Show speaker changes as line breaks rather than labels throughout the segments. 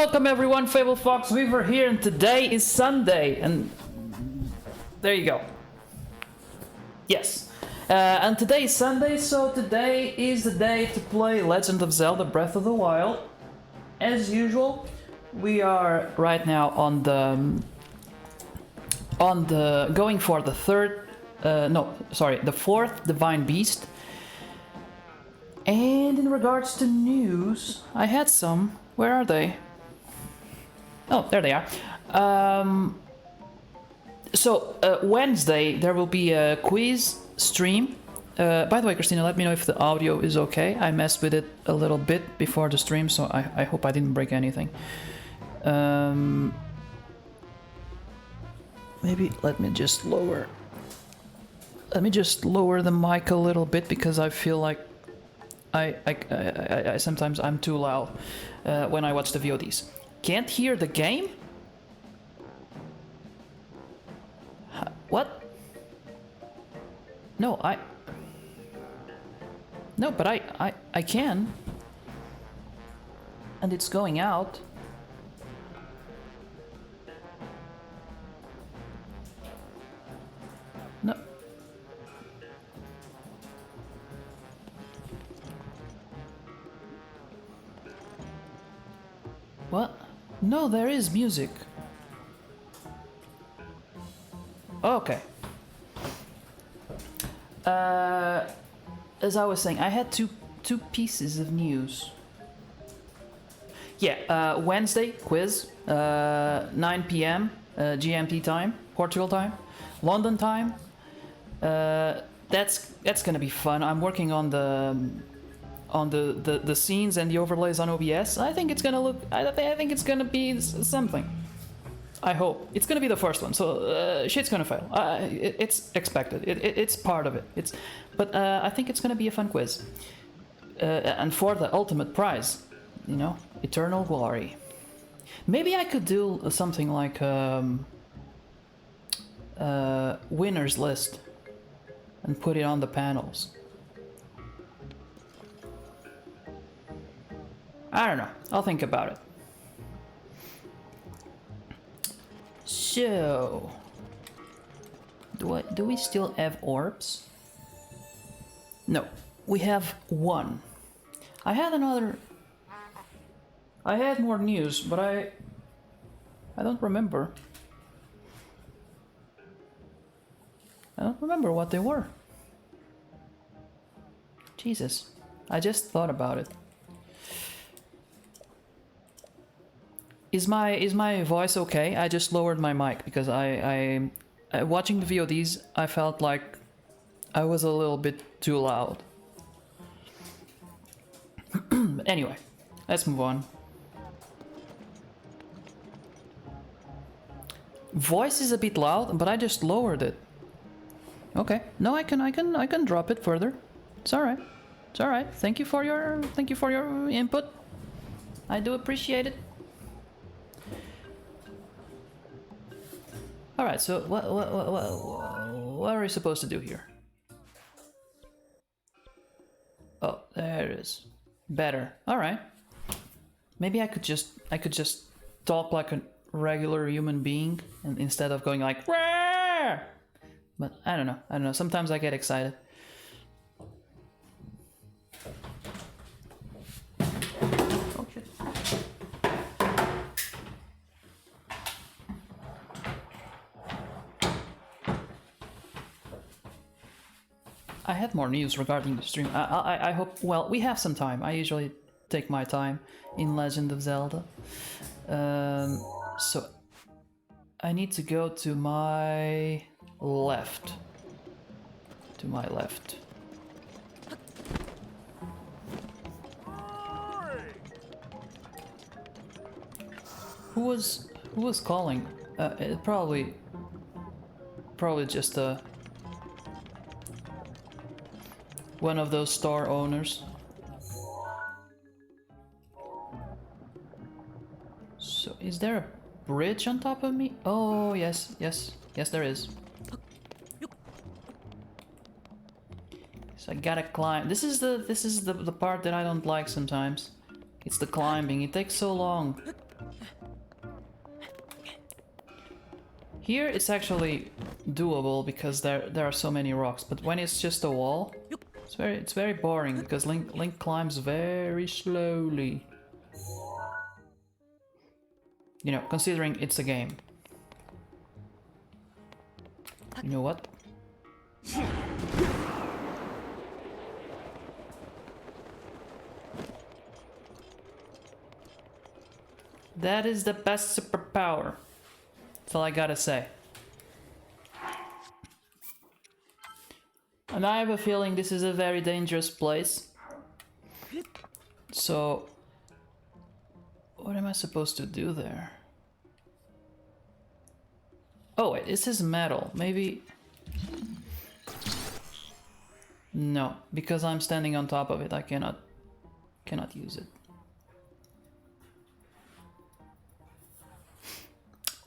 Welcome everyone, Fable Fox Weaver here, and today is Sunday, and there you go. Yes. And today is Sunday, so today is the day to play Legend of Zelda Breath of the Wild. As usual, we are right now on the going for the the fourth Divine Beast. And in regards to news, I had some. Where are they? Oh, there they are. Wednesday there will be a quiz stream. By the way, Christina, let me know if the audio is okay. I messed with it a little bit before the stream, so I hope I didn't break anything. Maybe let me just lower the mic a little bit, because I feel like I sometimes I'm too loud when I watch the VODs. Can't hear the game? What? No, but I can. And it's going out. No. What? No, there is music. Okay. As I was saying, I had two pieces of news. Yeah, Wednesday quiz, 9 p.m. GMT time, Portugal time, London time. That's gonna be fun. I'm working on the scenes and the overlays on OBS. I think it's gonna look. I think it's gonna be something. I hope it's gonna be the first one. So shit's gonna fail. It's expected. It's part of it. But I think it's gonna be a fun quiz. And for the ultimate prize, you know, eternal glory. Maybe I could do something like winners list and put it on the panels. I don't know. I'll think about it. So, do we still have orbs? No, we have one. I had more news, but I don't remember. I don't remember what they were. Jesus, I just thought about it. Is my voice okay? I just lowered my mic because I watching the VODs, I felt like I was a little bit too loud. Anyway, let's move on. Voice is a bit loud, but I just lowered it. Okay. No, I can drop it further. It's all right. It's all right. Thank you for your input. I do appreciate it. All right, so what are we supposed to do here? Oh, there it is. Better. All right. Maybe I could just talk like a regular human being, and instead of going like "Rah!" But I don't know. Sometimes I get excited. Oh shit. I had more news regarding the stream. I hope. Well, we have some time. I usually take my time in Legend of Zelda. So I need to go to my left. To my left. Who was calling? It probably just one of those store owners. So, is there a bridge on top of me? Oh, yes, there is. So I gotta climb. This is the part that I don't like sometimes. It's the climbing. It takes so long. Here it's actually doable because there are so many rocks, but when it's just a wall, it's very boring because Link climbs very slowly. You know, considering it's a game. You know what? That is the best superpower. That's all I gotta say. And I have a feeling this is a very dangerous place. So, what am I supposed to do there? Oh wait, this is metal. Maybe... No, because I'm standing on top of it, I cannot use it.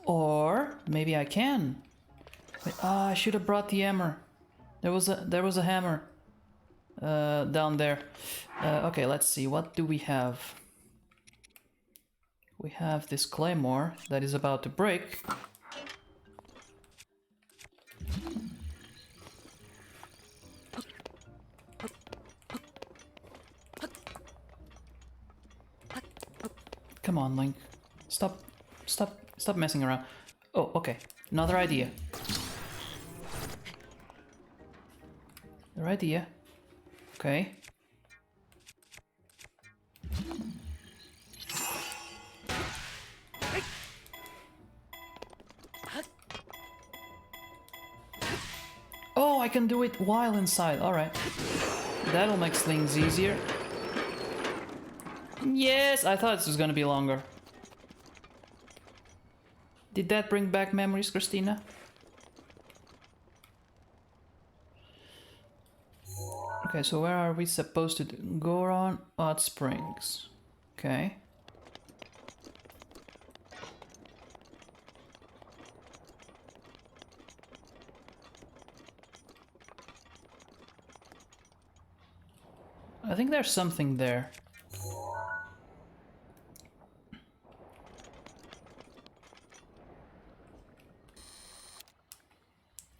Or maybe I can. Wait, I should have brought the hammer. There was a hammer down there. Okay, let's see. What do we have? We have this claymore that is about to break. Come on, Link. Stop messing around. Oh, okay. Another idea. Another idea. Okay. Oh, I can do it while inside. Alright. That'll make things easier. Yes, I thought this was gonna be longer. Did that bring back memories, Christina? Okay, so where are we supposed to do? Goron Hot Springs. Okay. I think there's something there.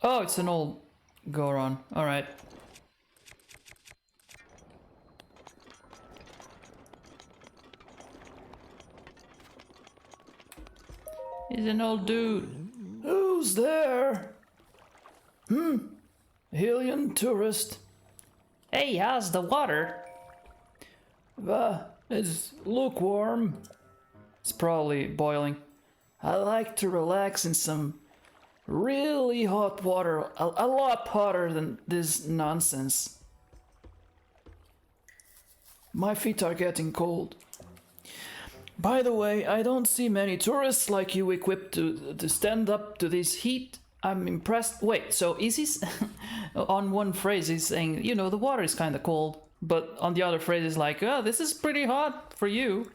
Oh, it's an old Goron. Alright. He's an old dude. Who's there? Alien tourist. Hey, how's the water? It's lukewarm. It's probably boiling. I like to relax in some really hot water, a lot hotter than this nonsense. My feet are getting cold. By the way, I don't see many tourists like you equipped to stand up to this heat. I'm impressed. Wait, so is he... on one phrase he's saying, you know, the water is kind of cold. But on the other phrase he's like, oh, this is pretty hot for you.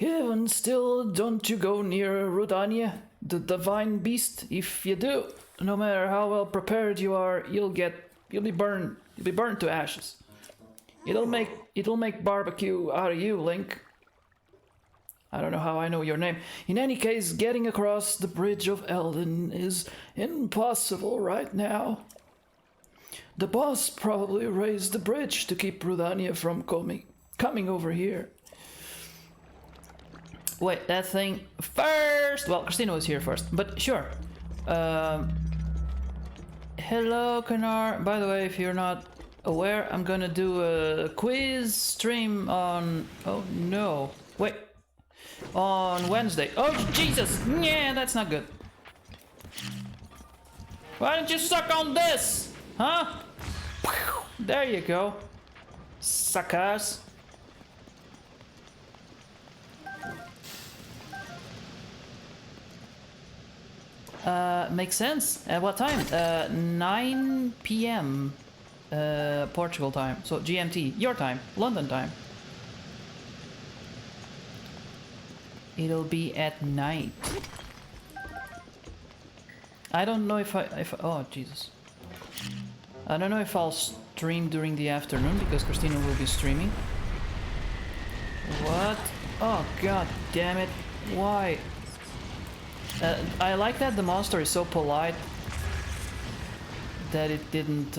Even still, don't you go near Rudania, the divine beast. If you do, no matter how well prepared you are, you'll be burned to ashes. It'll make barbecue out of you, Link. I don't know how I know your name. In any case, getting across the bridge of Elden is impossible right now. The boss probably raised the bridge to keep Rudania from coming over here. Wait, that thing first. Well, Christina was here first, but sure. Hello, Kanar. By the way, if you're not aware, I'm gonna do a quiz stream on... Oh, no. Wait. On Wednesday. Oh, Jesus! Yeah, that's not good. Why don't you suck on this? Huh? There you go. Suckers. Makes sense. At what time? 9 p.m. Portugal time. So GMT. Your time. London time. It'll be at night. I don't know if oh, Jesus. I don't know if I'll stream during the afternoon because Christina will be streaming. What? Oh God damn it. Why? I like that the monster is so polite that it didn't...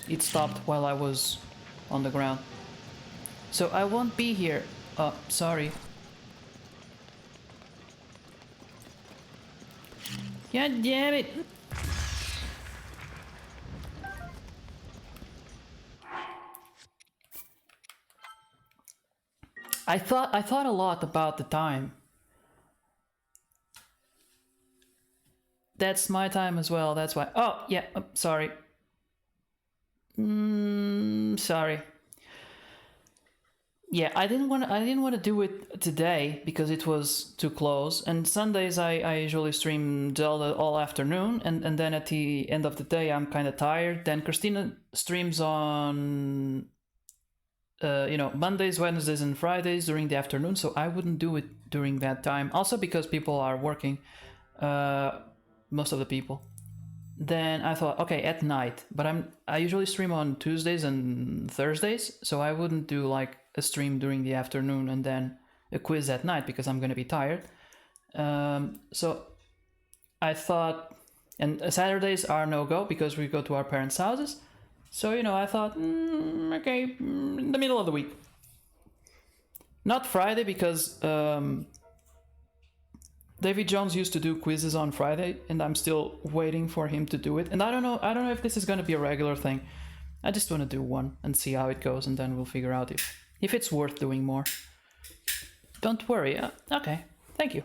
it stopped while I was on the ground. So I won't be here. Oh, sorry. God damn it! I thought a lot about the time. That's my time as well, that's why. Oh, yeah, sorry. Sorry. Yeah, I didn't want to do it today because it was too close. And Sundays I usually stream Zelda all afternoon, and then at the end of the day I'm kind of tired. Then Christina streams on Mondays, Wednesdays, and Fridays during the afternoon, so I wouldn't do it during that time. Also because people are working, most of the people. Then I thought, okay, at night. But I usually stream on Tuesdays and Thursdays, so I wouldn't do like a stream during the afternoon and then a quiz at night because I'm gonna be tired. So I thought, and Saturdays are no go because we go to our parents' houses. So I thought, okay, in the middle of the week. Not Friday because Davy Jones used to do quizzes on Friday, and I'm still waiting for him to do it. And I don't know if this is gonna be a regular thing. I just want to do one and see how it goes, and then we'll figure out if it's worth doing more. Don't worry. Okay, thank you.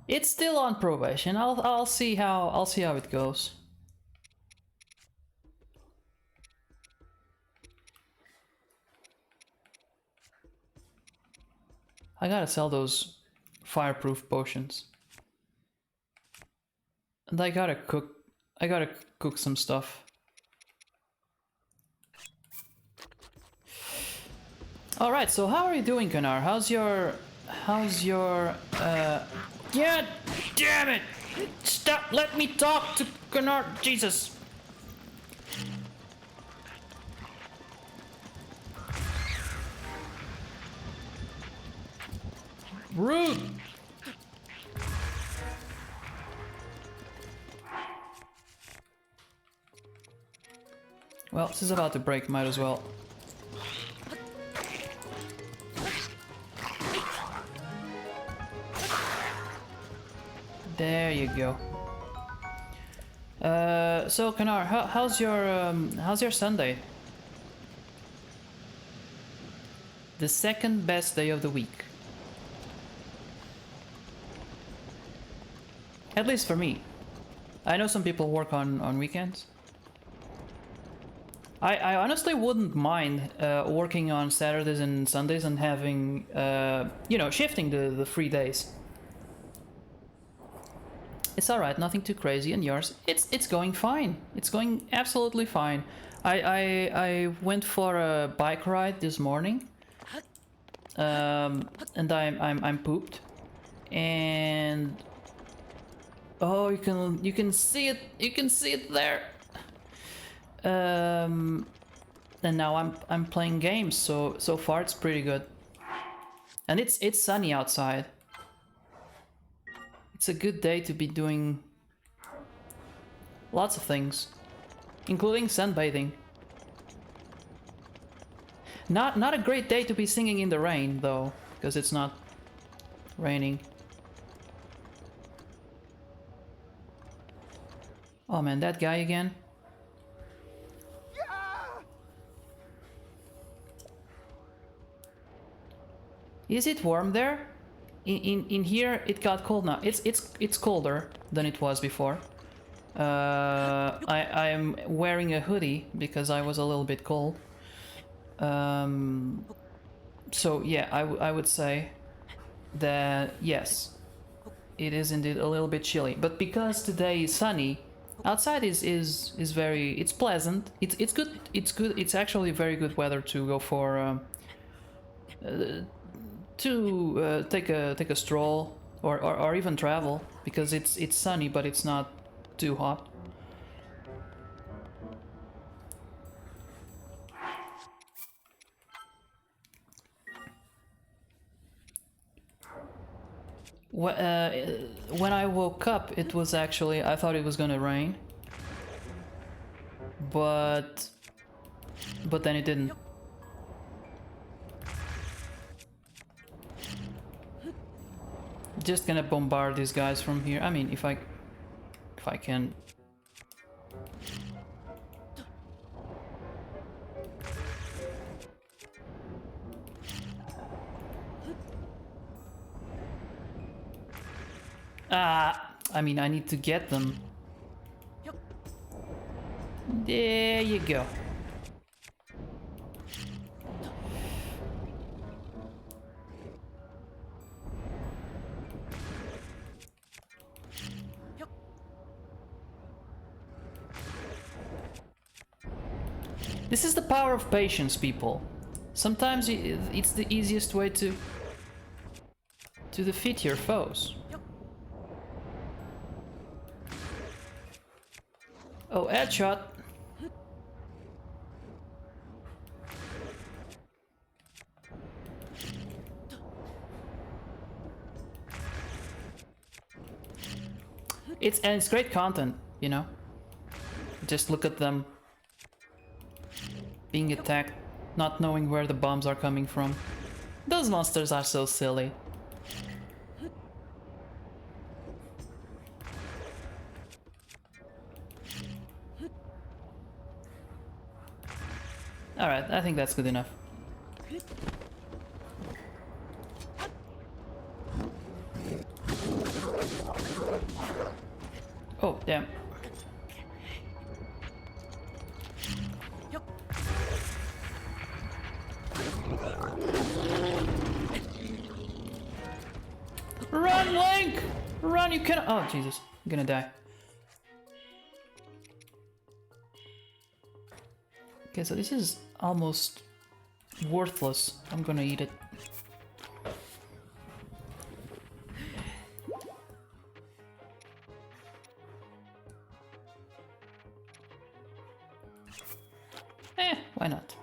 It's still on probation. I'll see how it goes. I gotta sell those fireproof potions. And I gotta cook some stuff. Alright, so how are you doing, Kanar? How's your God damn it! Stop, let me talk to Kanar, Jesus! Rude! Well, this is about to break, might as well. There you go. So Kanar, how's your Sunday? The second best day of the week. At least for me. I know some people work on weekends. I honestly wouldn't mind working on Saturdays and Sundays and having, shifting the free days. It's alright, nothing too crazy. And yours? It's going fine. It's going absolutely fine. I went for a bike ride this morning. And I'm pooped. And oh, you can see it. You can see it there. And now I'm playing games. So far it's pretty good. And it's sunny outside. It's a good day to be doing lots of things, including sunbathing. Not a great day to be singing in the rain though, because it's not raining. Oh man, that guy again. Is it warm there? In here it got cold now. It's colder than it was before. I am wearing a hoodie because I was a little bit cold. So yeah, I would say that yes, it is indeed a little bit chilly. But because today is sunny, outside is very, it's pleasant. It's good. It's good. It's actually very good weather to go for. Take a stroll or even travel because it's sunny but it's not too hot. When I woke up, it was actually, I thought it was gonna rain, but then it didn't. Just gonna bombard these guys from here. I mean, if I can. I mean, I need to get them. There you go. This is the power of patience, people. Sometimes it's the easiest way to defeat your foes. Oh, headshot. It's great content, you know. Just look at them being attacked, not knowing where the bombs are coming from. Those monsters are so silly. Alright, I think that's good enough. Oh, damn. Run, Link! Run, you cannot— oh, Jesus. I'm gonna die. Okay, so this is almost worthless. I'm gonna eat it. Why not?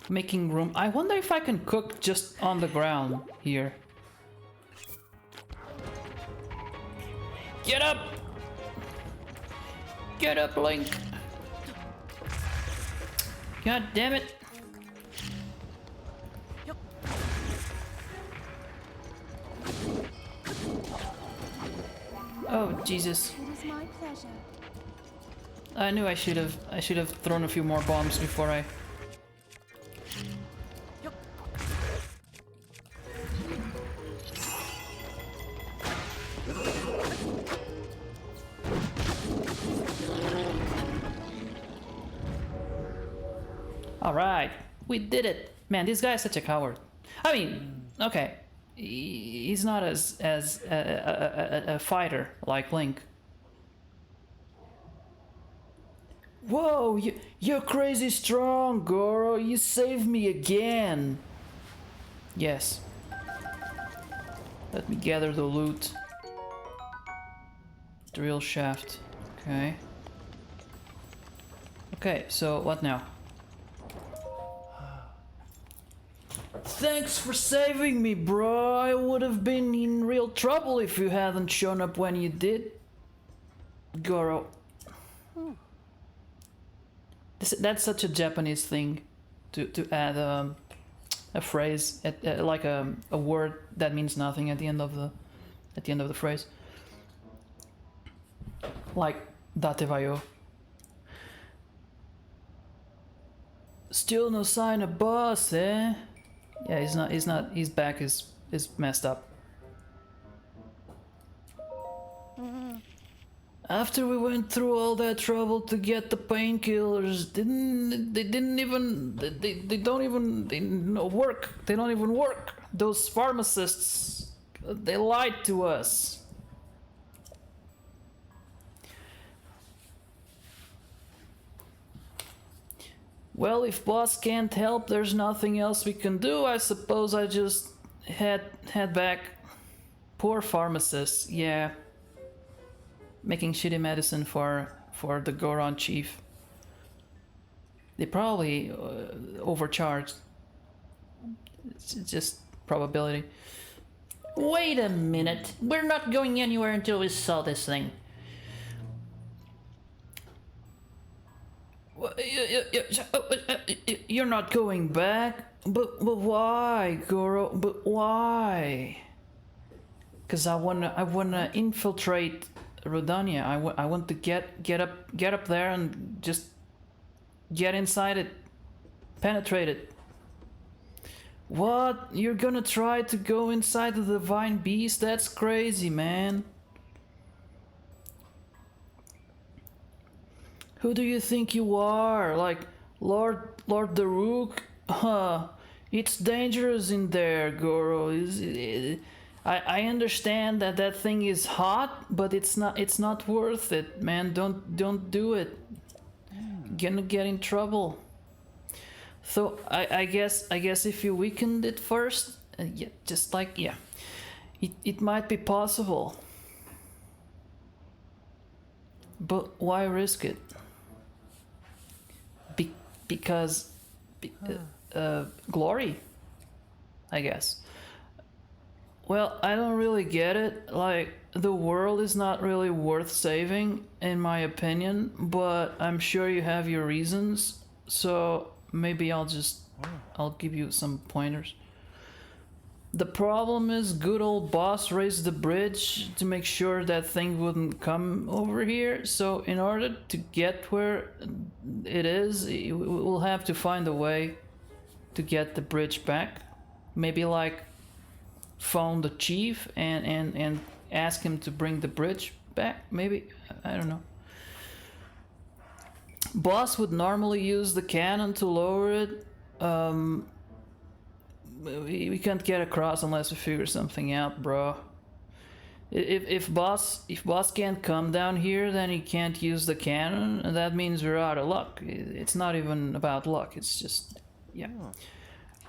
Making room. I wonder if I can cook just on the ground here. Get up! Get up, Link! God damn it! Oh, Jesus.
It is my pleasure.
I knew I should have thrown a few more bombs before I... Alright, we did it! Man, this guy is such a coward. I mean, okay, he's not as a fighter like Link. Whoa, you're crazy strong, Goro. You saved me again. Yes. Let me gather the loot. Drill shaft. Okay. Okay, so what now? Thanks for saving me, bro. I would have been in real trouble if you hadn't shown up when you did. Goro. That's such a Japanese thing to add a phrase, like a word that means nothing at the end of the phrase. Like datebayo. Still no sign of boss, eh? Yeah, he's not, his back is messed up. After we went through all that trouble to get the painkillers, they don't even work. They don't even work. Those pharmacists, they lied to us. Well, if boss can't help, there's nothing else we can do. I suppose I just head back. Poor pharmacists, yeah. Making shitty medicine for the Goron chief. They probably overcharged. It's just probability. Wait a minute. We're not going anywhere until we sell this thing. You're not going back? But why, Goro? But why? Cause I wanna infiltrate Rodania. I want to get up there and just get inside it, penetrate it. What? You're gonna try to go inside the divine beast? That's crazy, man. Who do you think you are? Like Lord Daruk? Huh? It's dangerous in there, Goro. I understand that thing is hot, but it's not worth it, man. Don't do it. Gonna get in trouble. So I guess if you weakened it first, yeah, just like yeah, it might be possible. But why risk it? Because glory, I guess. Well, I don't really get it. Like, the world is not really worth saving, in my opinion, but I'm sure you have your reasons, so maybe I'll give you some pointers. The problem is good old boss raised the bridge to make sure that thing wouldn't come over here, so in order to get where it is, we'll have to find a way to get the bridge back. Maybe like phone the chief and ask him to bring the bridge back, maybe? I don't know. Boss would normally use the cannon to lower it. We can't get across unless we figure something out, bro. If boss can't come down here, then he can't use the cannon, and that means we're out of luck. It's not even about luck, it's just, yeah.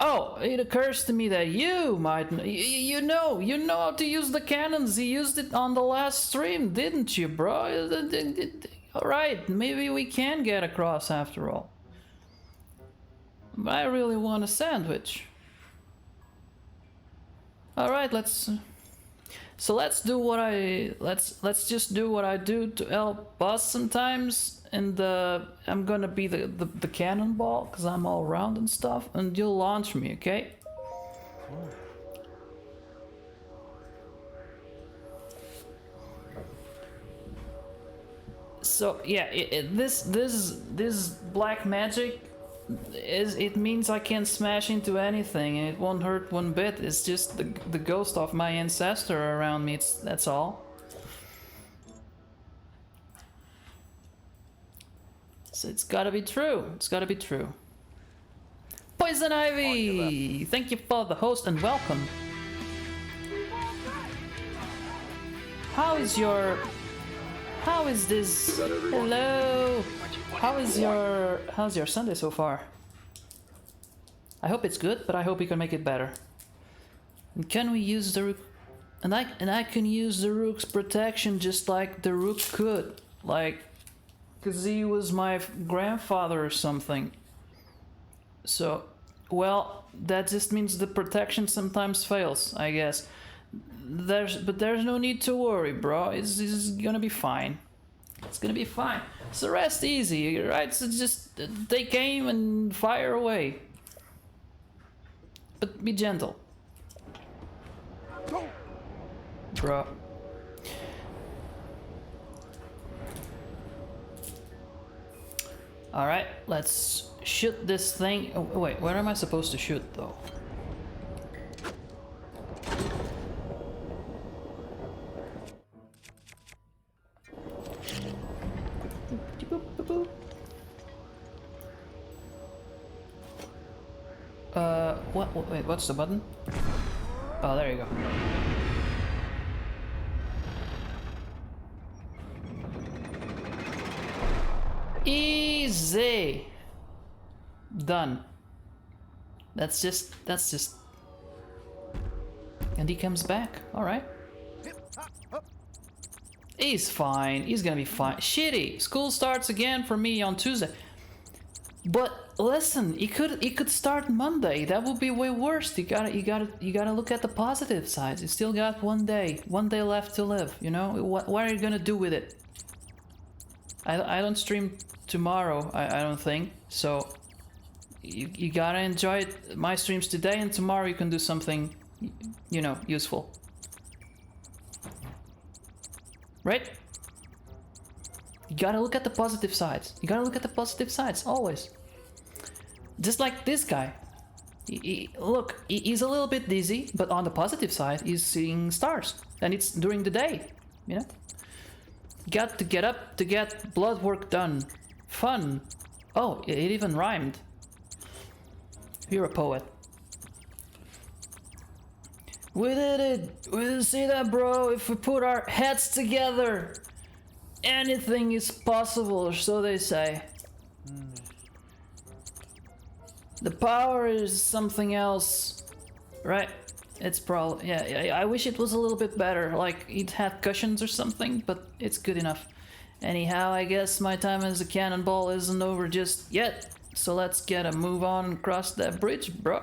Oh, it occurs to me that you might, you know how to use the cannons. You used it on the last stream, didn't you, bro? Alright, maybe we can get across after all. But I really want a sandwich. Alright, let's just do what I do to help boss sometimes. And I'm gonna be the cannonball, because I'm all around and stuff, and you'll launch me, okay? So yeah, this black magic it means I can smash into anything and it won't hurt one bit. It's just the ghost of my ancestor around me. That's all. So it's gotta be true. It's gotta be true. Poison Ivy! Thank you for the host and welcome. How is this? Hello! How's your Sunday so far? I hope it's good, but I hope we can make it better. And can we use the Rook? And I can use the Rook's protection just like the Rook could. Like, cause he was my grandfather or something. So, well, that just means the protection sometimes fails, I guess. But there's no need to worry, bro. It's gonna be fine. It's gonna be fine. So rest easy, right? So just take aim and fire away. But be gentle. Bro. Alright, let's shoot this thing. Oh, wait, where am I supposed to shoot though? Wait, what's the button? Oh, there you go. Easy. Done. That's just. And he comes back. All right. He's fine. He's gonna be fine. Shitty. School starts again for me on Tuesday. But listen, he could start Monday. That would be way worse. You gotta look at the positive sides. You still got one day left to live. You know, what are you gonna do with it? I don't stream tomorrow. I don't think so. You gotta enjoy my streams today, and tomorrow you can do something, you know, useful. Right? You gotta look at the positive sides. You gotta look at the positive sides, always. Just like this guy. Look, he's a little bit dizzy, but on the positive side, he's seeing stars. And it's during the day, you know? You got to get up to get blood work done. Fun. Oh, it even rhymed. You're a poet. We did it! We didn't see that, bro. If we put our heads together, anything is possible, or so they say. The power is something else, right? It's probably, yeah, I wish it was a little bit better, like it had cushions or something, but it's good enough. Anyhow, I guess my time as a cannonball isn't over just yet, so let's get a move on and cross that bridge, bro.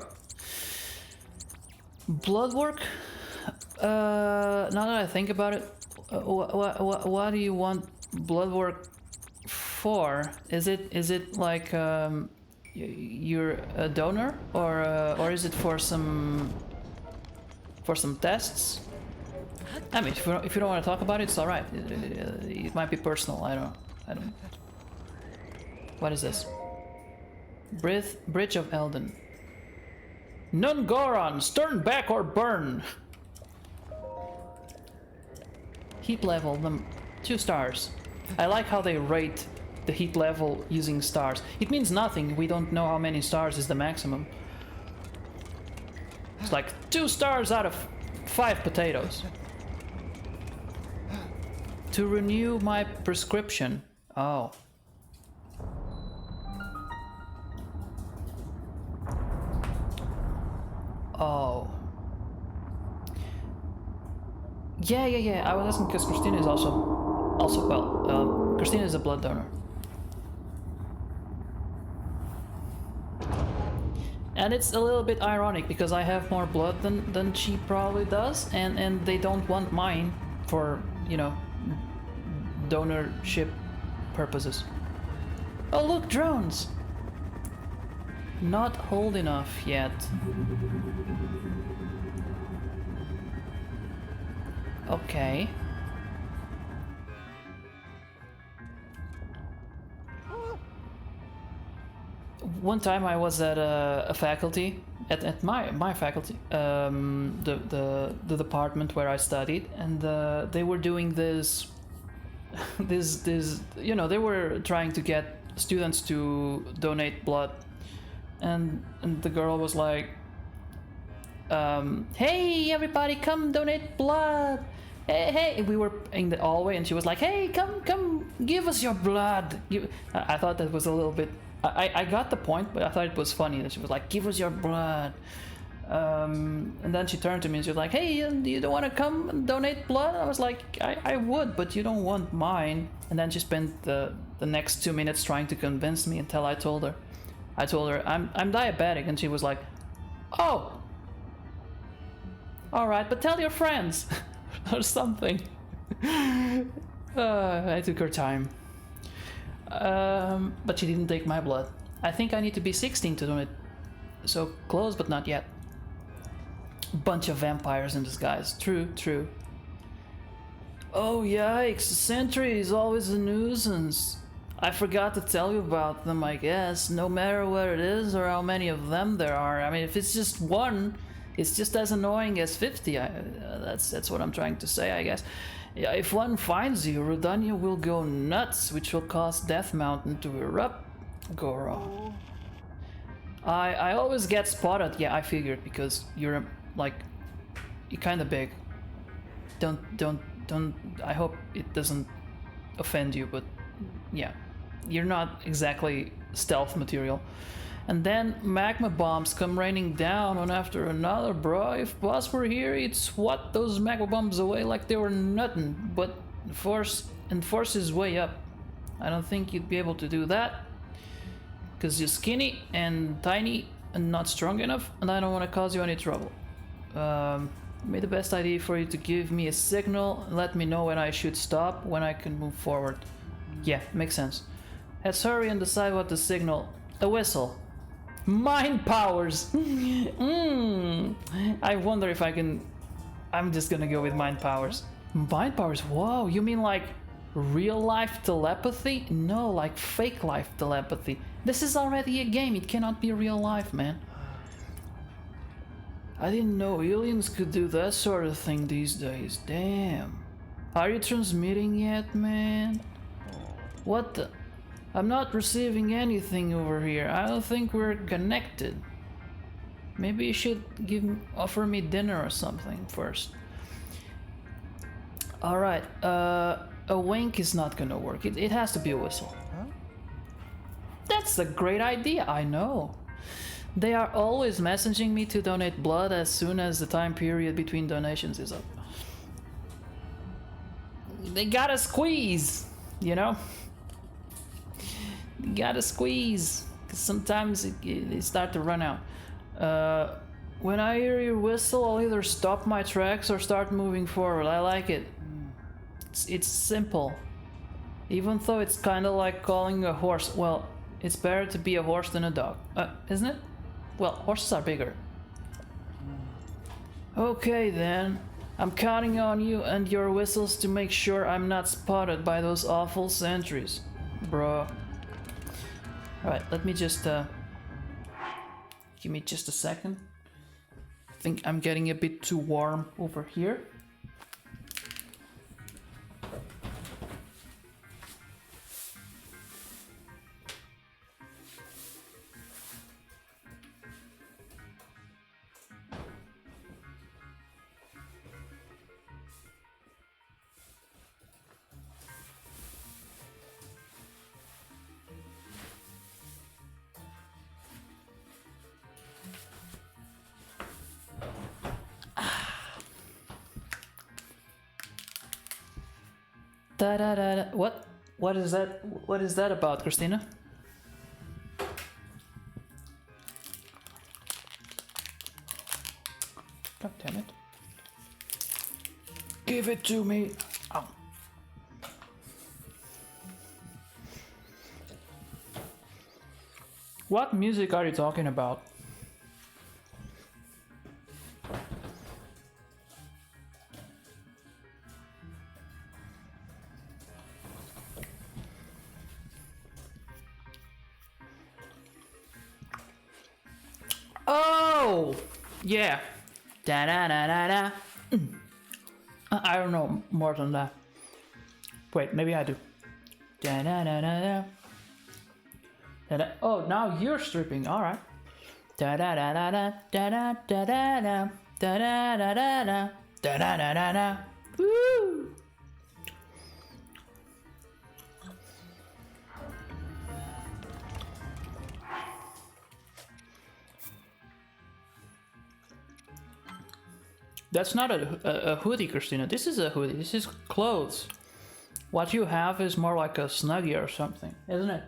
Blood work? Now that I think about it, what do you want blood work for? Is it like you're a donor, or is it for some tests? I mean, if you don't want to talk about it, it's all right. It might be personal. I don't. What is this? Bridge of Elden. Nungorons, turn back or burn. Heat level them 2 stars. I like how they rate the heat level using stars. It means nothing. We don't know how many stars is the maximum. It's like 2 stars out of 5 potatoes. To renew my prescription. Oh. Oh. Yeah. I was asking because Christina is also well, Christina is a blood donor. And it's a little bit ironic because I have more blood than she probably does, and they don't want mine for, you know, donorship purposes. Oh look, drones! Not old enough yet. Okay. One time I was at a faculty, at my faculty, the department where I studied, and they were doing this, you know, they were trying to get students to donate blood, and the girl was like, hey everybody, come donate blood. Hey, we were in the hallway, and she was like, hey, come, give us your blood. I thought that was a little bit. I got the point, but I thought it was funny that she was like, give us your blood. And then she turned to me and she was like, hey, you don't want to come and donate blood? I was like, I would, but you don't want mine. And then she spent the next 2 minutes trying to convince me until I told her I'm diabetic, and she was like, oh, all right, but tell your friends or something. I took her time. But she didn't take my blood. I think I need to be 16 to do it. So close, but not yet. Bunch of vampires in disguise. True. Oh yikes, Sentry is always a nuisance. I forgot to tell you about them, I guess. No matter what it is or how many of them there are. I mean, if it's just one, it's just as annoying as 50. That's what I'm trying to say, I guess. Yeah, if one finds you, Redania will go nuts, which will cause Death Mountain to erupt. Go wrong. I always get spotted. Yeah, I figured, because you're like, you're kind of big. Don't. I hope it doesn't offend you, but yeah, you're not exactly stealth material. And then magma bombs come raining down one after another, bro. If boss were here, he'd swat those magma bombs away like they were nothing. But force is way up. I don't think you'd be able to do that, Because you're skinny and tiny and not strong enough, and I don't want to cause you any trouble. Maybe the best idea for you to give me a signal and let me know when I should stop, when I can move forward. Yeah, makes sense. Let's hurry and decide what the signal... A whistle. Mind powers! I wonder if I can... I'm just gonna go with mind powers. Mind powers? Whoa, you mean like real life telepathy? No, like fake life telepathy. This is already a game, it cannot be real life, man. I didn't know aliens could do that sort of thing these days. Damn. Are you transmitting yet, man? What the... I'm not receiving anything over here. I don't think we're connected. Maybe you should offer me dinner or something first. Alright, a wink is not gonna work. It has to be a whistle. Huh? That's a great idea, I know. They are always messaging me to donate blood as soon as the time period between donations is up. They gotta squeeze, you know? You gotta squeeze, because sometimes they start to run out. When I hear your whistle, I'll either stop my tracks or start moving forward. I like it. It's simple. Even though it's kind of like calling a horse. Well, it's better to be a horse than a dog, isn't it? Well, horses are bigger. Okay then. I'm counting on you and your whistles to make sure I'm not spotted by those awful sentries. Bruh. Alright, let me just, give me just a second. I think I'm getting a bit too warm over here. Da da da da. What? What is that? What is that about, Christina? God damn it! Give it to me. Ow. What music are you talking about? Oh, yeah. Da da da da da. I don't know more than that. Wait, maybe I do. Da da da da da. Da da. Oh, now you're stripping. All right. Da da da da da da da da da da da da da da da da da da da. Woo! That's not a hoodie, Christina. This is a hoodie. This is clothes. What you have is more like a snuggie or something, isn't it?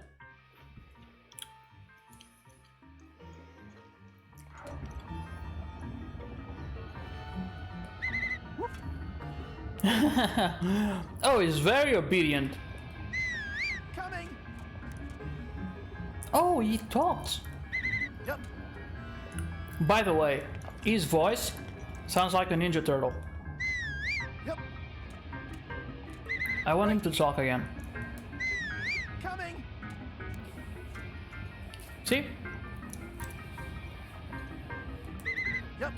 Oh, he's very obedient.
Coming.
Oh, he talks.
Yep.
By the way, his voice sounds like a Ninja Turtle.
Yep.
I want him to talk again.
Coming.
See?
Yep.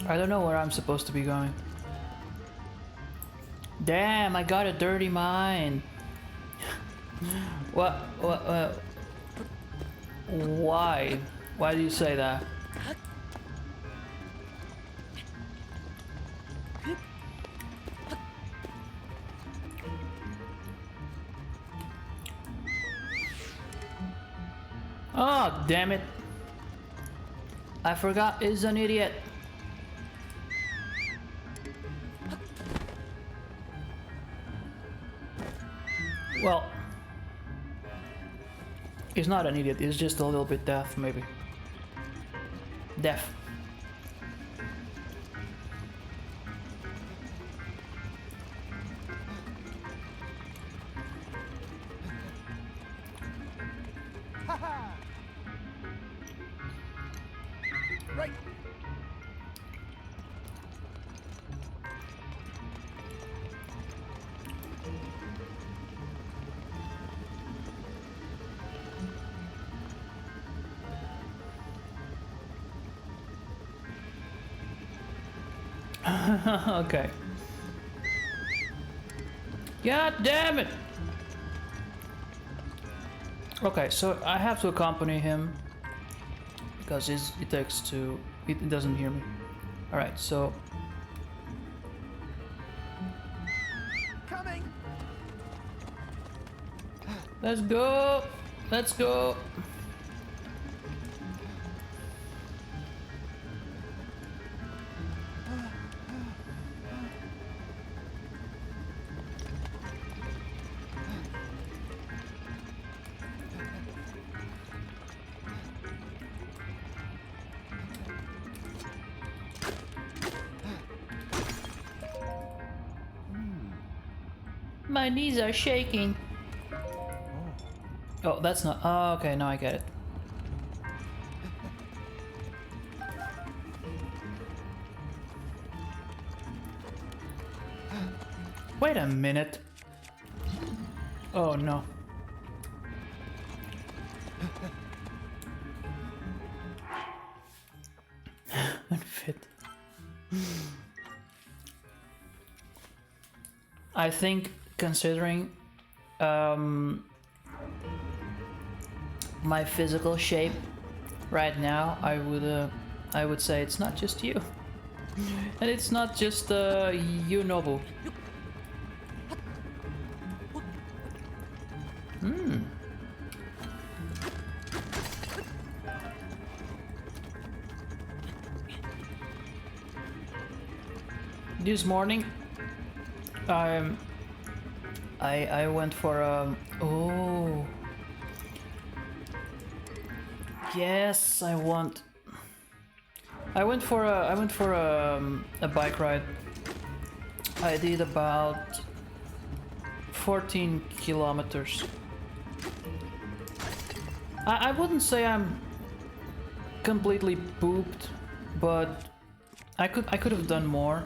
I don't know where I'm supposed to be going. Damn, I got a dirty mind. What? Why? Why do you say that? Oh, damn it. I forgot he's an idiot. Well, he's not an idiot, he's just a little bit deaf, maybe. Deaf.
Right.
Okay. God damn it! Okay, so I have to accompany him because it takes two. It doesn't hear me. All right, so
Coming.
let's go. Let's go. My knees are shaking. Oh, that's not. Oh, okay, now I get it. Wait a minute. Oh no. Unfit. I think considering my physical shape right now, I would say it's not just you. And it's not just you, Nobu. This morning, I went for oh yes, I went for a bike ride. I did about 14 kilometers. I wouldn't say I'm completely pooped, but I could have done more.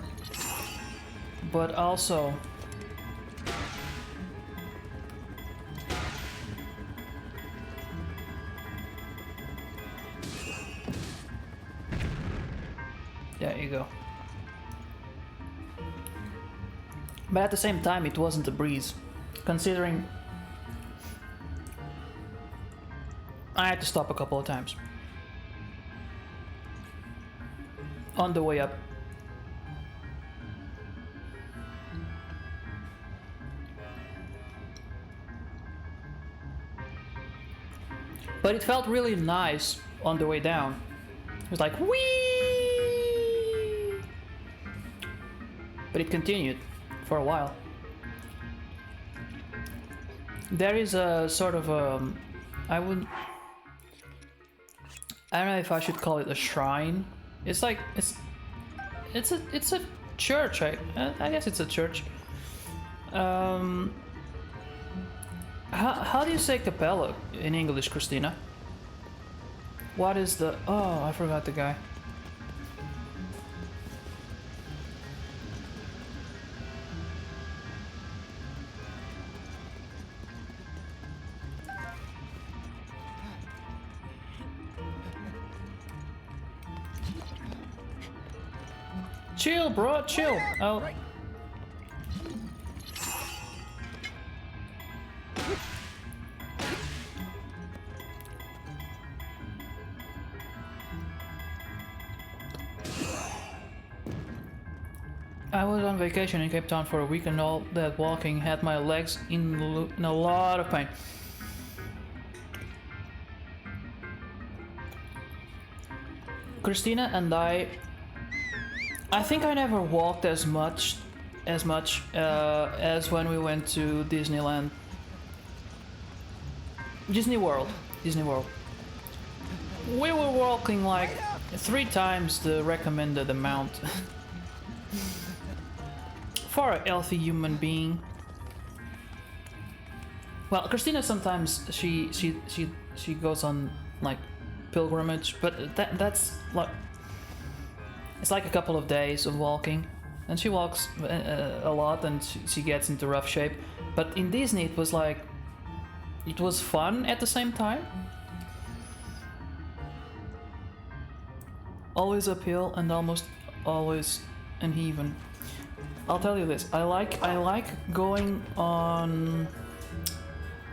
But also, there you go. But at the same time, it wasn't a breeze, considering I had to stop a couple of times on the way up. But it felt really nice on the way down. It was like, whee! But it continued for a while. There is a sort of I don't know if I should call it a shrine. It's like it's a church. I guess it's a church. How do you say capella in English, Christina? What is the... Oh, I forgot the guy. Chill, bro, chill. Oh.
Right.
I was on vacation in Cape Town for a week, and all that walking had my legs in a lot of pain. Christina and I think I never walked as much as when we went to Disneyland. Disney World. We were walking like 3 times the recommended amount for a healthy human being. Well, Christina sometimes she goes on like pilgrimage, but that's like it's like a couple of days of walking, and she walks a lot, and she gets into rough shape. But in Disney, it was like it was fun at the same time. Always uphill and almost always uneven. I'll tell you this: I like going on.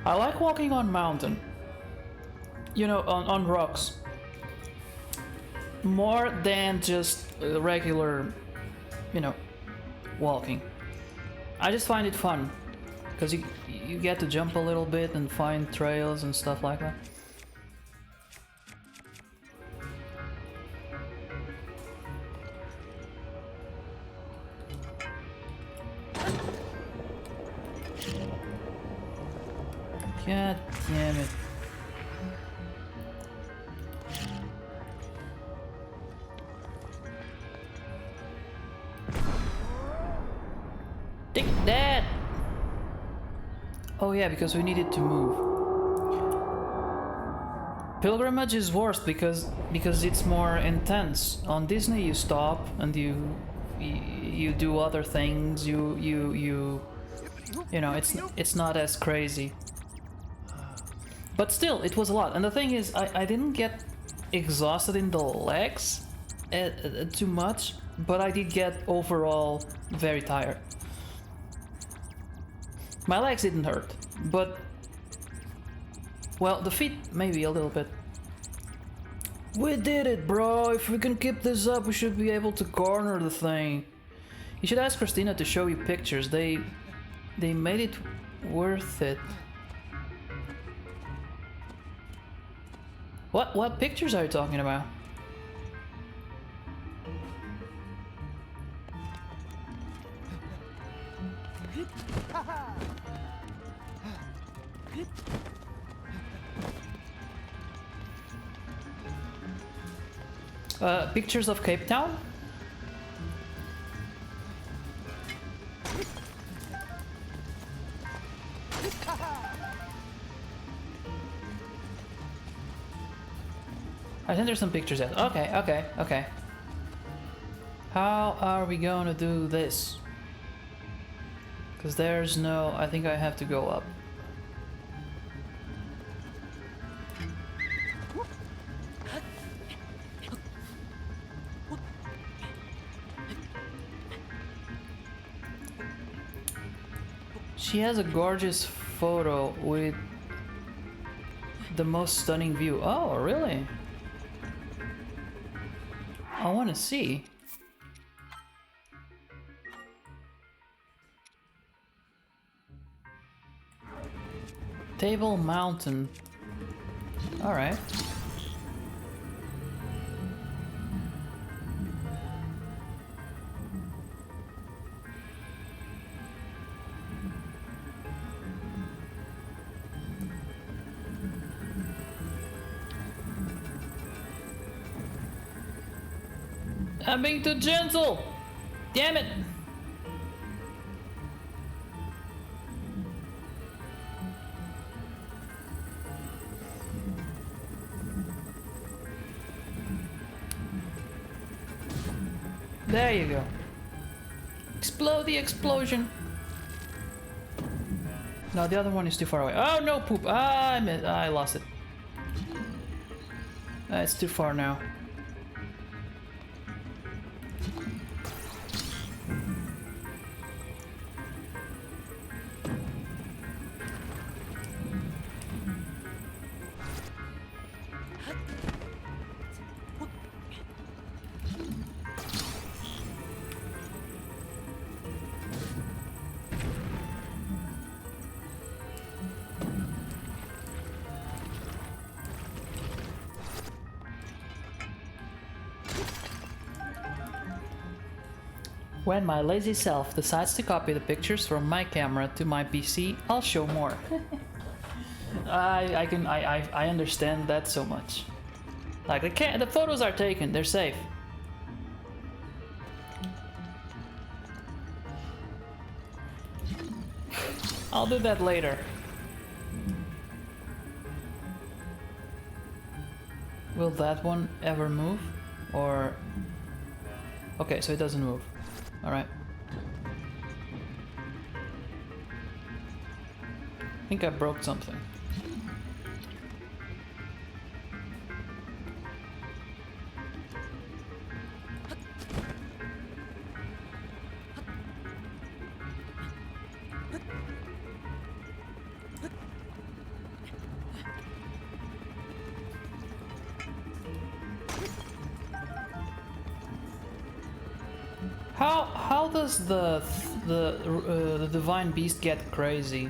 I like walking on mountain. You know, on rocks. More than just regular, you know, walking. I just find it fun because you get to jump a little bit and find trails and stuff like that. God damn it. Take that! Oh yeah, because we needed to move. Pilgrimage is worse because it's more intense. On Disney you stop and you do other things. You know, it's not as crazy. But still, it was a lot. And the thing is, I didn't get exhausted in the legs too much, but I did get overall very tired. My legs didn't hurt, but well, the feet maybe a little bit. We did it, bro! If we can keep this up, we should be able to corner the thing. You should ask Christina to show you pictures. They made it worth it. What pictures are you talking about? Pictures of Cape Town? I think there's some pictures out. Okay. How are we gonna do this? Because there's no... I think I have to go up. She has a gorgeous photo with the most stunning view. Oh, really? I want to see. Table Mountain. All right. I'm being too gentle! Damn it! There you go. Explode the explosion! No, the other one is too far away. Oh no, poop! Ah, I lost it. It's too far now. When my lazy self decides to copy the pictures from my camera to my PC, I'll show more. I understand that so much. Like the photos are taken, they're safe. I'll do that later. Will that one ever move? Or... Okay, so it doesn't move. Alright. I think I broke something. How does the divine beast get crazy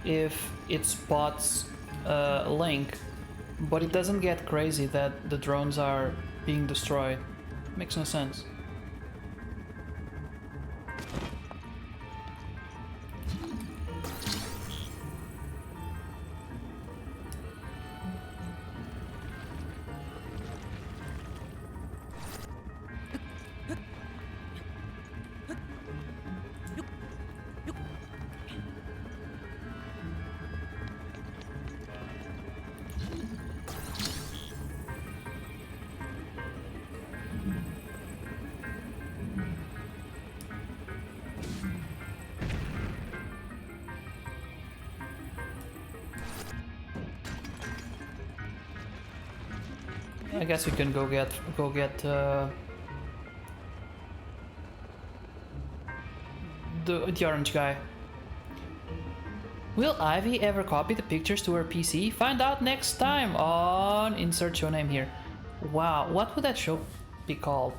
if it spots Link, but it doesn't get crazy that the drones are being destroyed? Makes no sense. I guess we can go get the orange guy. Will Ivy ever copy the pictures to her PC? Find out next time on insert show name here. Wow, what would that show be called?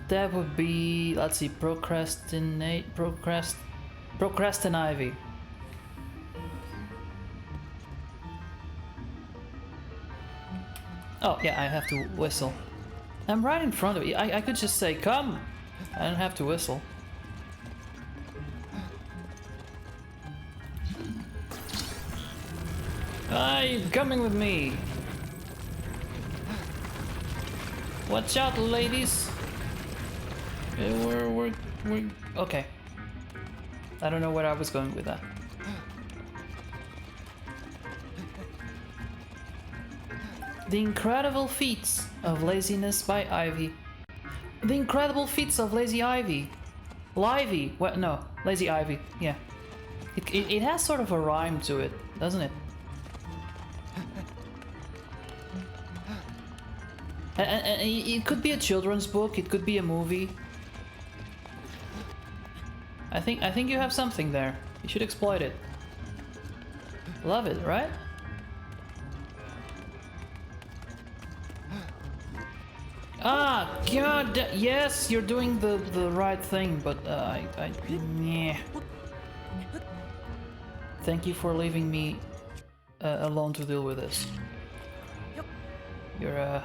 That would be, let's see, Procrastinate Ivy. Oh yeah, I have to whistle. I'm right in front of you. I could just say come. I don't have to whistle. Hi, coming with me. Watch out, ladies. We're okay. I don't know where I was going with that. The Incredible Feats of Laziness by Ivy. The Incredible Feats of Lazy Ivy. Livy. What? No, Lazy Ivy. Yeah. It has sort of a rhyme to it, doesn't it? And it could be a children's book. It could be a movie. I think you have something there. You should exploit it. Love it, right? Ah, God, yes, you're doing the right thing, but yeah. Thank you for leaving me alone to deal with this. Your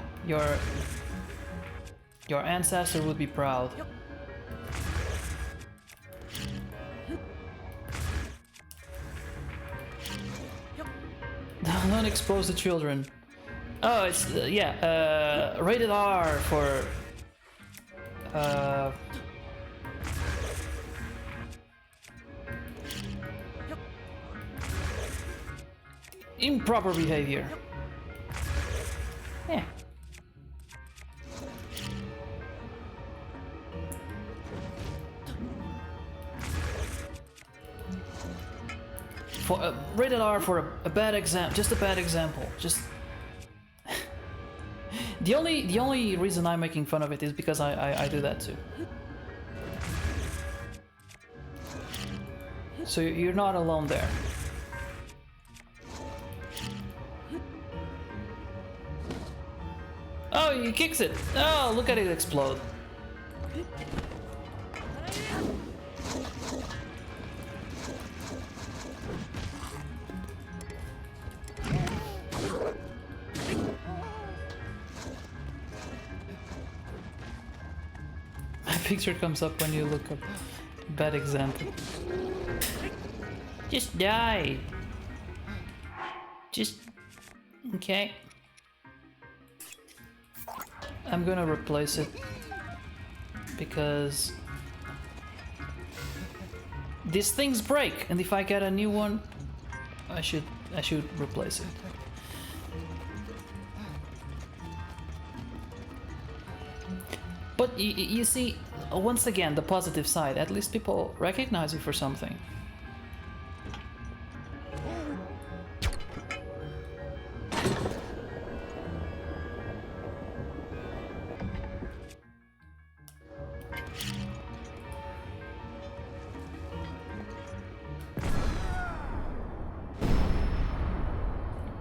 ancestor would be proud. Don't expose the children. Oh, it's yeah. Rated R for improper behavior. Yeah. For rated R for a bad example, just a bad example. Just the only reason I'm making fun of it is because I do that too. So you're not alone there. Oh, he kicks it. Oh, look at it explode. picture comes up when you look up. Bad example. Just die. Just... Okay. I'm gonna replace it. Because... these things break, and if I get a new one, I should replace it. But you see, once again, the positive side. At least people recognize you for something.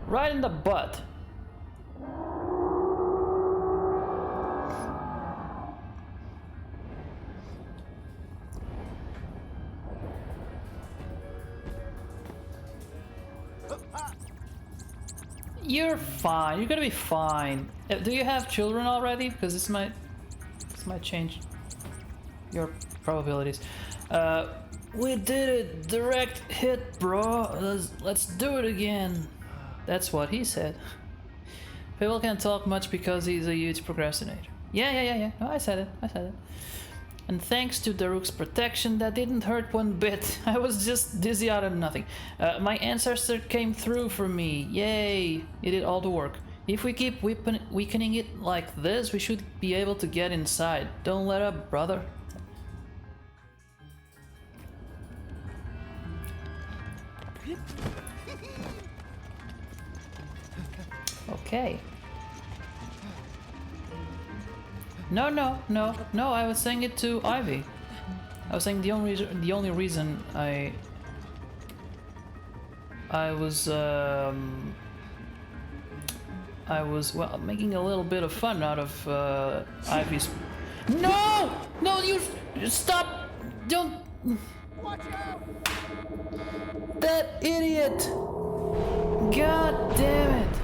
Right in the butt. You're fine. You're gonna be fine. Do you have children already? Because this might change your probabilities. We did it. Direct hit, bro. Let's do it again. That's what he said. People can't talk much because he's a huge procrastinator. Yeah. No, I said it. And thanks to Daruk's protection, that didn't hurt one bit. I was just dizzy out of nothing. My ancestor came through for me. Yay! He did all the work. If we keep weakening it like this, we should be able to get inside. Don't let up, brother. Okay. No, I was saying it to Ivy. I was saying the only reason I was well making a little bit of fun out of Ivy's. No, you stop! Don't.
Watch out!
That idiot! God damn it!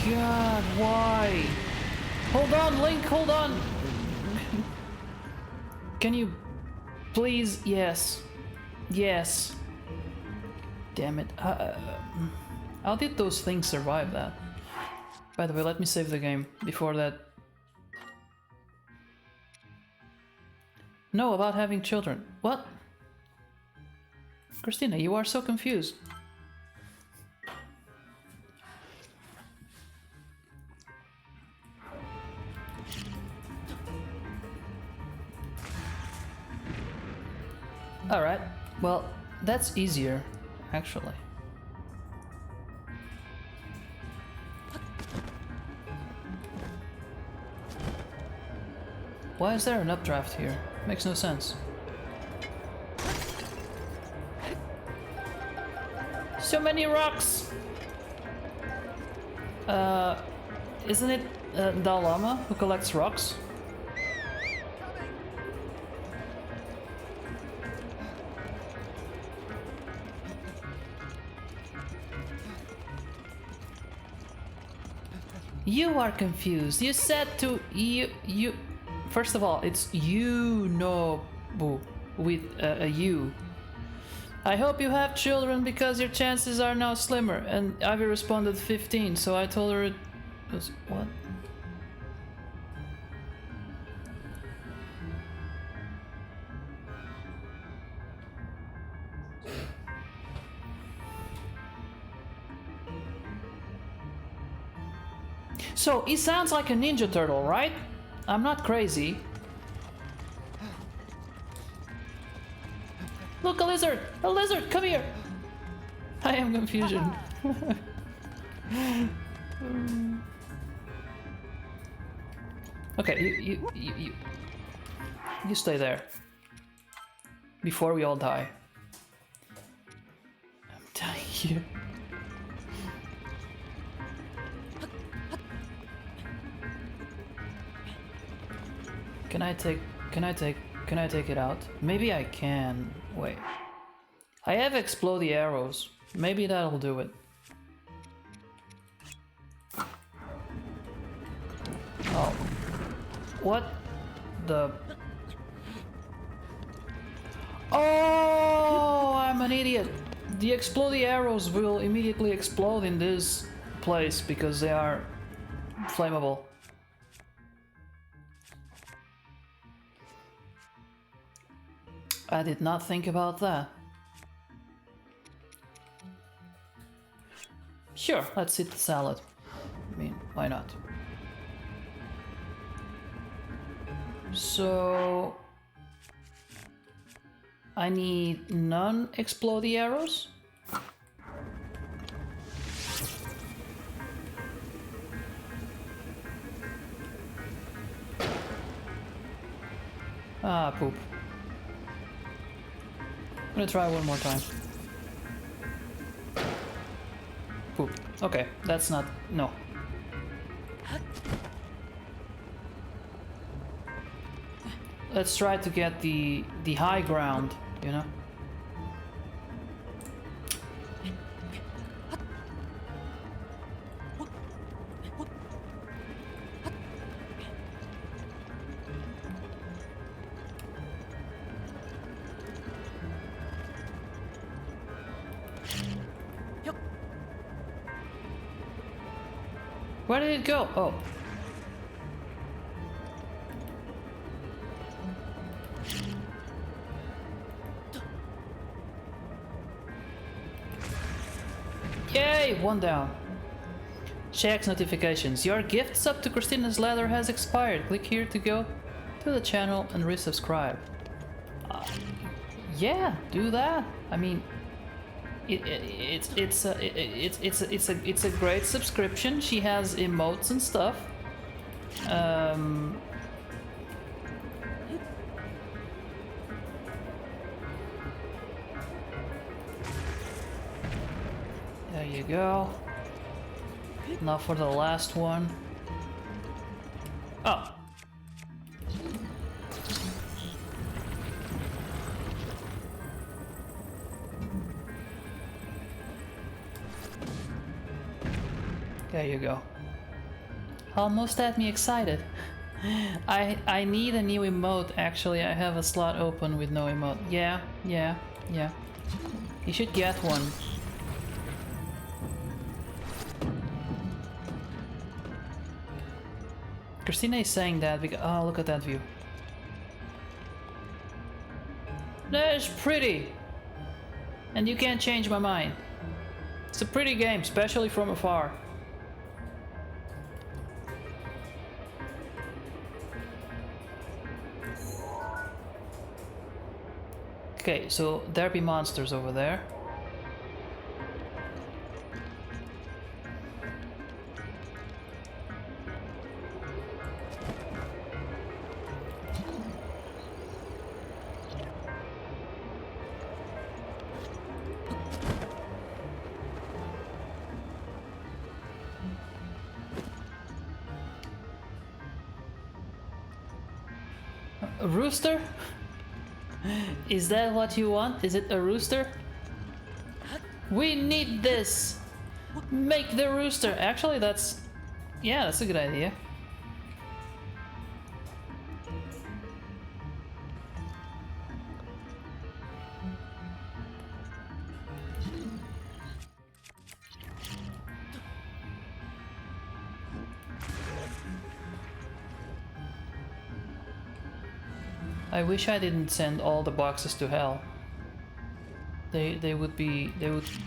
God, why? Hold on, Link, hold on! Can you please? Yes. Yes. Damn it. How did those things survive that? By the way, let me save the game before that. No, about having children. What? Christina, you are so confused. Alright, well, that's easier, actually. Why is there an updraft here? Makes no sense. So many rocks! Isn't it Dalama who collects rocks? You are confused. You said to you. First of all, it's you know boo with a U. I hope you have children because your chances are now slimmer. And Ivy responded 15, so I told her it was what? So, he sounds like a Ninja Turtle, right? I'm not crazy. Look, a lizard! A lizard! Come here! I am confusion. Okay, you stay there. Before we all die. I'm dying here. Can I take it out? Maybe I can. Wait. I have explodey arrows. Maybe that'll do it. Oh. What the... Oh, I'm an idiot. The exploding arrows will immediately explode in this place because they are flammable. I did not think about that. Sure, let's eat the salad. I mean, why not? So... I need non-exploding arrows? Ah, poop. I'm gonna try one more time. Poop. Okay, that's not... no. Let's try to get the high ground, you know? Where did it go? Oh. Yay! One down. Checks notifications. Your gift sub to Christina's ladder has expired. Click here to go to the channel and resubscribe. Yeah, do that. I mean, it's a great subscription. She has emotes and stuff. There you go. Now for the last one. Oh. There you go. Almost had me excited. I need a new emote. Actually, I have a slot open with no emote. Yeah. You should get one. Christina is saying that because... oh, look at that view. That's pretty! And you can't change my mind. It's a pretty game, especially from afar. Okay, so there be monsters over there. A rooster? Is that what you want? Is it a rooster? We need this! Make the rooster! Actually, that's... yeah, that's a good idea. I wish I didn't send all the boxes to hell. They would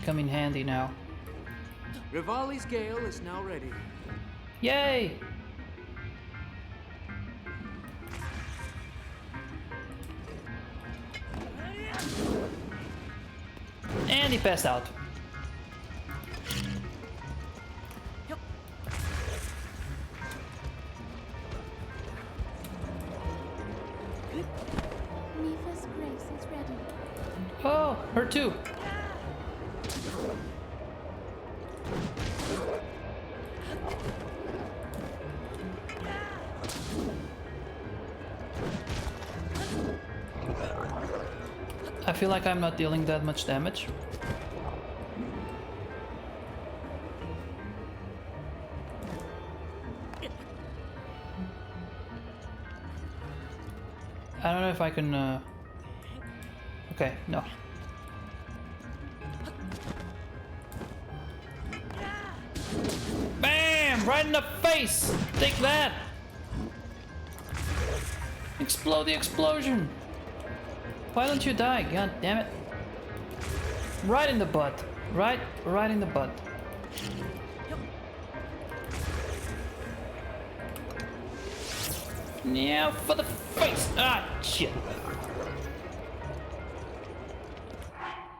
come in handy now.
Rivali's gale is now ready.
Yay! And he passed out.
Neva's grace is ready.
Oh, her too. I feel like I'm not dealing that much damage. I don't know if I can. Okay, no. Bam! Right in the face! Take that! Explode the explosion! Why don't you die? God damn it. Right in the butt. Right in the butt. Yeah, for the face! Ah, shit.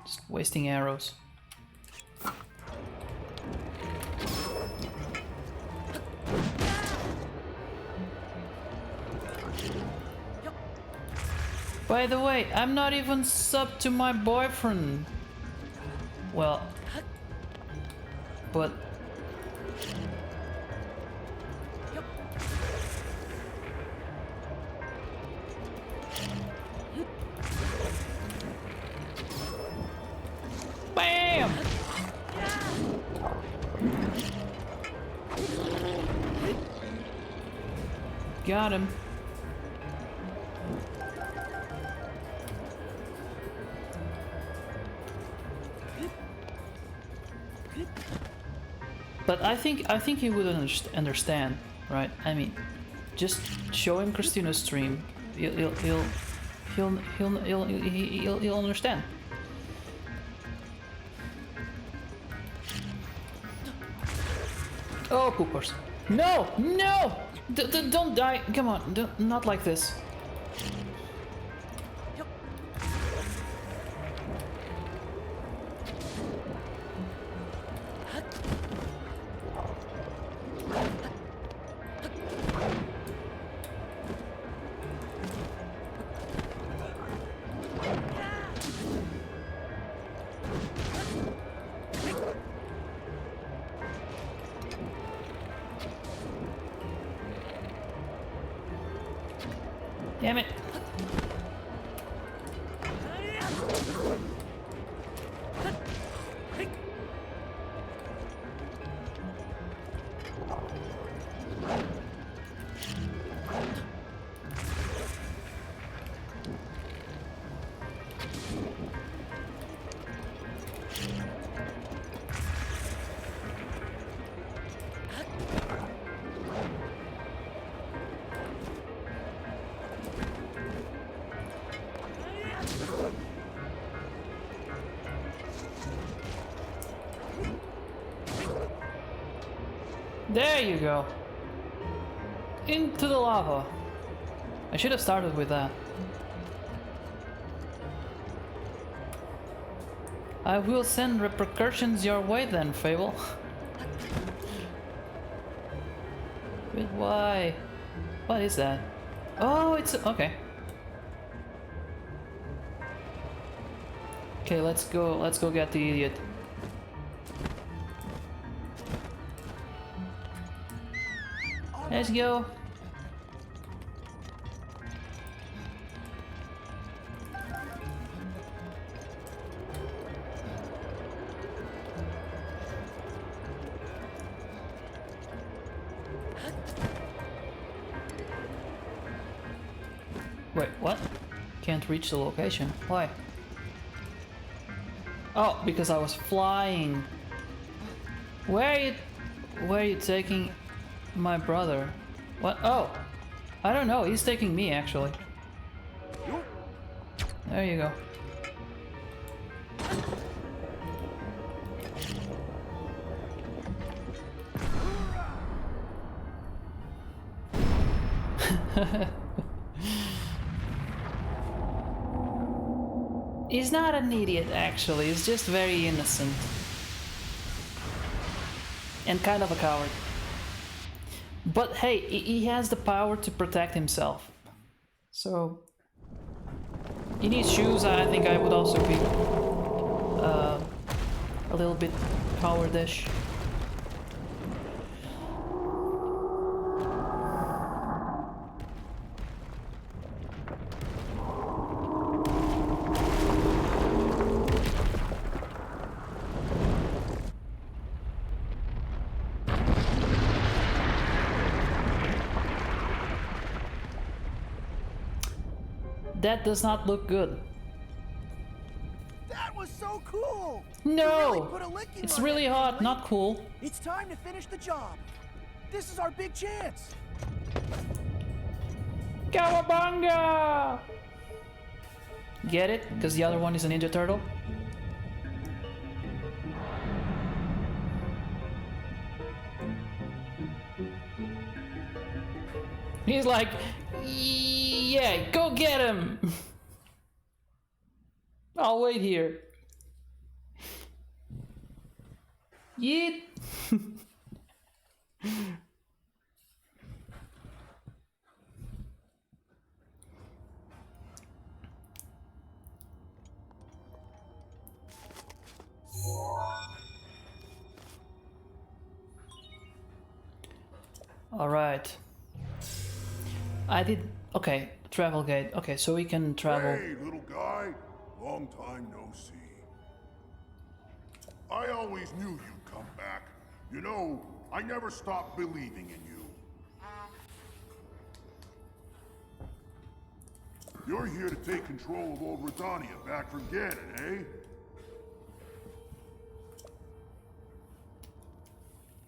Just wasting arrows. By the way, I'm not even sub to my boyfriend. Well, but bam! Got him. But I think he would understand, right? I mean, just show him Christina's stream. He'll understand. Oh, poopers! No, no! Don't die! Come on, not like this. Damn it. There you go. Into the lava. I should have started with that. I will send repercussions your way then, Fable. Wait, why? What is that? Oh, it's okay. Okay, let's go get the idiot. Let's go. Wait, what? Can't reach the location. Why? Oh, because I was flying. Where are you taking my brother? What? Oh, I don't know. He's taking me actually. There you go. He's not an idiot actually. He's just very innocent. And kind of a coward. But hey, he has the power to protect himself. So he needs shoes. I think I would also be a little bit cowardish. that does not look good.
That was so cool!
No!
You really put a licking
It's
on
really
it,
hot,
Stanley.
not cool.
It's time to finish the job. This is our big chance.
Cowabunga! Get it? Because the other one is a Ninja Turtle? He's like, yeah, go get him! I'll wait here. Yeet! All right. I did. Okay, travel gate. Okay, so we can travel.
Hey, little guy. Long time no see. I always knew you'd come back. You know, I never stopped believing in you. You're here to take control of old Redania back from Ganon, eh?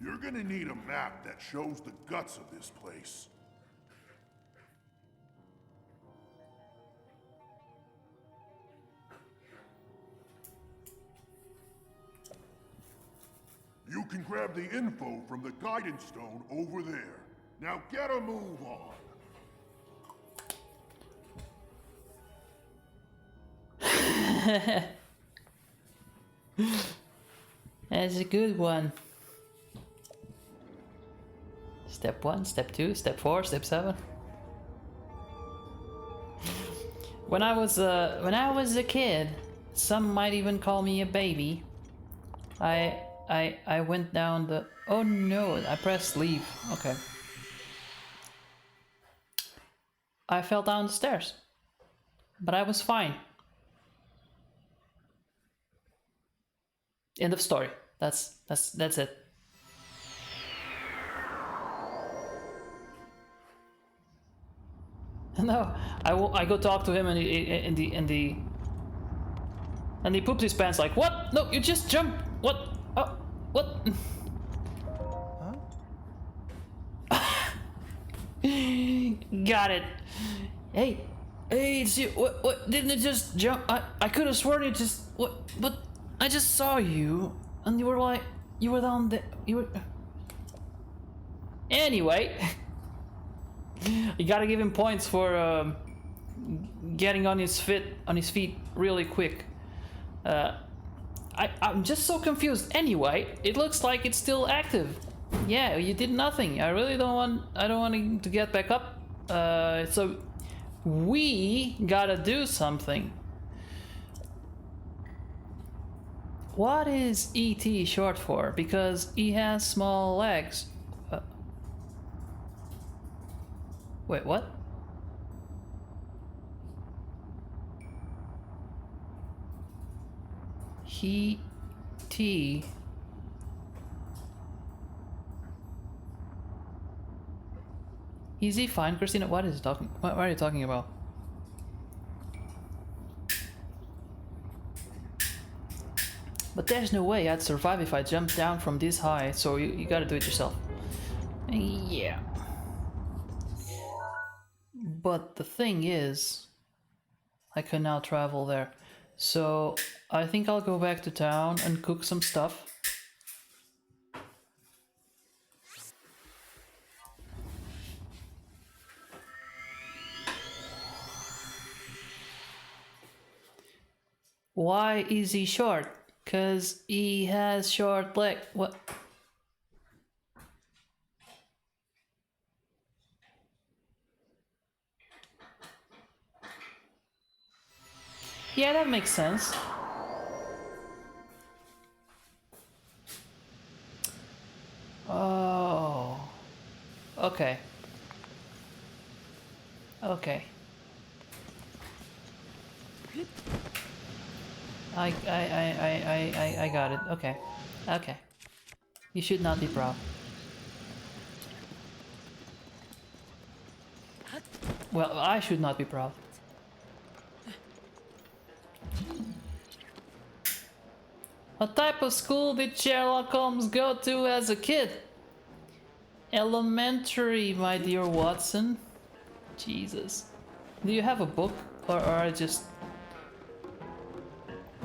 You're gonna need a map that shows the guts of this place. You can grab the info from the guidance stone over there. Now get a move on.
That's a good one. Step 1, step 2, step 4, step 7. When I was a kid, some might even call me a baby. I went down the. Oh no! I pressed leave. Okay. I fell down the stairs, but I was fine. End of story. That's it. No, I go talk to him and he poops his pants like, what? No, you just jumped. What? Oh, what? Huh? Got it. Hey, it's you. What? Didn't it just jump? I could have sworn it just. What? But I just saw you, and you were like, you were down there. You were. Anyway. You gotta give him points for getting on his feet really quick. I'm just so confused. Anyway, it looks like it's still active. Yeah, you did nothing. I don't want him to get back up. So we gotta do something. What is ET short for? Because he has small legs. Wait, what? T. Is he fine, Christina? What is he talking? What are you talking about? But there's no way I'd survive if I jumped down from this high, so you gotta do it yourself. Yeah. But the thing is, I can now travel there. So I think I'll go back to town and cook some stuff. Why is he short? 'Cause he has short leg. What? Yeah, that makes sense. Oh. Okay. Okay. I got it. Okay. Okay. You should not be proud. Well, I should not be proud. What type of school did Sherlock Holmes go to as a kid? Elementary, my dear Watson. Jesus. Do you have a book? Or I just...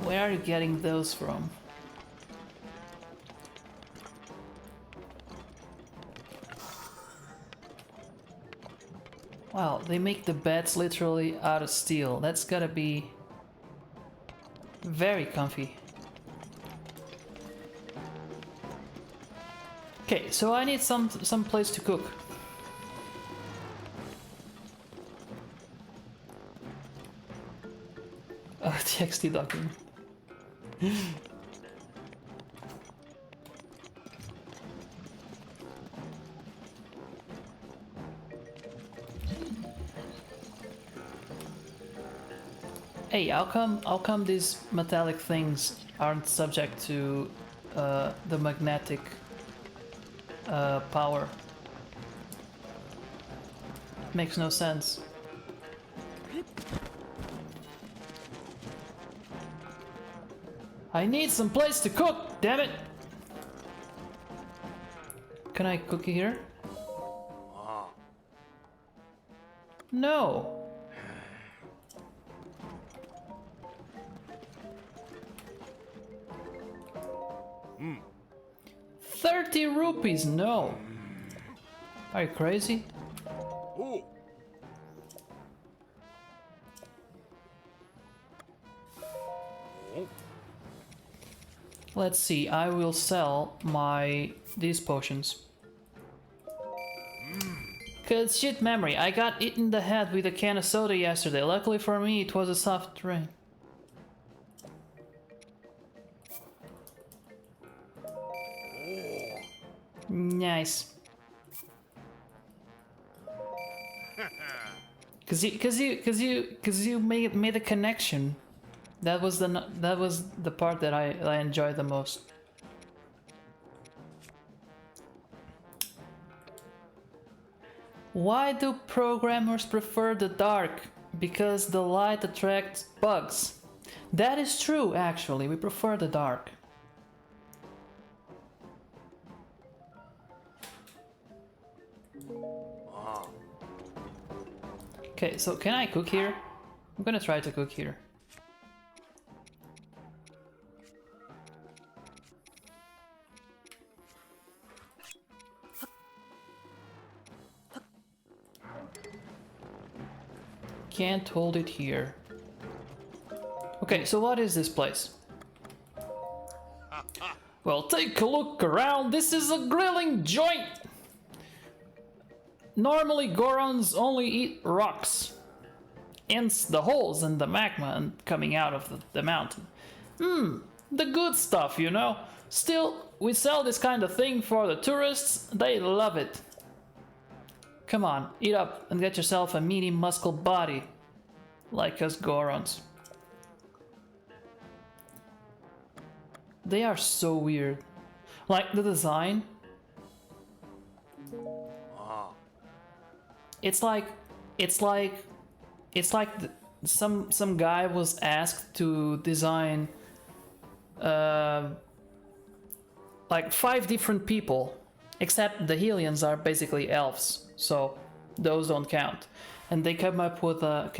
Where are you getting those from? Wow, they make the beds literally out of steel. That's gotta be very comfy. Okay, so I need some place to cook. Oh, TXT document. Hey, how come these metallic things aren't subject to the magnetic power? Makes no sense. I need some place to cook, damn it! Can I cook here? No. 30 rupees, no. Are you crazy?
Oh,
Let's see, I will sell these potions. Cause shit memory, I got hit in the head with a can of soda yesterday. Luckily for me, it was a soft rain. Nice. Cause you made a connection. That was the part that I enjoyed the most. Why do programmers prefer the dark? Because the light attracts bugs. That is true, actually. We prefer the dark. Okay, so can I cook here? I'm gonna try to cook here. Can't hold it here. Okay, so what is this place? Well, take a look around. This is a grilling joint. Normally, Gorons only eat rocks. Hence the holes in the magma coming out of the mountain. The good stuff, you know. Still, we sell this kind of thing for the tourists. They love it. Come on, eat up and get yourself a meaty muscle body. Like us Gorons. They are so weird. Like the design. It's like some guy was asked to design like 5 different people, except the Hellions are basically elves, so those don't count. And they came up with the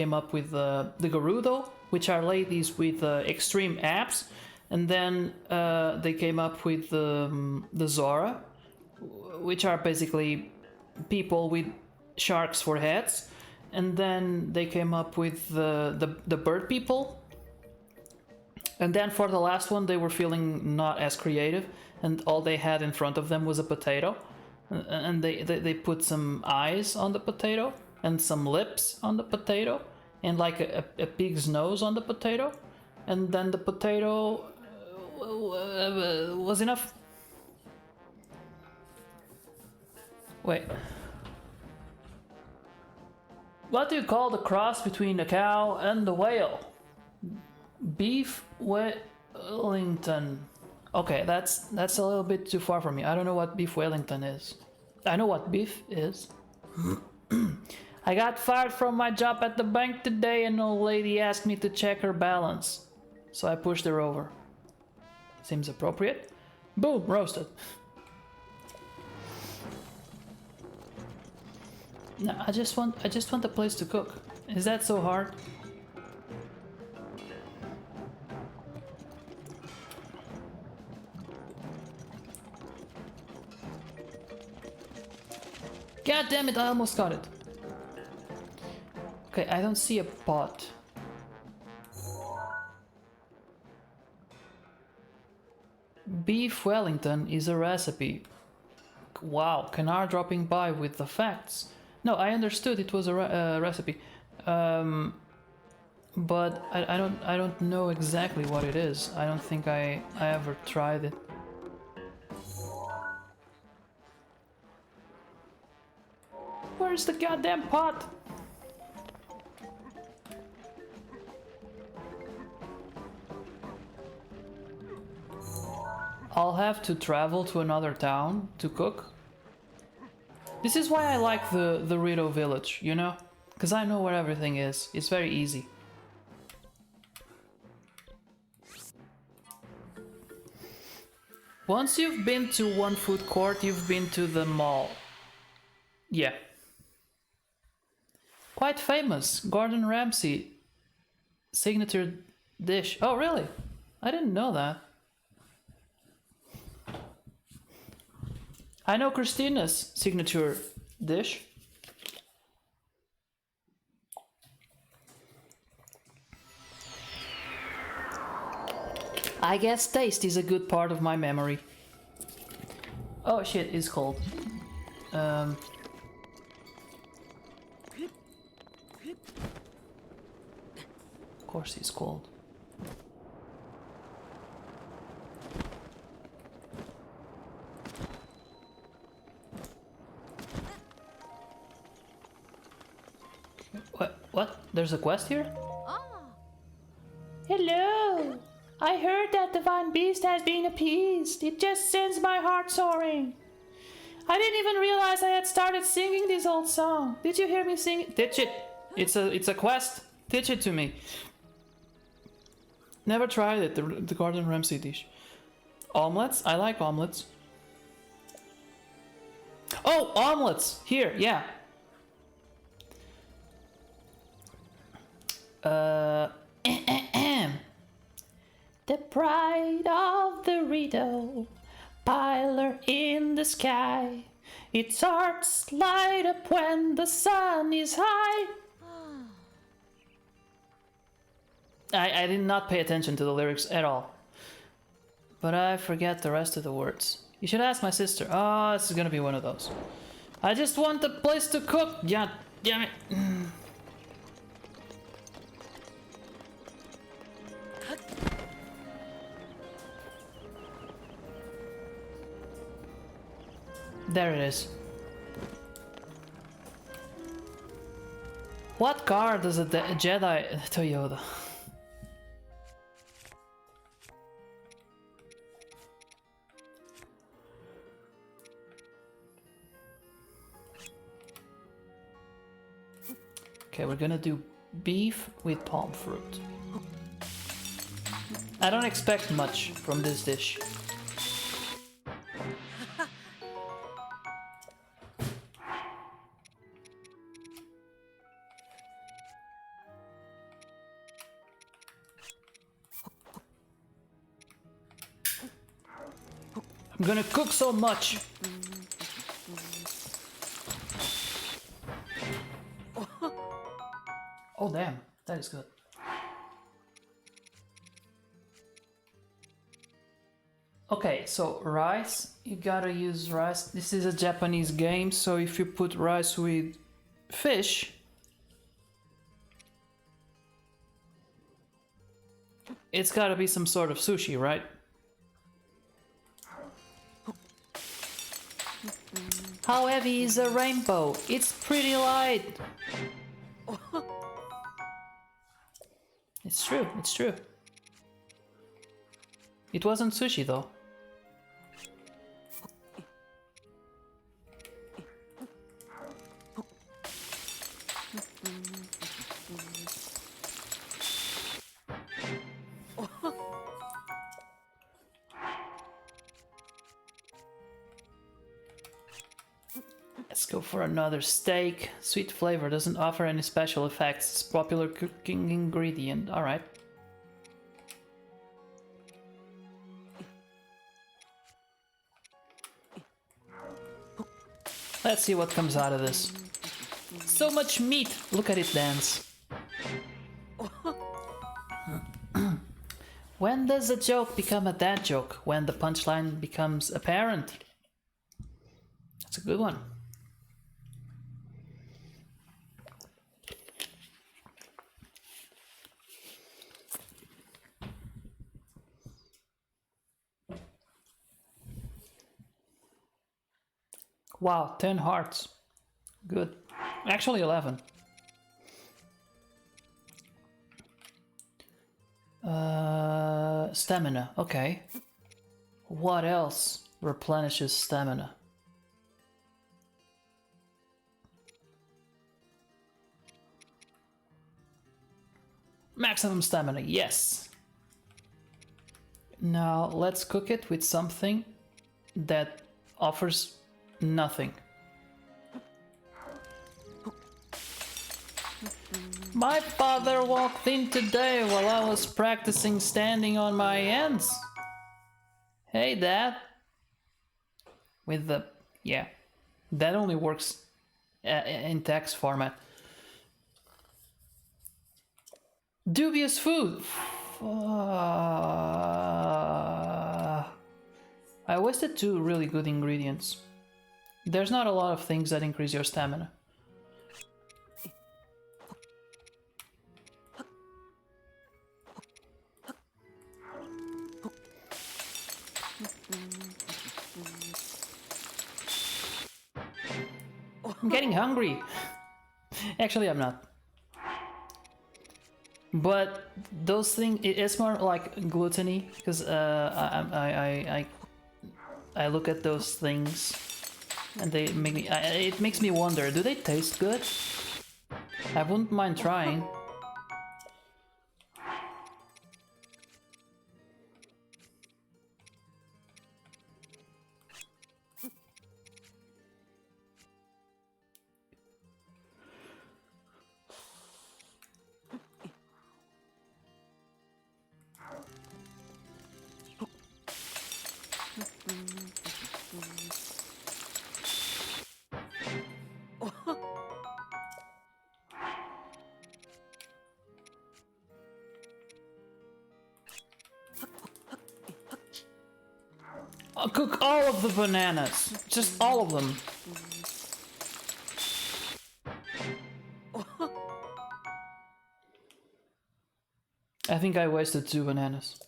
Gerudo, which are ladies with extreme abs, and then they came up with the Zora, which are basically people with sharks for heads, and then they came up with the bird people, and then for the last one they were feeling not as creative, and all they had in front of them was a potato, and they put some eyes on the potato and some lips on the potato and like a pig's nose on the potato, and then the potato was enough. Wait. What do you call the cross between the cow and the whale? Beef Wellington. Okay, that's a little bit too far for me. I don't know what beef Wellington is. I know what beef is. I got fired from my job at the bank today and an old lady asked me to check her balance. So I pushed her over. Seems appropriate. Boom, roasted. No, I just want a place to cook. Is that so hard? God damn it, I almost got it. Okay, I don't see a pot. Beef Wellington is a recipe. Wow, Canar dropping by with the facts. No, I understood it was a recipe, but I don't know exactly what it is. I don't think I ever tried it. Where's the goddamn pot? I'll have to travel to another town to cook. This is why I like the Rito village, you know? Because I know where everything is. It's very easy. Once you've been to one food court, you've been to the mall. Yeah. Quite famous. Gordon Ramsay signature dish. Oh, really? I didn't know that. I know Christina's signature dish. I guess taste is a good part of my memory. Oh shit, it's cold. Of course it's cold. What? There's a quest here? Hello! I heard that divine beast has been appeased. It just sends my heart soaring. I didn't even realize I had started singing this old song. Did you hear me sing it? Teach it. It's a quest. Teach it to me. Never tried it, the Gordon Ramsay dish. Omelets? I like omelets. Oh, omelets! Here, yeah. The pride of the Rito, piler in the sky. Its hearts light up when the sun is high. I did not pay attention to the lyrics at all. But I forget the rest of the words. You should ask my sister. Oh, this is gonna be one of those. I just want a place to cook. Yeah, damn it. There it is. What car does a Jedi Toyota? Okay, we're gonna do beef with palm fruit. I don't expect much from this dish. I'm gonna cook so much. Oh damn, that is good. Okay, so rice, you gotta use rice. This is a Japanese game, so if you put rice with fish, it's gotta be some sort of sushi, right? How heavy is a rainbow? It's pretty light. It's true, it's true. It wasn't sushi though. Let's go for another steak. Sweet flavor doesn't offer any special effects. It's popular cooking ingredient. Alright. Let's see what comes out of this. So much meat! Look at it dance. When does a joke become a dad joke? When the punchline becomes apparent? That's a good one. Wow, 10 hearts. Good. Actually 11. Stamina. Okay. What else replenishes stamina? Maximum stamina, yes. Now let's cook it with something that offers nothing. My father walked in today while I was practicing standing on my hands. Hey, Dad. With the... yeah. That only works in text format. Dubious food. I wasted 2 really good ingredients. There's not a lot of things that increase your stamina. I'm getting hungry. Actually, I'm not. But those things, it's more like gluttony, because I look at those things and they make me. It makes me wonder: do they taste good? I wouldn't mind trying. I'll cook all of the bananas. Just all of them. I think I wasted 2 bananas.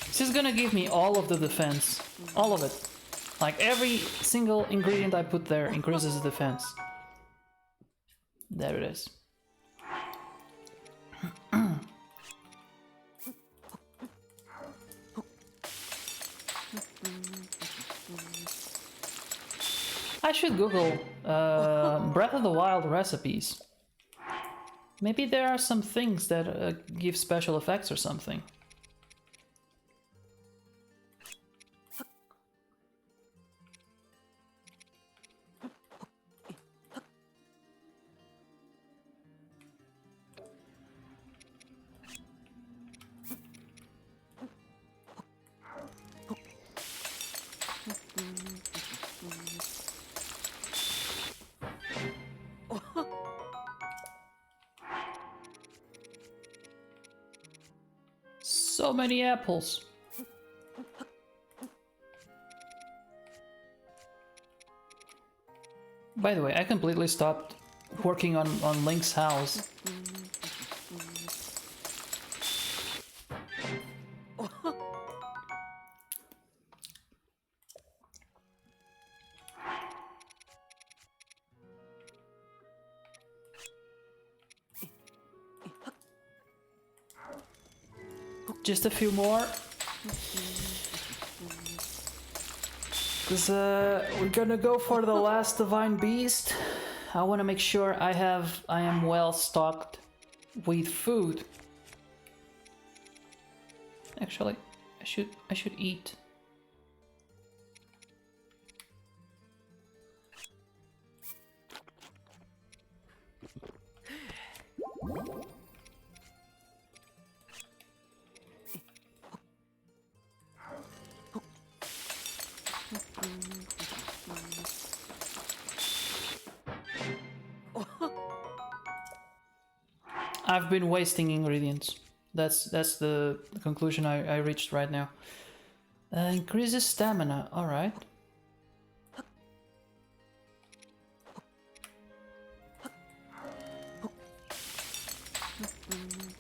This is gonna give me all of the defense. All of it. Like every single ingredient I put there increases the defense. There it is. I should Google Breath of the Wild recipes. Maybe there are some things that give special effects or something. So many apples. By the way, I completely stopped working on Link's house. Just a few more. Because we're gonna go for the last divine beast. I want to make sure I am well stocked with food. Actually, I should eat. I've been wasting ingredients. That's the conclusion I reached right now. Increases stamina. All right.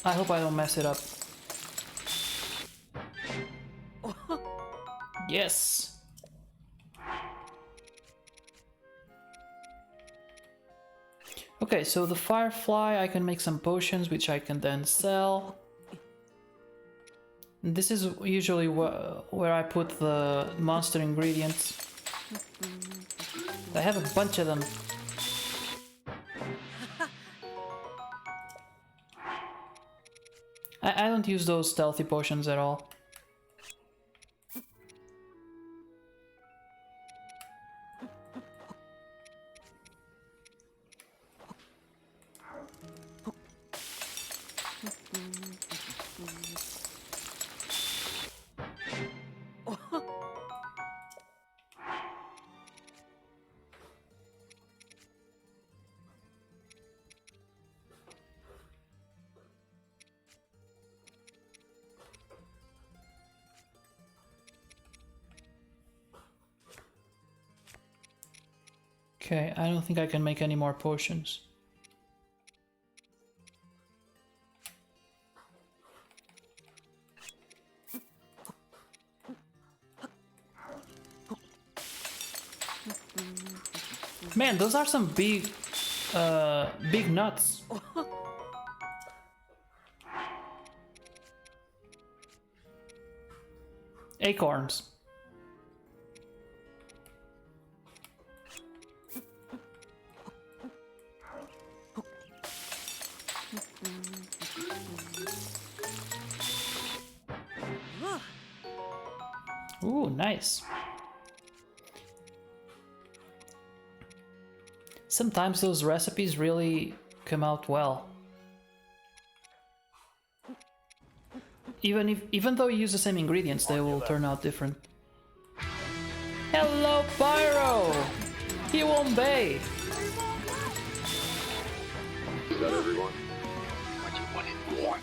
I hope I don't mess it up. Yes. Okay, so the firefly, I can make some potions which I can then sell. And this is usually where I put the monster ingredients. I have a bunch of them. I don't use those stealthy potions at all. Okay, I don't think I can make any more potions. Man, those are some big nuts. Acorns. Ooh, nice. Sometimes those recipes really come out well. Even though you use the same ingredients, they will turn out different. Hello, Pyro! Hiwombe!
Is that everyone? What you want?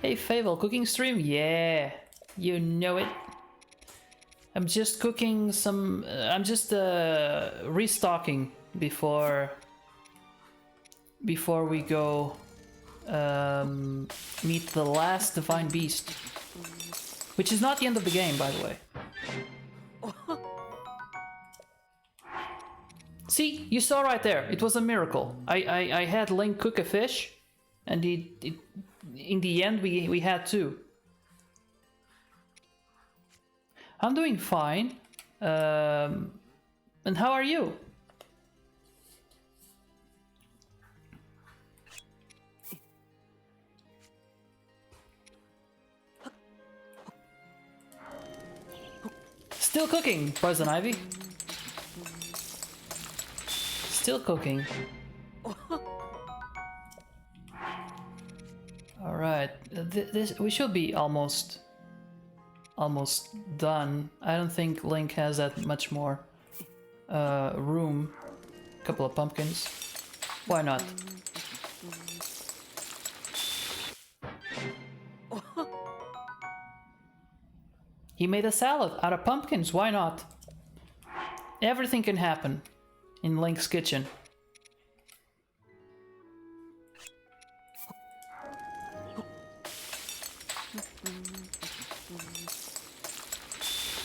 Hey, Fable, cooking stream? Yeah, you know it. I'm just cooking some... I'm just restocking before we go meet the last divine beast, which is not the end of the game, by the way. See, you saw right there, it was a miracle. I had Link cook a fish, and in the end we had two. I'm doing fine. And how are you? Still cooking, Poison Ivy. Still cooking. All right, we should be almost done. I don't think Link has that much more room. A couple of pumpkins. Why not? He made a salad out of pumpkins. Why not? Everything can happen in Link's kitchen.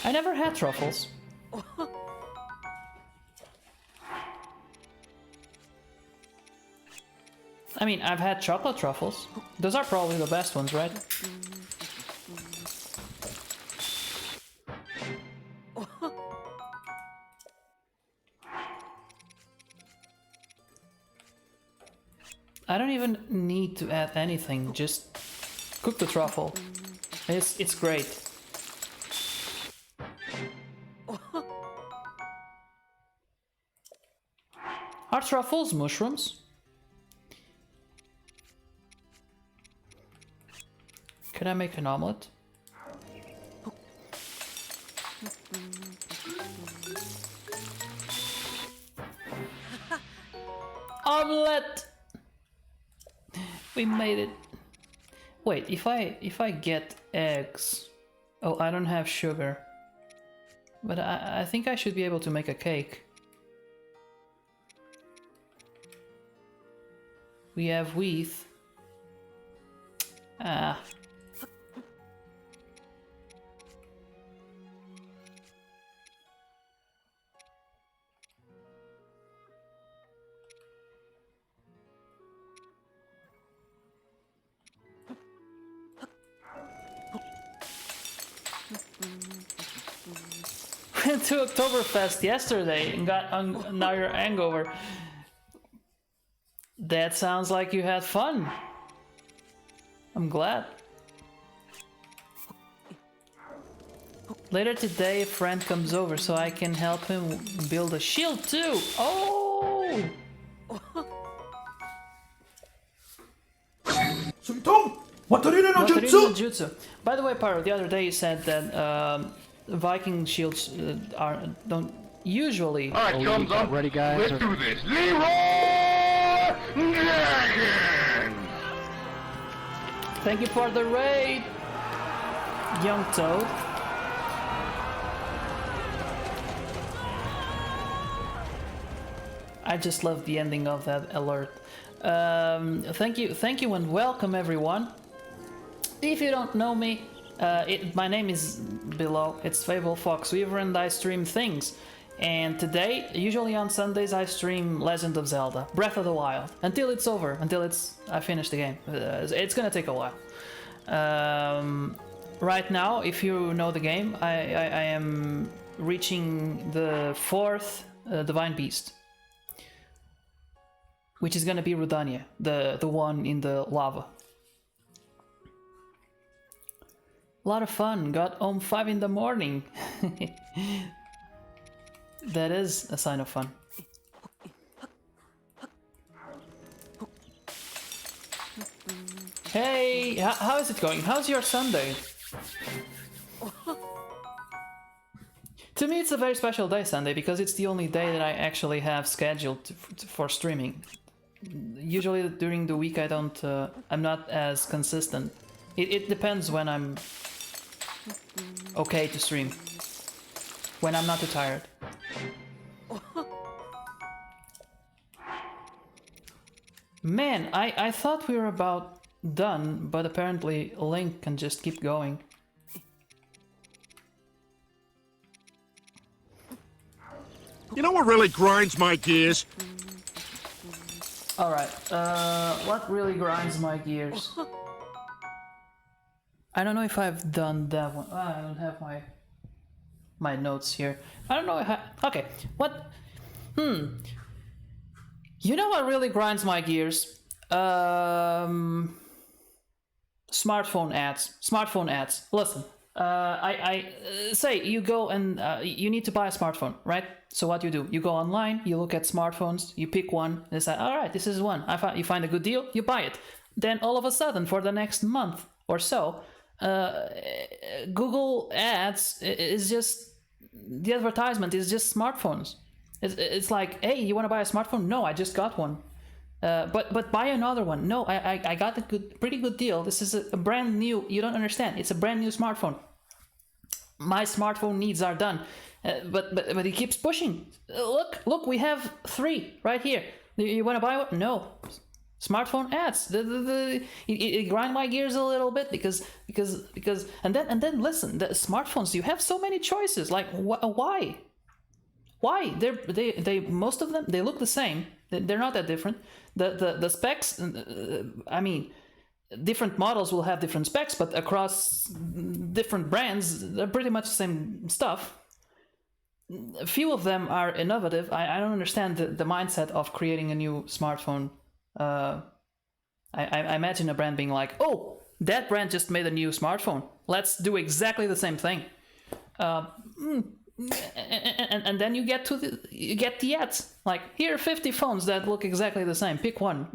I never had truffles. I mean, I've had chocolate truffles. Those are probably the best ones, right? I don't even need to add anything. Just cook the truffle. It's great. Are truffles mushrooms? Can I make an omelet? Omelet! We made it. Wait, if I get eggs... Oh, I don't have sugar. But I think I should be able to make a cake. We have wheat. Ah. Went to Oktoberfest yesterday and got another hangover. That sounds like you had fun. I'm glad. Later today, a friend comes over so I can help him build a shield too. Oh!
Suntom! Watarino no
Watarino
jutsu!
no Jutsu. By the way, Pyro, the other day you said that Viking shields don't usually.
All right, thumbs up.
Ready, guys?
Let's do this. Leroy Jenkins!
Thank you for the raid, Young Toad. I just love the ending of that alert. Thank you, and welcome everyone. If you don't know me, my name is below. It's Fable Fox Weaver, and I stream things. And today, usually on Sundays, I stream Legend of Zelda, Breath of the Wild, until it's over, until I finish the game. It's gonna take a while. Right now, if you know the game, I am reaching the 4th Divine Beast, which is gonna be Rudania, the one in the lava. A lot of fun. Got home 5 in the morning. That is a sign of fun. Hey, how is it going? How's your Sunday? To me, it's a very special day, Sunday, because it's the only day that I actually have scheduled for streaming. Usually during the week, I'm not as consistent. It depends when I'm okay to stream. When I'm not too tired. Man, I thought we were about done, but apparently Link can just keep going.
You know what really grinds my gears?
Alright, what really grinds my gears? I don't know if I've done that one. I don't have my notes here. I don't know if okay, what? You know what really grinds my gears? Smartphone ads. Listen, I say you go and you need to buy a smartphone, right? So what do? You go online, you look at smartphones, you pick one, and decide, all right, this is one. You find a good deal, you buy it. Then all of a sudden, for the next month or so, Google Ads is just, the advertisement is just smartphones. It's like, hey, you want to buy a smartphone? No, I just got one. But buy another one. No, I got a pretty good deal. This is a brand new, you don't understand. It's a brand new smartphone. My smartphone needs are done. But he keeps pushing. Look, we have 3 right here. You want to buy one? No. Smartphone ads. It grind my gears a little bit because and then listen, the smartphones, you have so many choices. Like why? They most of them, they look the same. They're not that different. The specs, I mean, different models will have different specs, but across different brands, they're pretty much the same stuff. A few of them are innovative. I don't understand the mindset of creating a new smartphone I imagine a brand being like, oh, that brand just made a new smartphone. Let's do exactly the same thing. And then you get the ads. Like, here are 50 phones that look exactly the same. Pick one.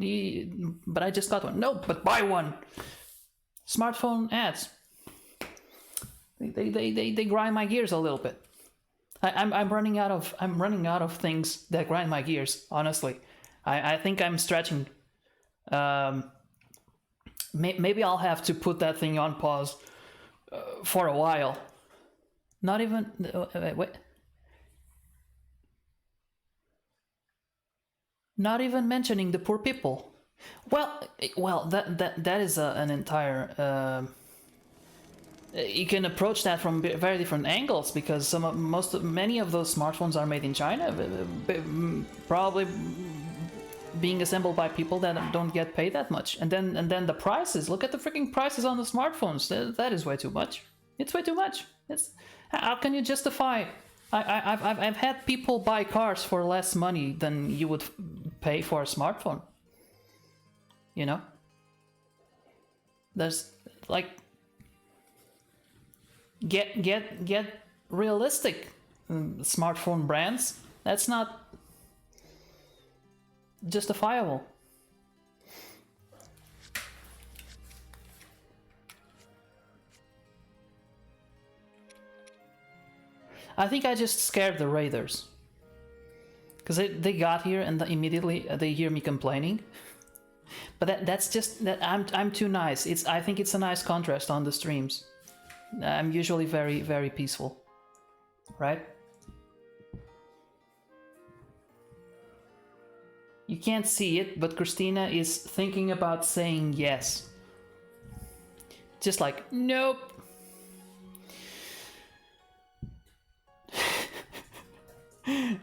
But I just got one. No, but buy one. Smartphone ads. They grind my gears a little bit. I'm running out of things that grind my gears. Honestly, I think I'm stretching. Maybe I'll have to put that thing on pause for a while. Not even wait. Not even mentioning the poor people. Well, that is an entire. You can approach that from very different angles because many of those smartphones are made in China, probably being assembled by people that don't get paid that much. And then the prices. Look at the freaking prices on the smartphones. That is way too much. It's way too much. How can you justify? I've had people buy cars for less money than you would pay for a smartphone. You know? There's like get realistic, smartphone brands. That's not justifiable. I think I just scared the raiders. Because they got here and immediately they hear me complaining. But that's just that I'm too nice. I think it's a nice contrast on the streams. I'm usually very, very peaceful. Right? You can't see it, but Christina is thinking about saying yes. Just like, nope.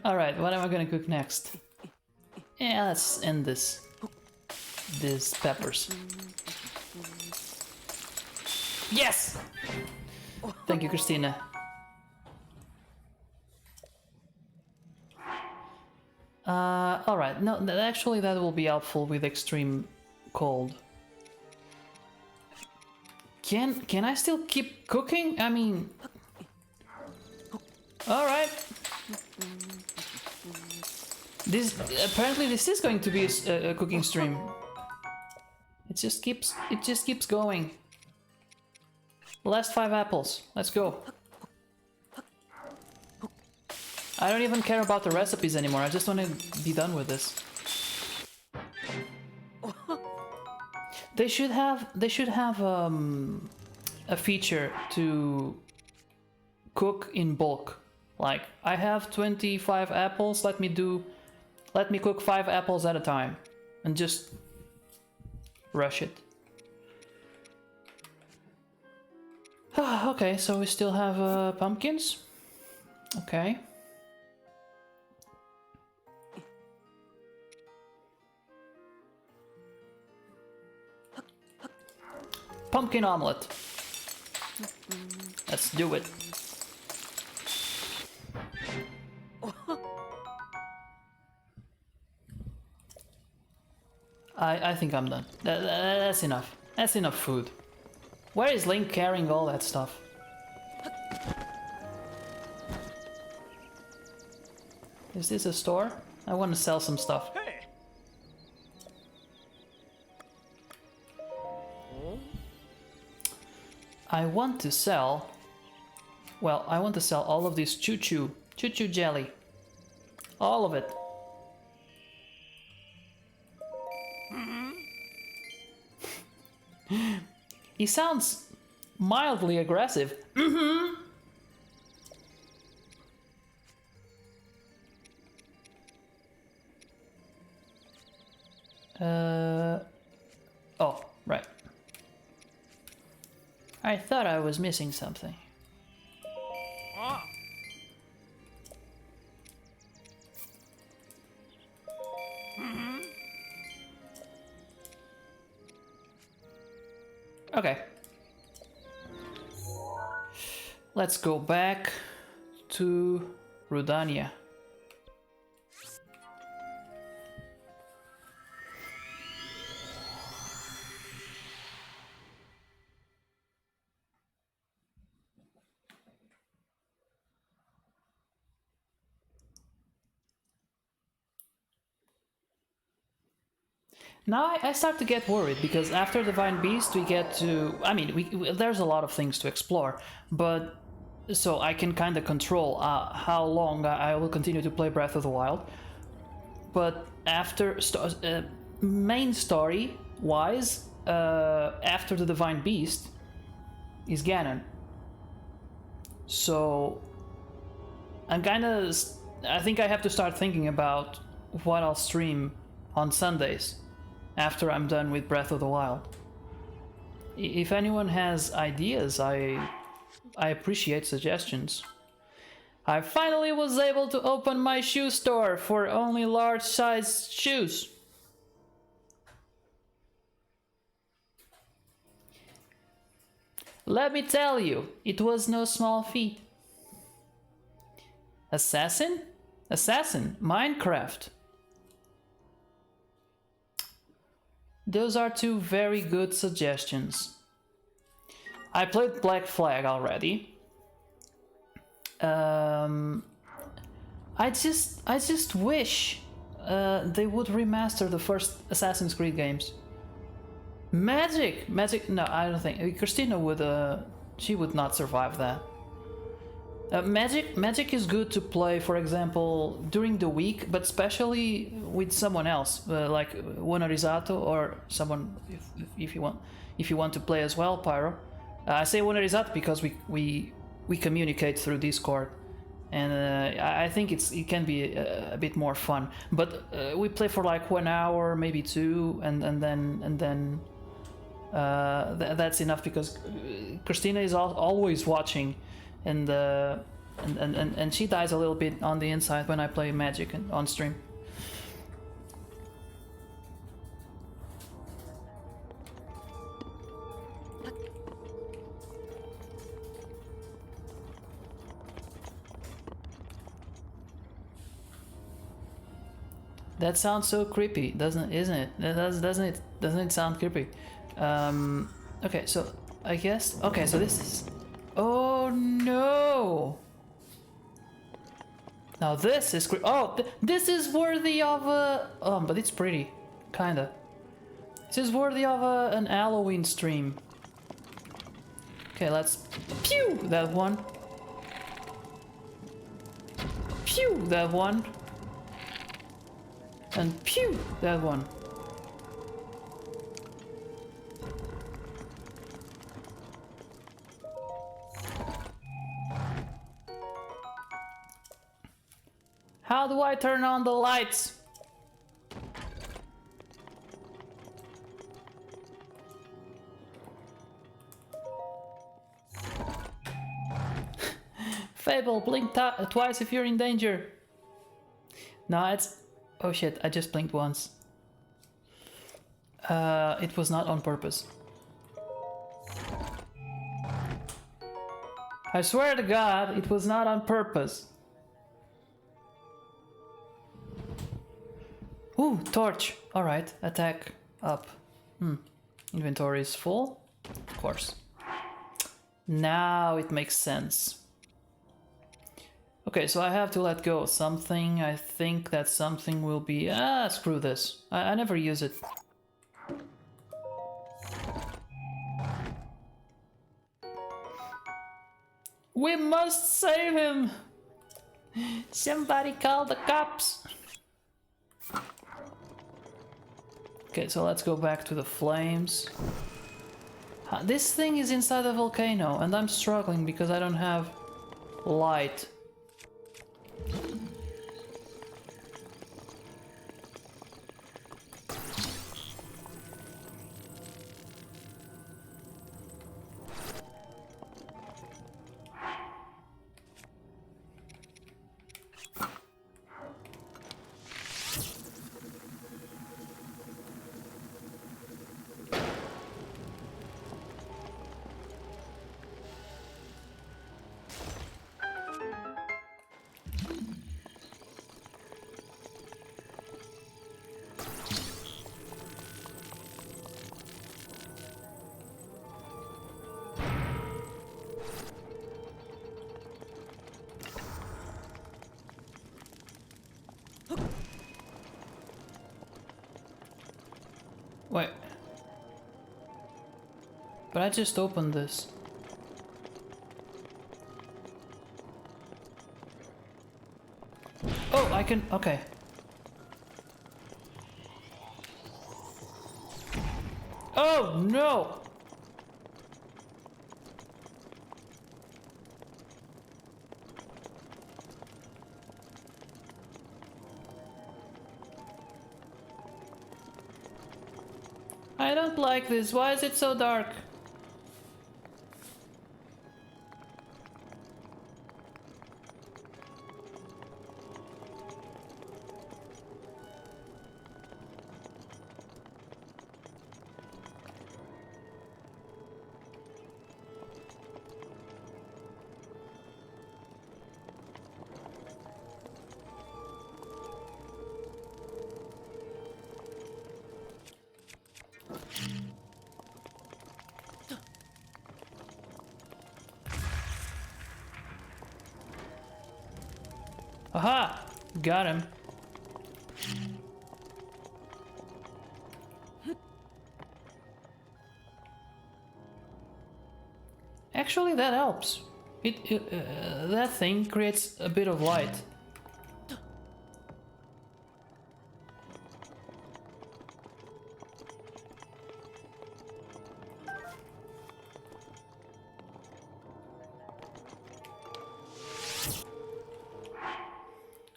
Alright, what am I gonna cook next? Yeah, let's end this. These peppers. Yes! Thank you, Christina. Alright, no, actually that will be helpful with extreme cold. Can I still keep cooking? I mean... Alright. Apparently this is going to be a cooking stream. It just keeps going. Last 5 apples. Let's go. I don't even care about the recipes anymore. I just want to be done with this. They should have a feature to cook in bulk. Like, I have 25 apples. Let me cook 5 apples at a time and just rush it. Okay, so we still have pumpkins. Okay. Pumpkin omelet. Let's do it. I think I'm done. That's enough. That's enough food. Where is Link carrying all that stuff? Is this a store? I want to sell some stuff. I want to sell... Well, I want to sell all of this choo-choo jelly. All of it. He sounds mildly aggressive. Mm-hmm. Oh, right. I thought I was missing something. Okay. Let's go back to Rudania. Now I start to get worried because after Divine Beast we get to... I mean, there's a lot of things to explore, but... So I can kind of control how long I will continue to play Breath of the Wild. But after... main story-wise, after the Divine Beast is Ganon. So... I'm kind of... I think I have to start thinking about what I'll stream on Sundays after I'm done with Breath of the Wild. If anyone has ideas, I appreciate suggestions. I finally was able to open my shoe store for only large size shoes. Let me tell you, it was no small feat. Assassin? Assassin, Minecraft. Those are two very good suggestions. I played Black Flag already. I just wish they would remaster the first Assassin's Creed games. Magic, no, I don't think Christina would. She would not survive that. Magic is good to play, for example, during the week, but especially with someone else, like Wonorizato or someone if you want to play as well, Pyro. I say Wonorizato because we communicate through Discord, and I think it can be a bit more fun. But we play for like 1 hour, maybe 2, and then that's enough because Christina is always watching. And she dies a little bit on the inside when I play Magic on stream. That sounds so creepy, isn't it? Doesn't it sound creepy? Okay, so I guess. Okay, so this is. Oh no! Now this is this is worthy of a... but it's pretty, kinda. This is worthy of an Halloween stream. Okay, let's pew that one. Pew that one. And pew that one. How do I turn on the lights? Fable, blink twice if you're in danger. No, it's... Oh shit, I just blinked once. It was not on purpose. I swear to God, it was not on purpose. Ooh, torch. Alright, attack up. Inventory is full. Of course. Now it makes sense. Okay, so I have to let go of something. I think that something will be... screw this. I never use it. We must save him! Somebody call the cops! Okay, so let's go back to the flames. This thing is inside a volcano, and I'm struggling because I don't have light. But I just opened this. Oh, I can... okay. Oh, no! I don't like this. Why is it so dark? Aha! Got him. Actually, that helps. That thing creates a bit of light.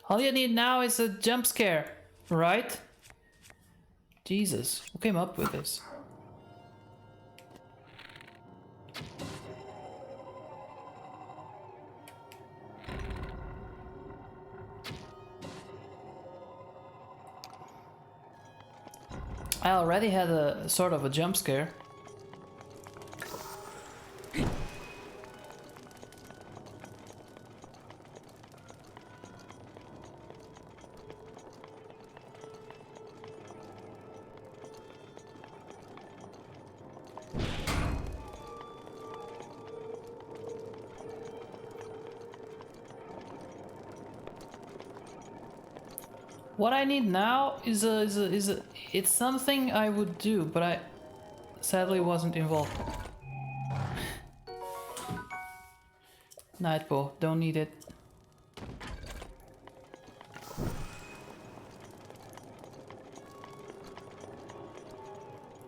All you need now is a jump scare, right? Jesus, who came up with this? I already had a sort of a jump scare. What I need now is a it's something I would do, but I sadly wasn't involved. Nightbow, don't need it.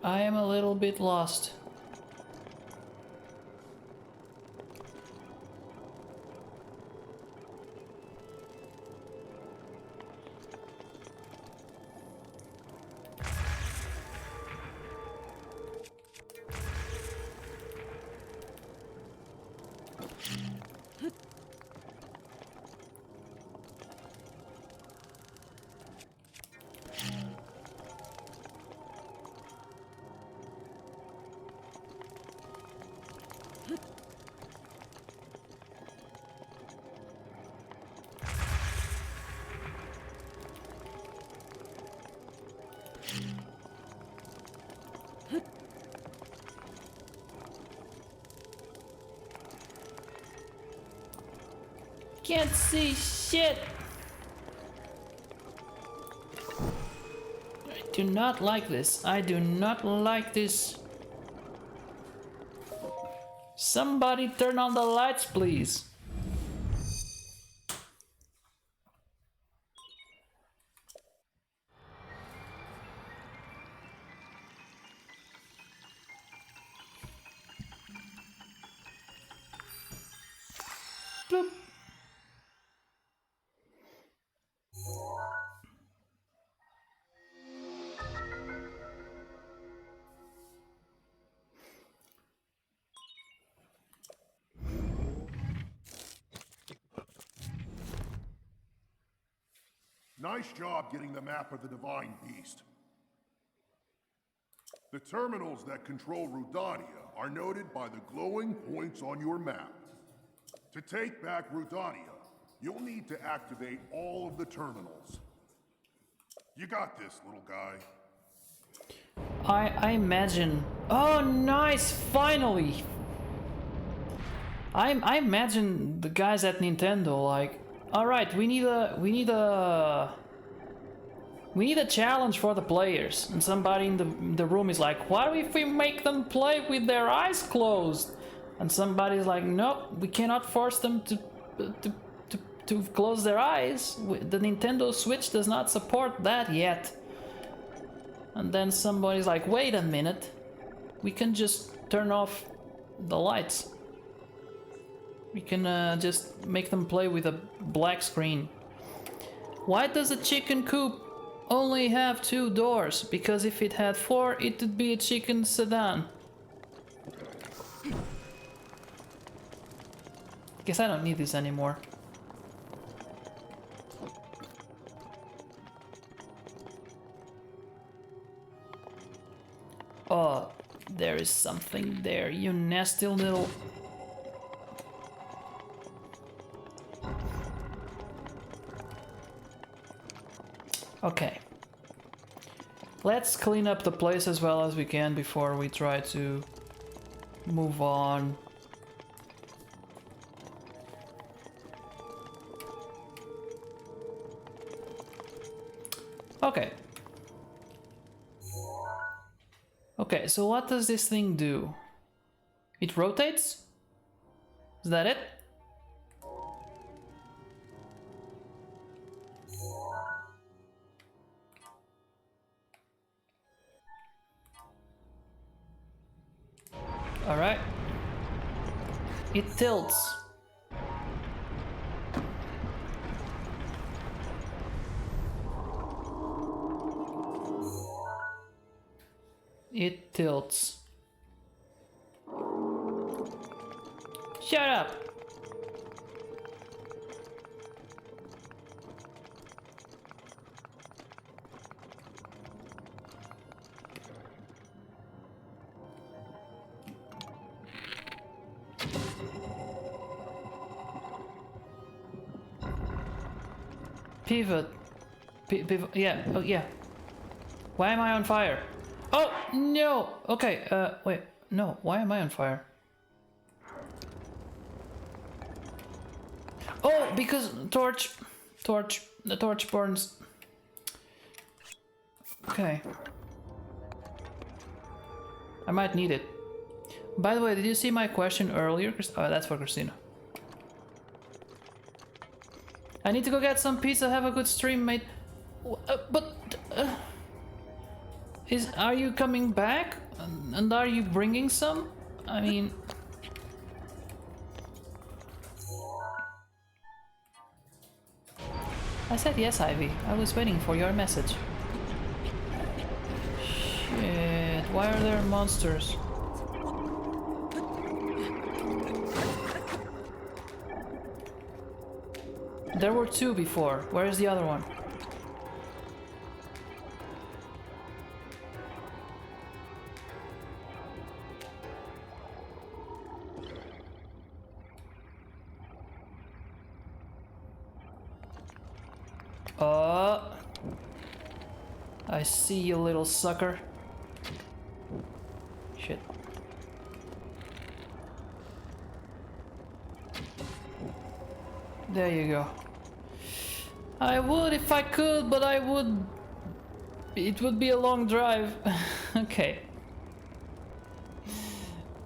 I am a little bit lost. Can't see shit. I do not like this. I do not like this. Somebody turn on the lights, please. Bloop.
Nice job getting the map of the Divine Beast. The terminals that control Rudania are noted by the glowing points on your map. To take back Rudania, you'll need to activate all of the terminals. You got this, little guy.
I imagine. Oh, nice! Finally. I imagine the guys at Nintendo like, all right, we need a We need a challenge for the players. And somebody in the room is like, what if we make them play with their eyes closed? And somebody's like, no, we cannot force them to close their eyes. The Nintendo Switch does not support that yet. And then somebody's like, wait a minute. We can just turn off the lights. We can just make them play with a black screen. Why does a chicken coop only have 2 doors? Because if it had 4, it would be a chicken sedan. Guess I don't need this anymore. Oh, there is something there, you nasty little... Okay. Let's clean up the place as well as we can before we try to move on. Okay. Okay, so what does this thing do? It rotates? Is that it? All right. It tilts. It tilts. Shut up. Pivot. Pivot. Yeah. Oh, yeah. Why am I on fire? Oh, no. Okay. Wait. No. Why am I on fire? Oh, because the torch burns. Okay. I might need it. By the way, did you see my question earlier? Oh, that's for Christina. I need to go get some pizza, have a good stream, mate. Are you coming back? And are you bringing some? I mean... I said yes, Ivy. I was waiting for your message. Shit, why are there monsters? There were 2 before. Where is the other one? I see you, little sucker. Shit. There you go. I would if I could, but I would... It would be a long drive. Okay.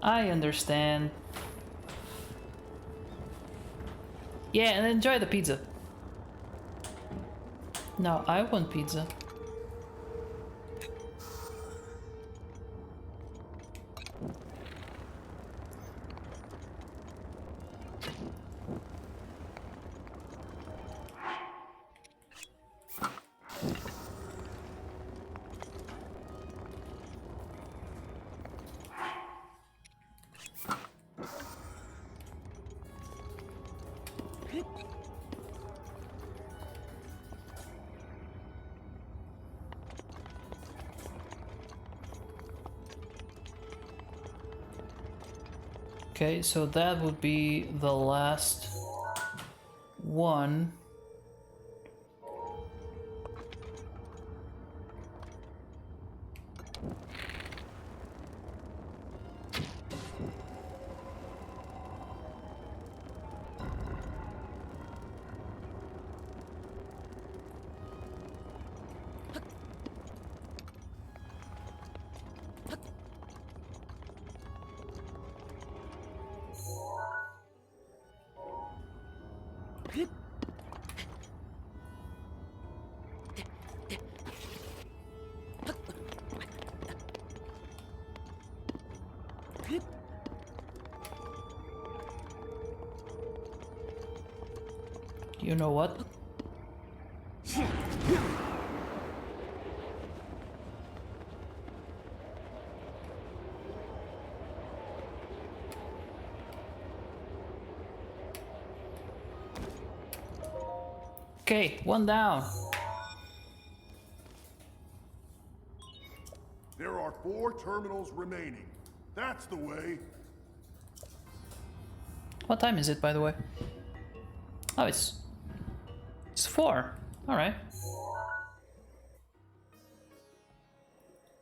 I understand. Yeah, and enjoy the pizza. No, I want pizza. Okay, so that would be the last one. You know what? Okay, one down.
There are 4 terminals remaining. That's the way.
What time is it, by the way? Oh, it's 4. All right.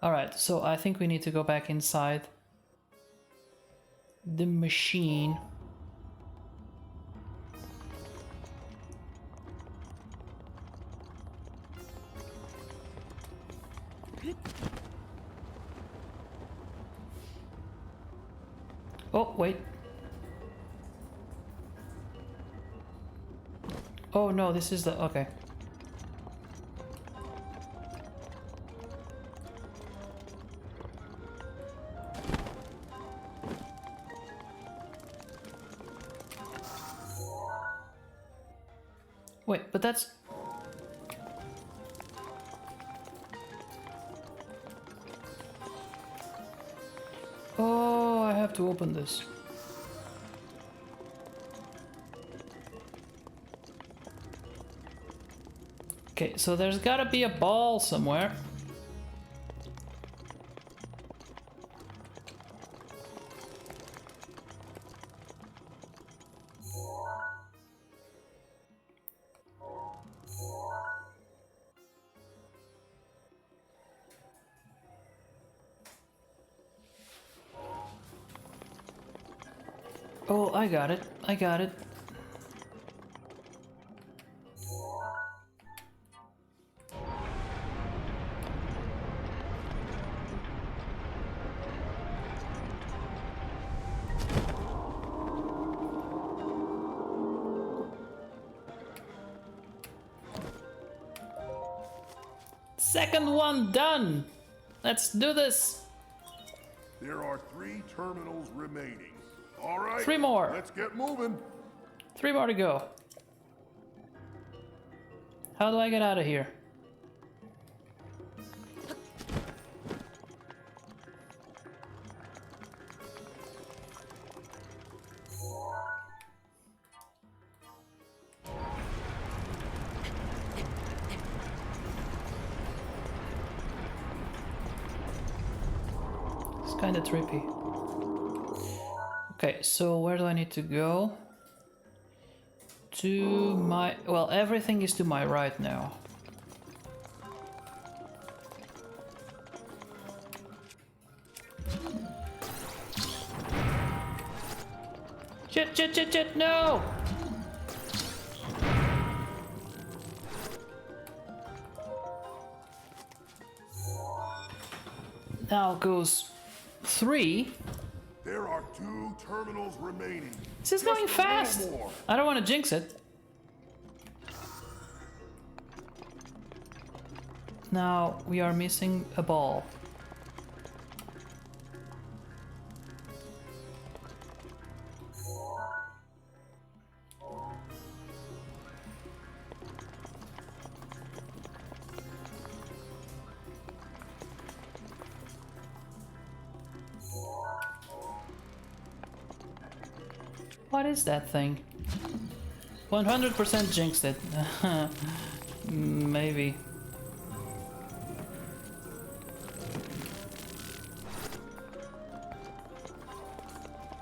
All right. So I think we need to go back inside the machine. Oh, wait. Oh no, this is the... okay. Wait, but that's... oh, I have to open this. Okay, so there's gotta be a ball somewhere. Oh, I got it. I got it. Second one done. Let's do this.
There are 3 terminals remaining. All right.
3 more.
Let's get moving.
3 more to go. How do I get out of here? It's kind of trippy. Okay, so where do I need to go? To my... well, everything is to my right now. Shit, no! Now goes 3.
There are 2 terminals remaining.
This is
Just
going
a
fast.
little more.
I don't want to jinx it. Now we are missing a ball. What is that thing? 100% jinxed it. Maybe.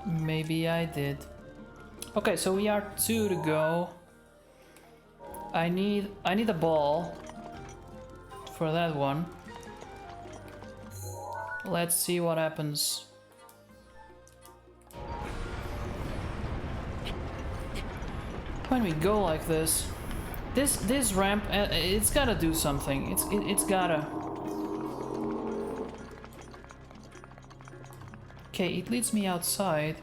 Maybe I did. Okay, so we are 2 to go. I need a ball for that one. Let's see what happens. When we go like this, this ramp, it's gotta do something. It's gotta. Okay, it leads me outside.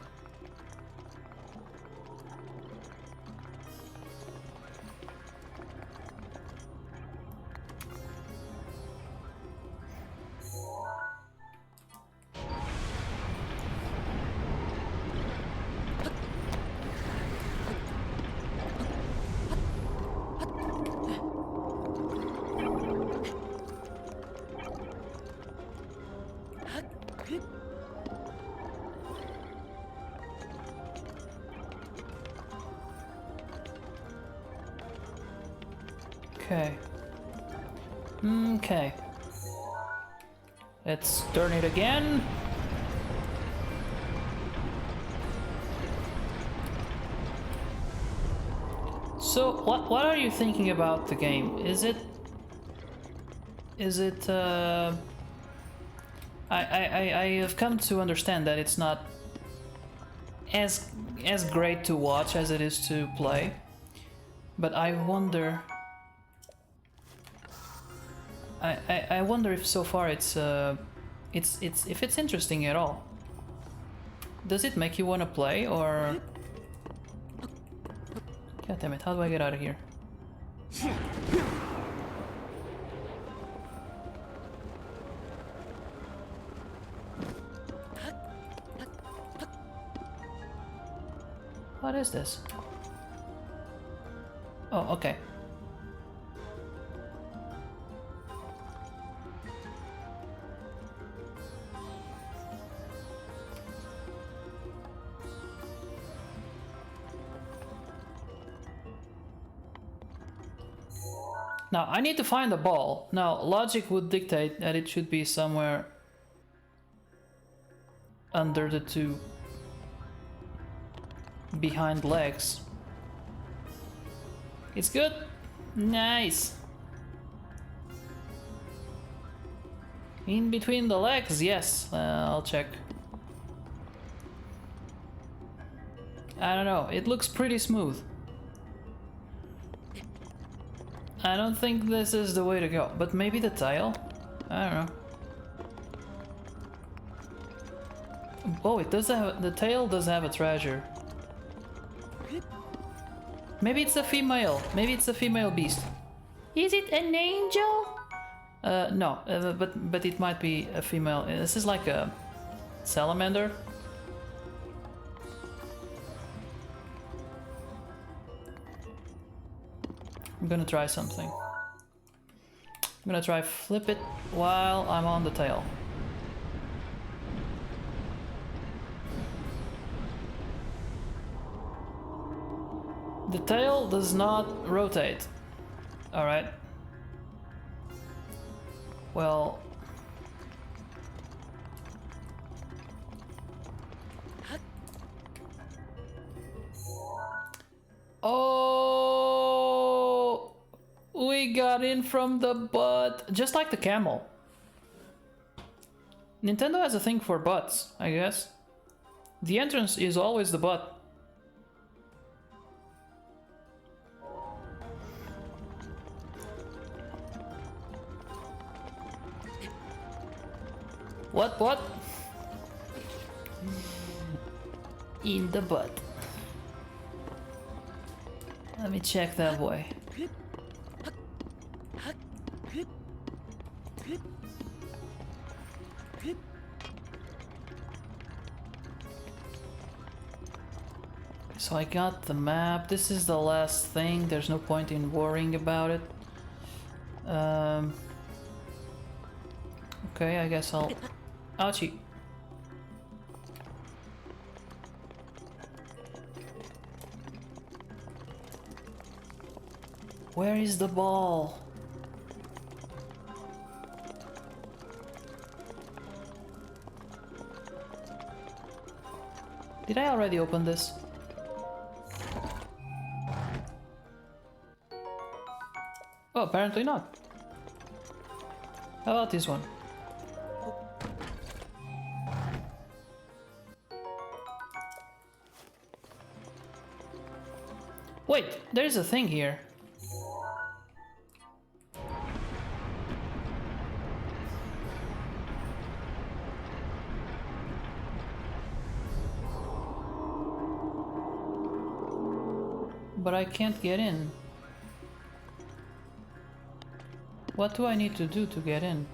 Okay. Okay. Let's turn it again. So, what are you thinking about the game? Is it I have come to understand that it's not as great to watch as it is to play. But I wonder I wonder if so far it's if it's interesting at all. Does it make you want to play, or God damn it, how do I get out of here? What is this? Oh, okay. Now, I need to find the ball. Now, logic would dictate that it should be somewhere under the two behind legs. It's good. Nice. In between the legs, yes. I'll check. I don't know. It looks pretty smooth. I don't think this is the way to go, but maybe the tail? I don't know. Oh, it does have, the tail does have a treasure. Maybe it's a female. Maybe it's a female beast. Is it an angel? No, but it might be a female. This is like a salamander. I'm gonna try something. I'm gonna try flip it while I'm on the tail. The tail does not rotate. Alright. Well... Oh, we got in from the butt, just like the camel. Nintendo has a thing for butts, I guess. The entrance is always the butt. What? In the butt. Let me check that boy. So I got the map. This is the last thing. There's no point in worrying about it. Okay, I guess I'll... Ouchie. Where is the ball? Did I already open this? Oh, apparently not. How about this one? Wait, there's a thing here. But I can't get in. What do I need to do to get in?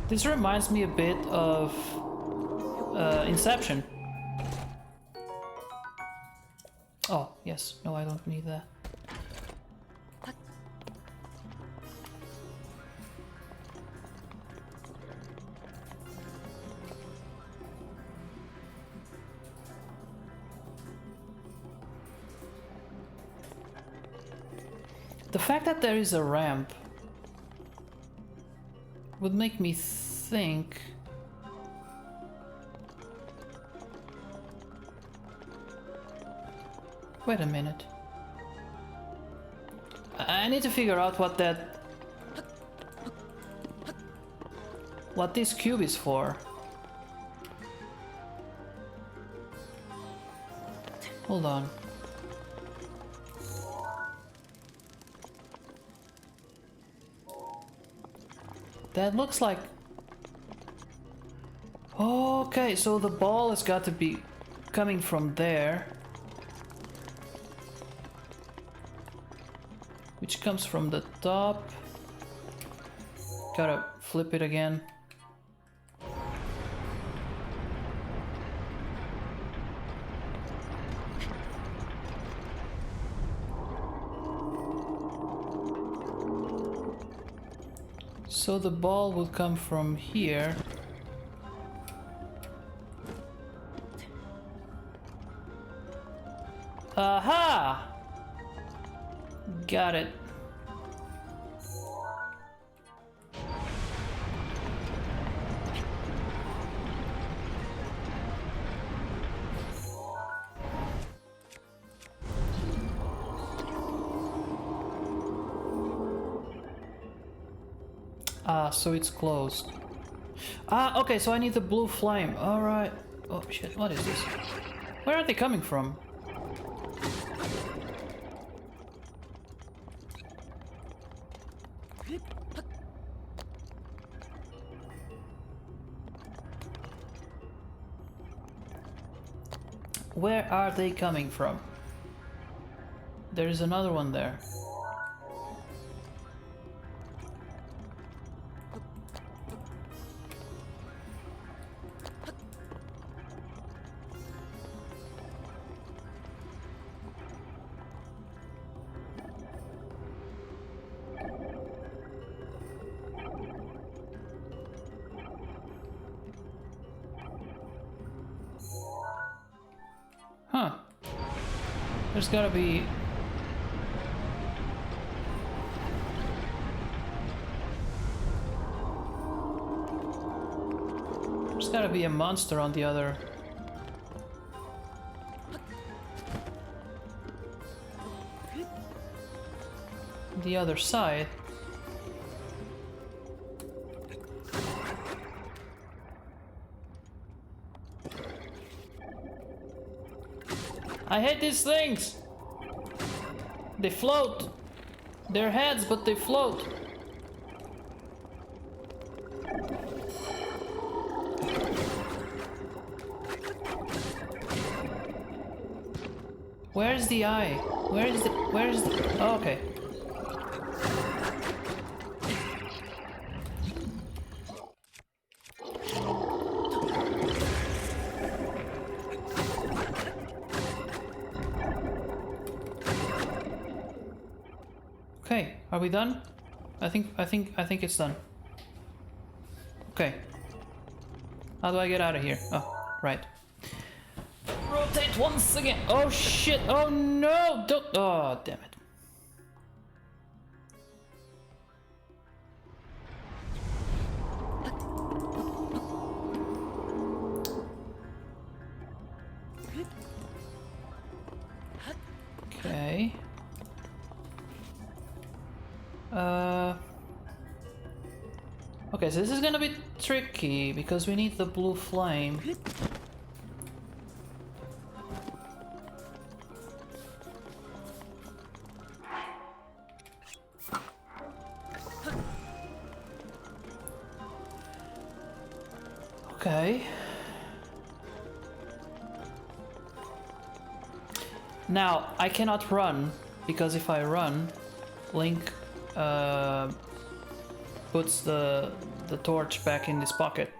This reminds me a bit of Inception. Oh, yes. No, I don't need that. The fact that there is a ramp would make me think... Wait a minute. I need to figure out what this cube is for. Hold on. That looks like... Okay, so the ball has got to be coming from there. Which comes from the top. Gotta flip it again. So the ball will come from here. Aha! Got it. Ah, so it's closed. Ah, okay, so I need the blue flame. Alright. Oh shit, what is this? Where are they coming from? Where are they coming from? There's another one there. Huh. There's gotta be... There's gotta be a monster on the other... the other side. I hate these things! They float! They're heads, but they float! Where's the eye? Where's the... Oh, okay. Okay, are we done? I think it's done. Okay. How do I get out of here? Oh, right. Rotate once again. Oh shit. Oh no. Don't. Oh, damn it. Okay. Okay, so this is gonna be tricky because we need the blue flame. Okay. Now, I cannot run because if I run, Link puts the the torch back in his pocket.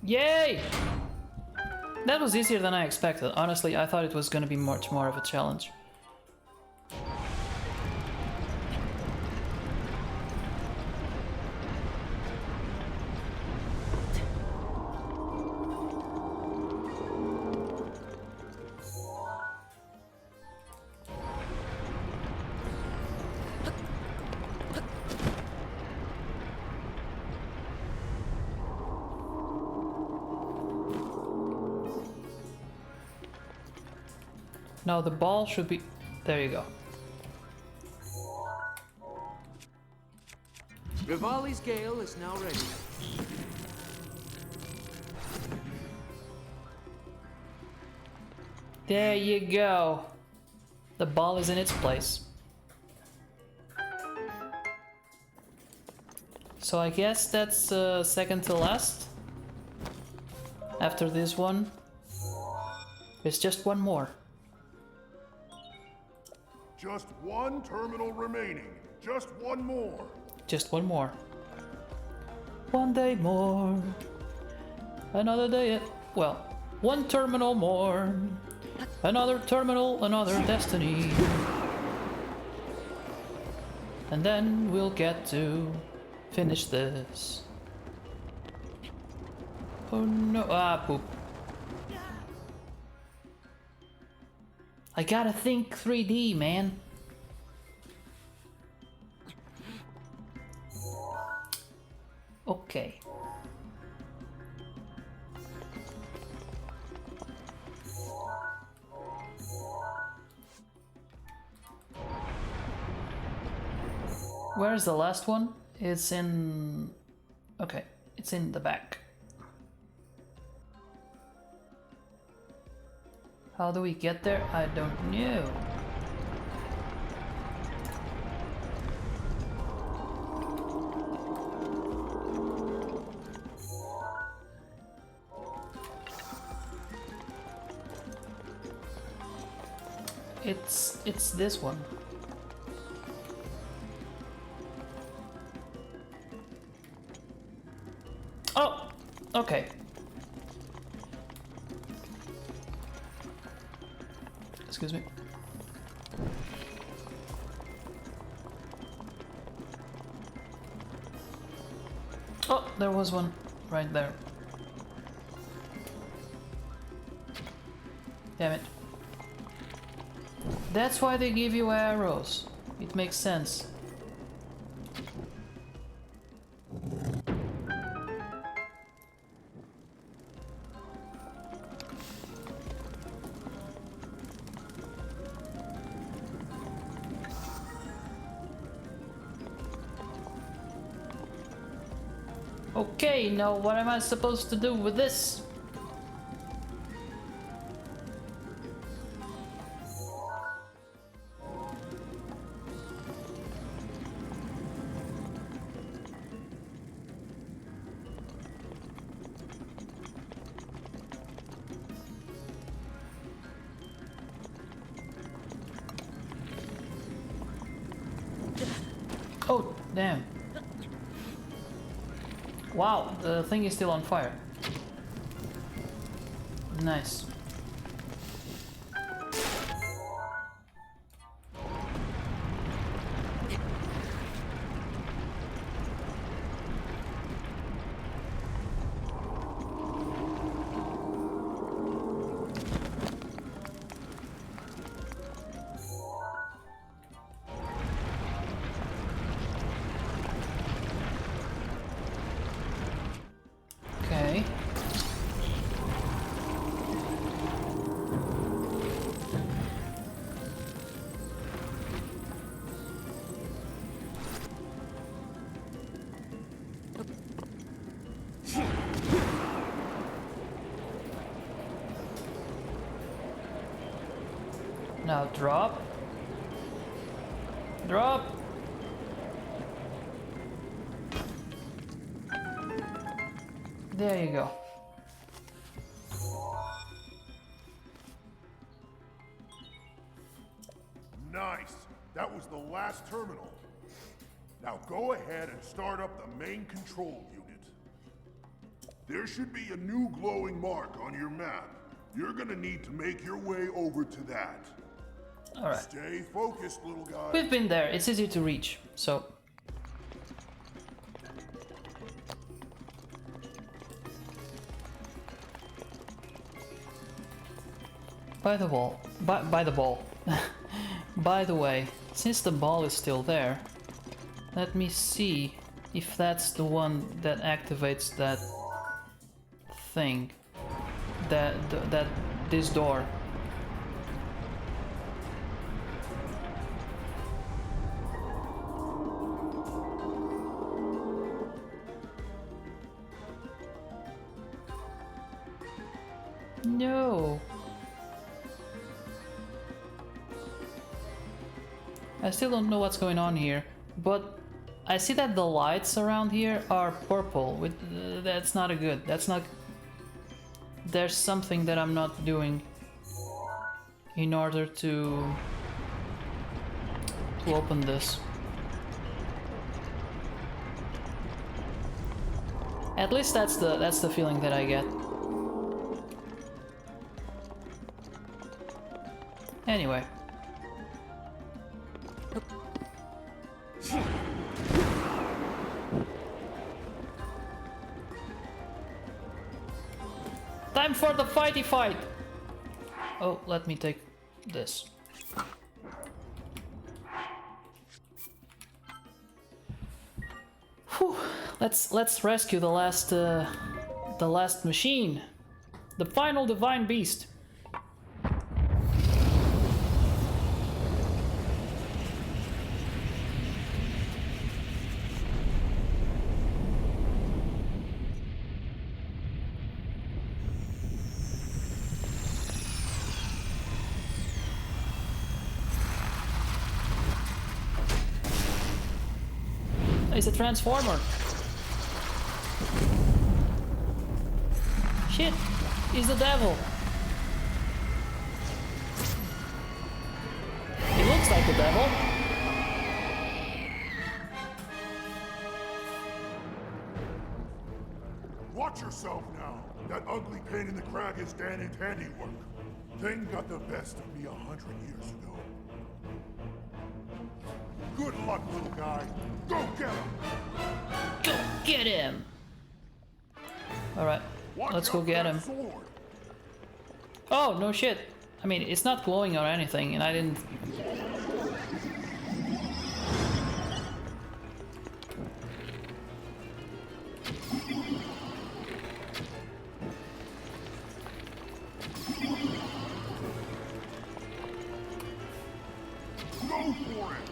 Yay! That was easier than I expected. Honestly, I thought it was gonna be much more of a challenge. Now the ball should be... There you go.
Rivali's Gale is now ready.
There you go. The ball is in its place. So I guess that's second to last. After this one, there's just one more.
Just one terminal remaining. Just one more.
Just one more. One day more. Another day. Well, one terminal more. Another terminal, another destiny. And then we'll get to finish this. Oh no. Ah, poop. I gotta think 3D, man. Okay. Where's the last one? It's in... Okay, it's in the back. How do we get there? I don't know. It's this one. Oh, okay. Excuse me. Oh, there was one right there. Damn it. That's why they give you arrows. It makes sense. Okay, now what am I supposed to do with this? Oh, damn. Wow, the thing is still on fire. Nice. Now drop. Drop. There you go.
Nice. That was the last terminal. Now go ahead and start up the main control unit. There should be a new glowing mark on your map. You're gonna need to make your way over to that.
Alright.
Stay focused, little guy.
We've been there. It's easy to reach, so... By the ball. By the ball. By the way, since the ball is still there, let me see if that's the one that activates that thing. This door. No. I still don't know what's going on here, but I see that the lights around here are purple. That's not a good. That's not. There's something that I'm not doing in order to open this. At least that's the feeling that I get. Anyway. Time for the fighty fight! Oh, let me take this. Whew. Let's rescue the last machine. The final divine beast. It's a transformer. Shit, he's the devil. He looks like the devil.
Watch yourself now. That ugly pain in the crag is Danny's handiwork. Thing got the best of me 100 years ago. Good luck, little guy. Go get him!
Go get him! Alright, let's go get him.
Sword.
Oh, no shit. I mean, it's not glowing or anything, and I didn't...
Go for it!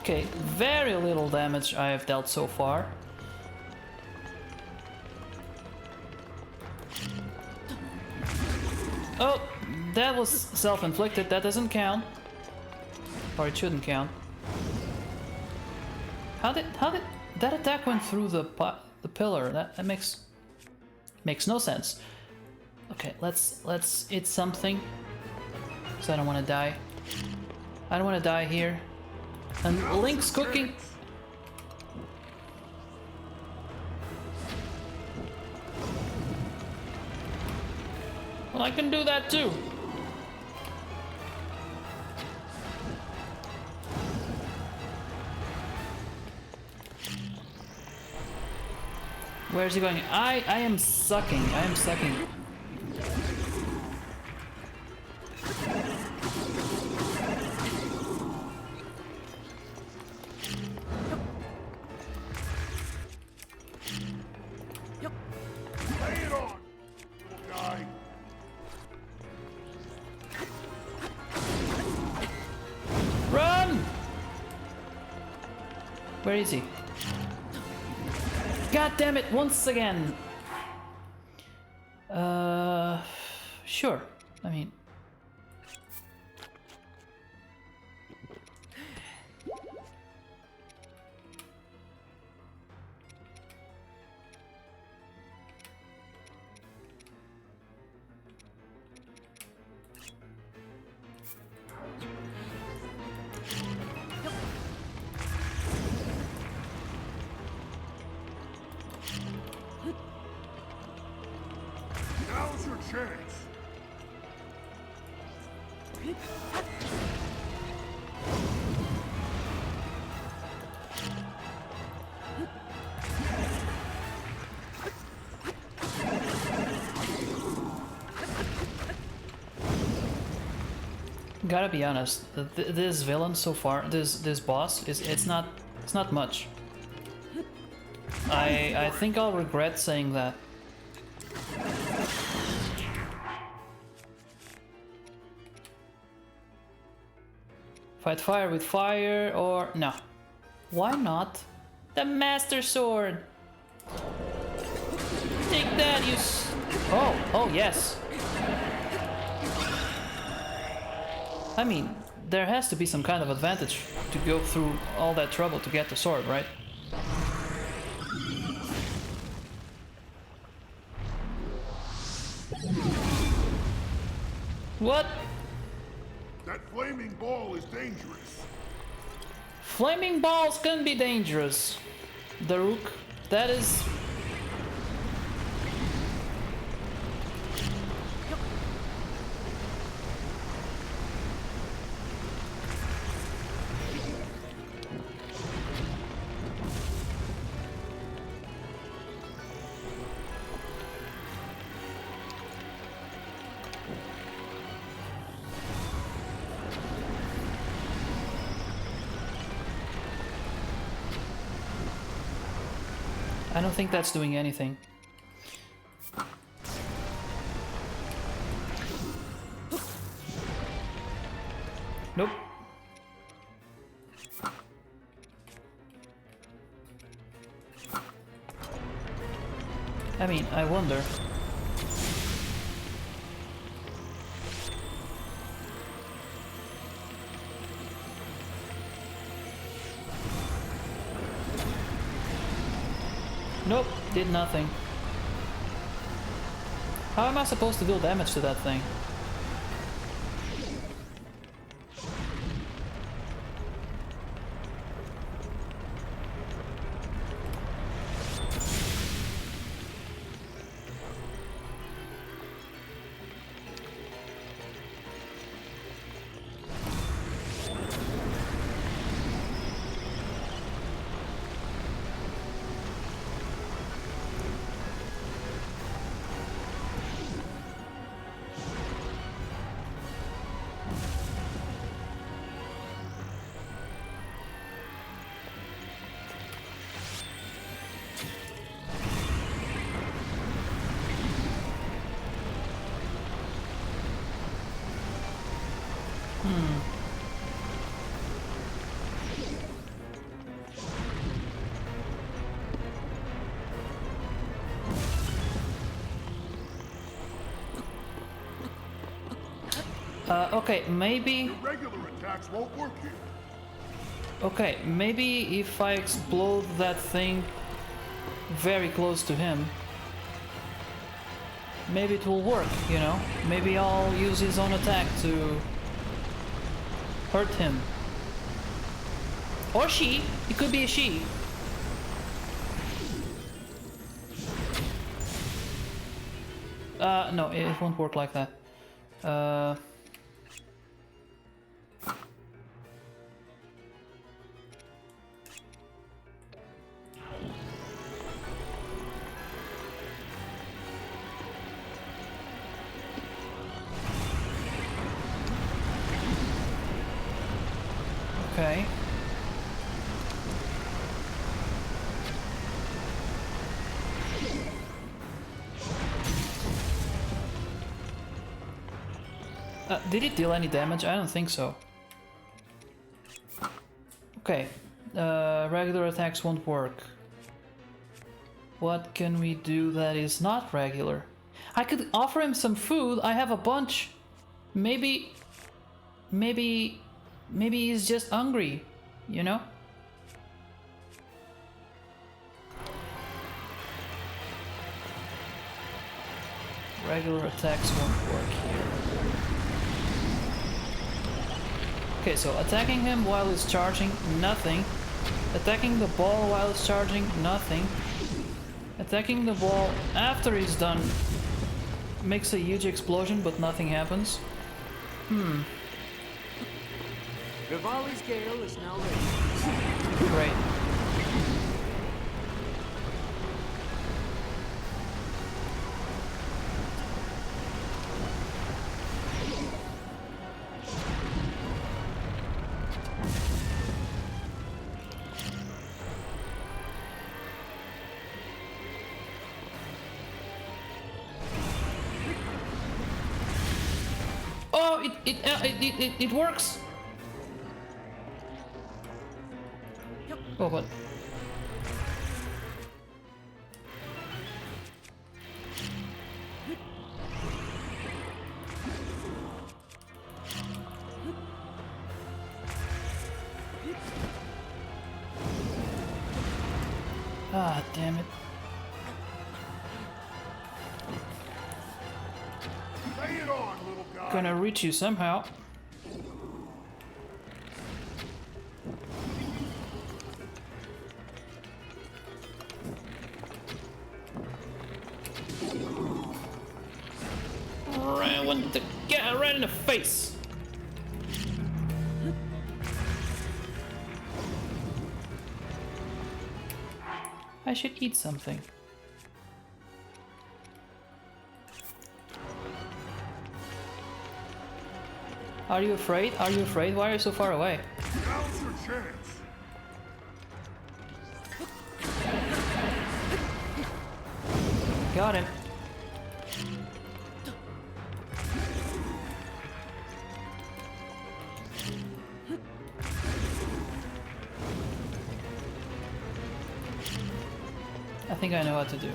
Okay, very little damage I have dealt so far. Oh, that was self-inflicted, that doesn't count. Or it shouldn't count. How did that attack went through the pillar? That makes no sense. Okay, let's eat something. So I don't want to die. I don't want to die here. And Link's cooking. Well, I can do that too. Where's he going? I am sucking. I am sucking.
Lay it on, little guy.
Run! Where is he? God damn it, once again. Sure. I mean...
Now's your chance.
Gotta be honest, this villain so far, this boss, it's not much. I think I'll regret saying that. Fight fire with fire or no? Why not? The Master Sword. Take that, you. Oh yes. I mean, there has to be some kind of advantage to go through all that trouble to get the sword, right? What?
That flaming ball is dangerous.
Flaming balls can be dangerous. Daruk, that is... I don't think that's doing anything. Nope. I mean, I wonder. Nope, did nothing. How am I supposed to deal damage to that thing? Okay, maybe...
Regular attacks won't work here.
Okay, maybe if I explode that thing very close to him, maybe it will work, you know? Maybe I'll use his own attack to hurt him. Or she. It could be a she. No, it won't work like that. Okay. Did it deal any damage? I don't think so. Okay. Regular attacks won't work. What can we do that is not regular? I could offer him some food. I have a bunch. Maybe he's just hungry, you know? Regular attacks won't work here. Okay, so attacking him while he's charging, nothing. Attacking the ball while he's charging, nothing. Attacking the ball after he's done makes a huge explosion, but nothing happens.
Vivali's Gale is now ready.
Great. Oh, it works. Oh, what? Ah, damn it.
Lay it on, little guy.
Gonna reach you somehow. Right in the face. I should eat something. Are you afraid? Are you afraid? Why are you so far away?
Now's your chance.
Got him. I think I know what to do.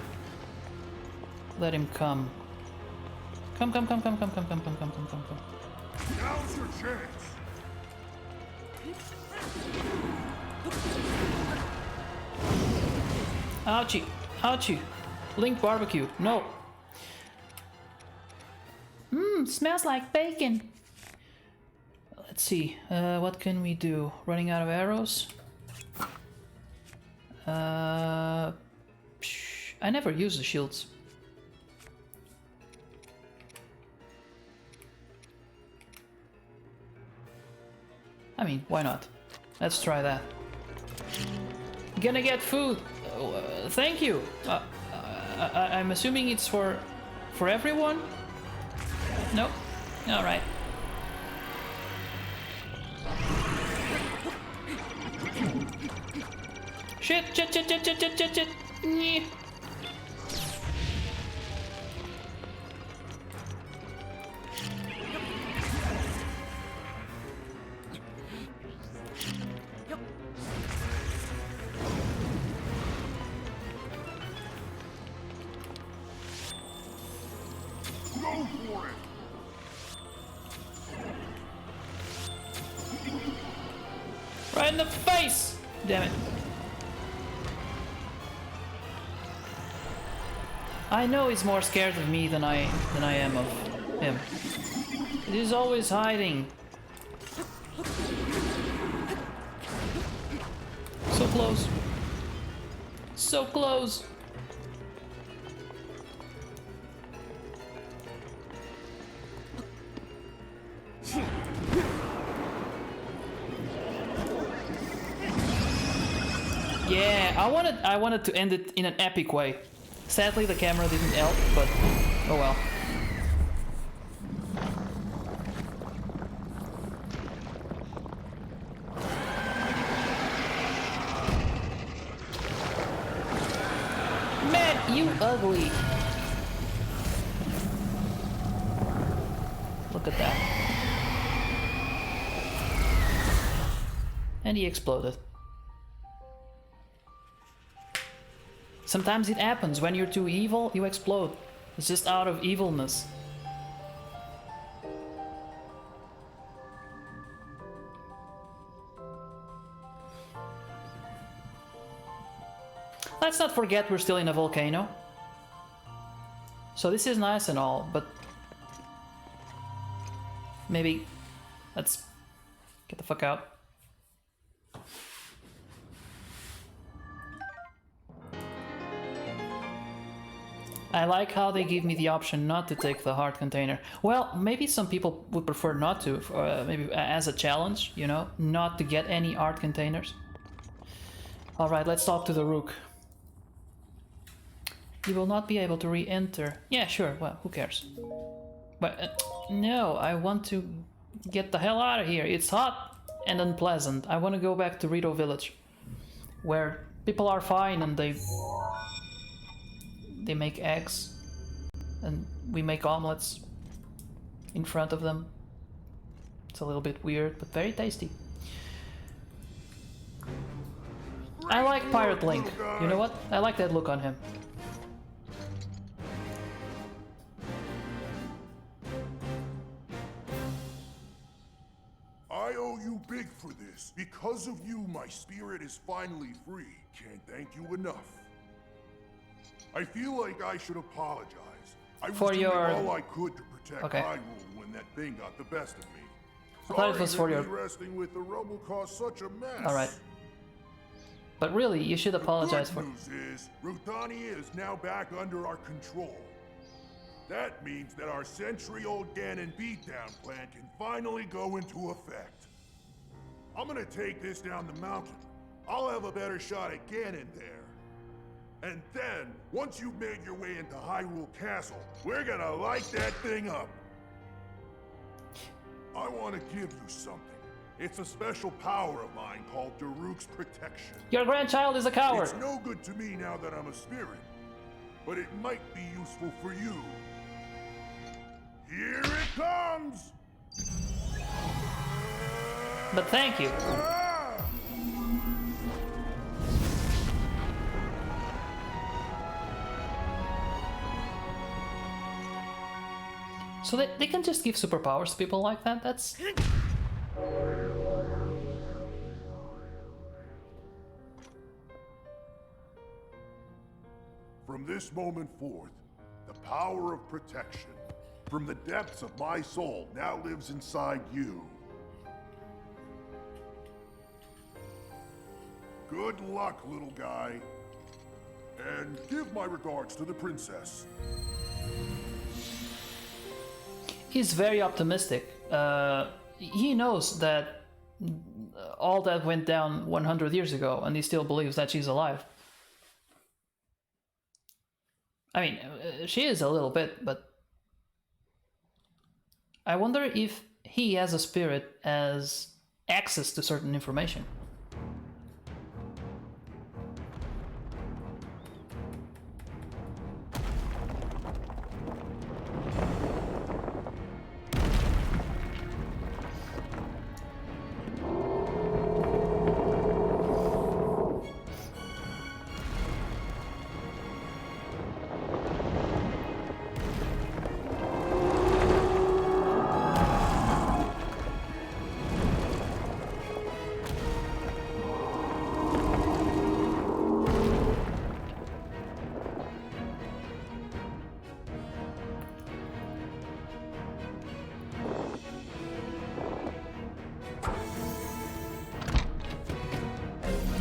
Let him come. Come.
Now's your chance.
Ouchie. Ouchie. Link barbecue. No. Smells like bacon. Let's see. What can we do? Running out of arrows? I never use the shields. I mean, why not? Let's try that. Gonna get food. Thank you. I'm assuming it's for everyone. Nope. All right. Shit. Nyeh.
Go for it.
Right in the face! Damn it. I know he's more scared of me than I am of him. He's always hiding. So close. So close. Yeah, I wanted to end it in an epic way. Sadly, the camera didn't help, but oh well. Man, you ugly. Look at that. And he exploded. Sometimes it happens. When you're too evil, you explode. It's just out of evilness. Let's not forget we're still in a volcano. So this is nice and all, but maybe let's get the fuck out. I like how they give me the option not to take the heart container. Well, maybe some people would prefer not to, maybe as a challenge, you know, not to get any art containers. Alright, let's talk to the Rook. You will not be able to re-enter. Yeah, sure, well, who cares? But, no, I want to get the hell out of here. It's hot and unpleasant. I want to go back to Rito Village, where people are fine and they make eggs, and we make omelets in front of them. It's a little bit weird, but very tasty. I like Pirate Link. You know what? I like that look on him.
I owe you big for this. Because of you, my spirit is finally free. Can't thank you enough. I feel like I should apologize. I was doing all I could to protect Hyrule when that thing got the best of me.
I thought it was for your...
Wrestling with the rubble caused such a mess.
Alright. But really, you should apologize for...
The good news is, Ruthania is now back under our control. That means that our century-old Ganon beatdown plan can finally go into effect. I'm gonna take this down the mountain. I'll have a better shot at Ganon there. And then, once you've made your way into Hyrule Castle, we're gonna light that thing up. I want to give you something. It's a special power of mine called Daruk's Protection.
Your grandchild is a coward!
It's no good to me now that I'm a spirit, but it might be useful for you. Here it comes!
But thank you. So they can just give superpowers to people like that? That's...
From this moment forth, the power of protection from the depths of my soul now lives inside you. Good luck, little guy. And give my regards to the princess.
He's very optimistic. He knows that all that went down 100 years ago, and he still believes that she's alive. I mean, she is a little bit, but... I wonder if he, as a spirit, has access to certain information.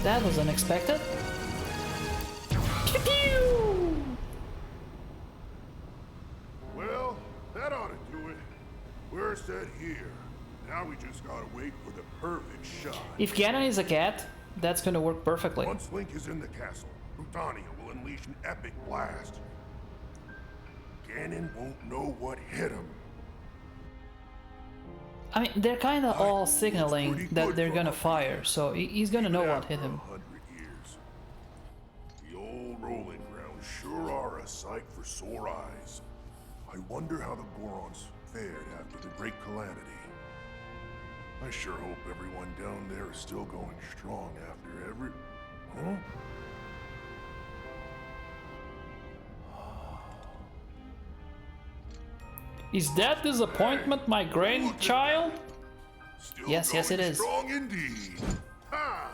That was unexpected. Pew pew!
Well, that ought to do it. We're set here. Now we just gotta wait for the perfect shot.
If Ganon is a cat, that's gonna work perfectly.
Once Link is in the castle, Rudania will unleash an epic blast. Ganon won't know what hit him.
I mean, they're kind of all signaling that they're gonna fire, so he's gonna know what hit him.
100 years. The old rolling grounds sure are a sight for sore eyes. I wonder how the Gorons fared after the Great Calamity. I sure hope everyone down there is still going strong after every... Huh?
Is that disappointment my grandchild?
Still
Yes, yes, it
going
is.
Strong indeed. Ha!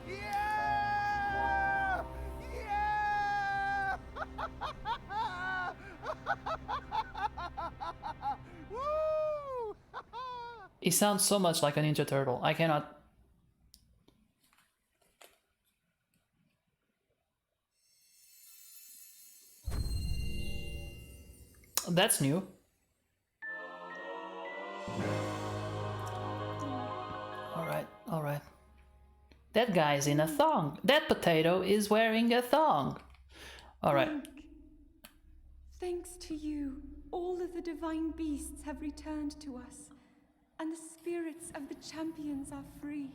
Yeah! Yeah! Woo!
He sounds so much like a Ninja Turtle. I cannot. That's new. Alright, alright. That guy's in a thong. That potato is wearing a thong. Alright.
Thanks to you, all of the divine beasts have returned to us, and the spirits of the champions are free.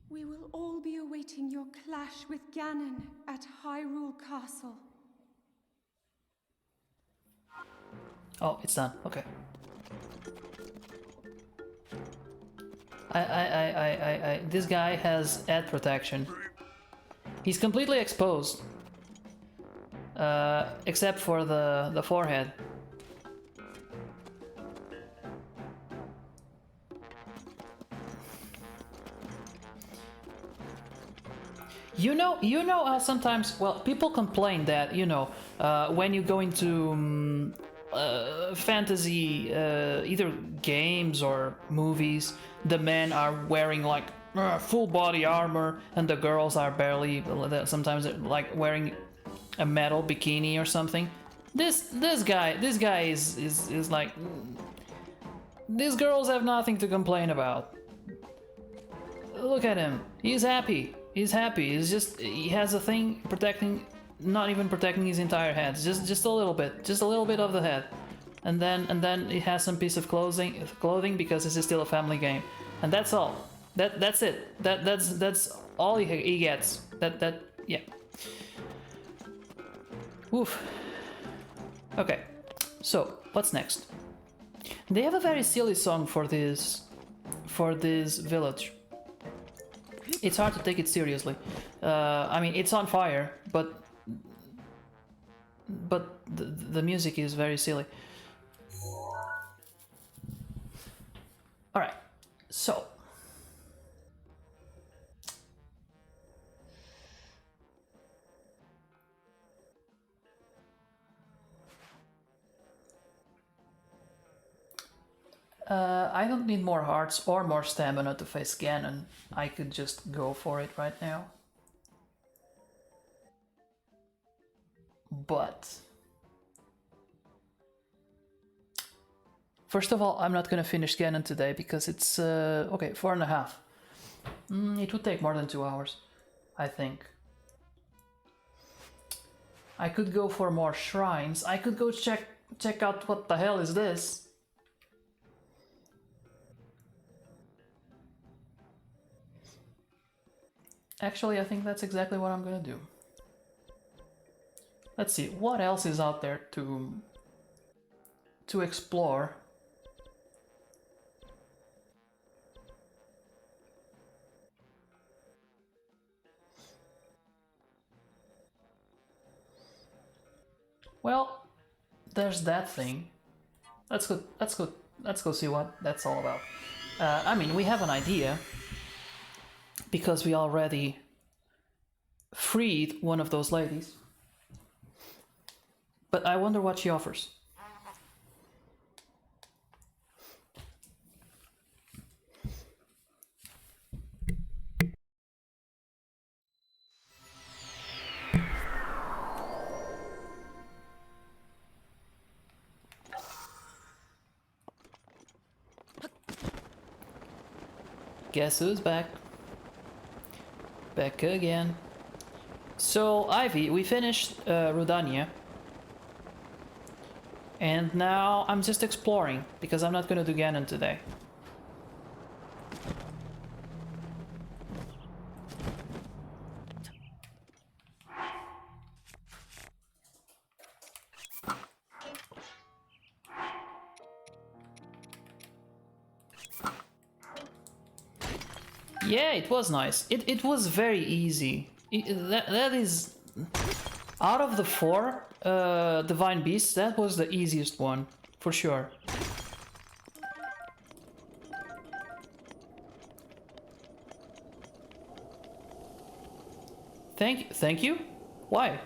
We will all be awaiting your clash with Ganon at Hyrule Castle.
Oh, it's done. Okay. This guy has head protection. He's completely exposed. Except for the forehead. You know how sometimes, well, people complain that, when you go into fantasy, either games or movies, the men are wearing like full body armor and the girls are barely, sometimes they're like wearing a metal bikini or something. This guy is like, these girls have nothing to complain about. Look at him. He's happy. He's happy. He's just, he has a thing protecting, not even protecting his entire head. Just a little bit of the head, and then he has some piece of clothing because this is still a family game, and that's all. That's it. That's all he gets. Yeah. Oof. Okay. So what's next? They have a very silly song for this village. It's hard to take it seriously. I mean, it's on fire, but the music is very silly. All right, so I don't need more hearts or more stamina to face Ganon. I could just go for it right now. But first of all, I'm not gonna finish Ganon today because it's okay, 4.5. It would take more than 2 hours, I think. I could go for more shrines. I could go check out what the hell is this. Actually, I think that's exactly what I'm gonna do. Let's see, what else is out there to explore? Well, there's that thing. Let's go see what that's all about. I mean, we have an idea because we already freed one of those ladies. But I wonder what she offers. Guess who's back? Back again. So, Ivy, we finished Rudania. And now I'm just exploring, because I'm not gonna do Ganon today. Yeah, it was nice. It was very easy. That is... Out of the 4 Divine Beasts, that was the easiest one, for sure. Thank you? Why?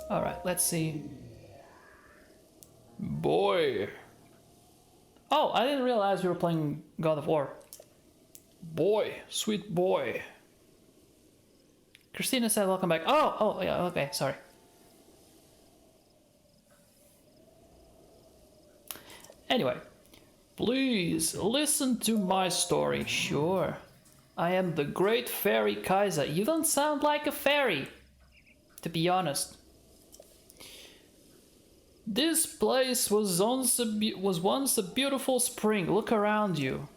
Alright, let's see. Boy. Oh, I didn't realize we were playing God of War. Boy, sweet boy. Christina said welcome back. Oh, yeah, okay, sorry. Anyway, please listen to my story. Sure. I am the great fairy Kaiser. You don't sound like a fairy, to be honest. This place was once a beautiful spring. Look around you.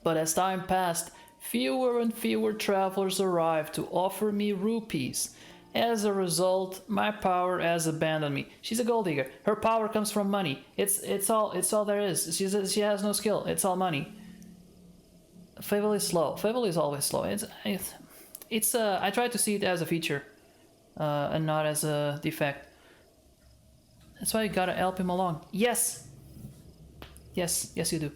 But as time passed, fewer and fewer travelers arrived to offer me rupees. As a result, my power has abandoned me. She's a gold digger. Her power comes from money. It's all there is. She has no skill. It's all money. Fable is slow. Fable is always slow. I try to see it as a feature, and not as a defect. That's why you gotta help him along. Yes! Yes, you do.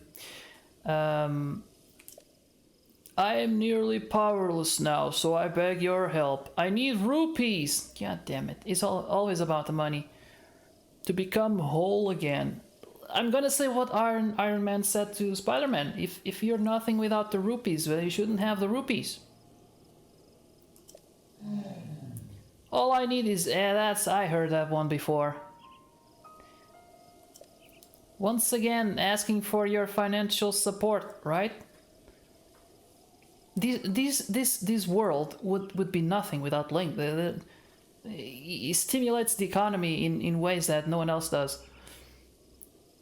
I am nearly powerless now, so I beg your help. I need rupees! God damn it. It's always about the money. To become whole again. I'm gonna say what Iron Man said to Spider-Man. If you're nothing without the rupees, well, you shouldn't have the rupees. All I need is... I heard that one before. Once again, asking for your financial support, right? This world would be nothing without Link. He stimulates the economy in ways that no one else does.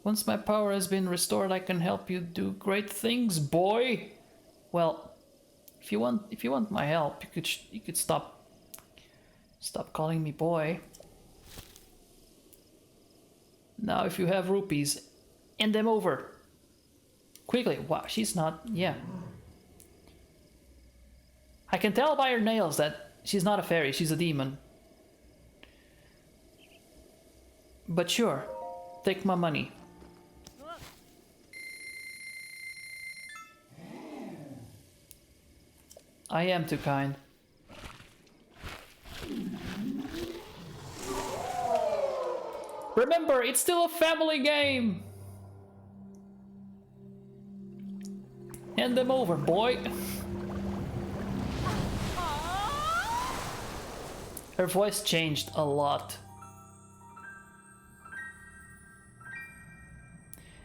Once my power has been restored, I can help you do great things, boy. Well, if you want my help, you could stop calling me boy. Now, if you have rupees, hand them over. Quickly. Wow, she's not... Yeah. I can tell by her nails that she's not a fairy, she's a demon. But sure, take my money. I am too kind. Remember, it's still a family game! Hand them over, boy. Her voice changed a lot.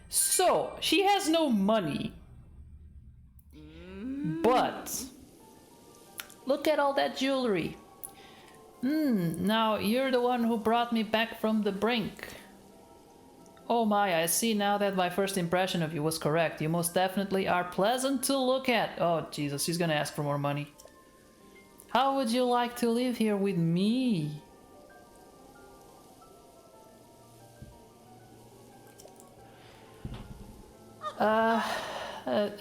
So, she has no money. But look at all that jewelry. Now you're the one who brought me back from the brink. Oh my, I see now that my first impression of you was correct. You most definitely are pleasant to look at. Oh Jesus, she's gonna ask for more money. How would you like to live here with me?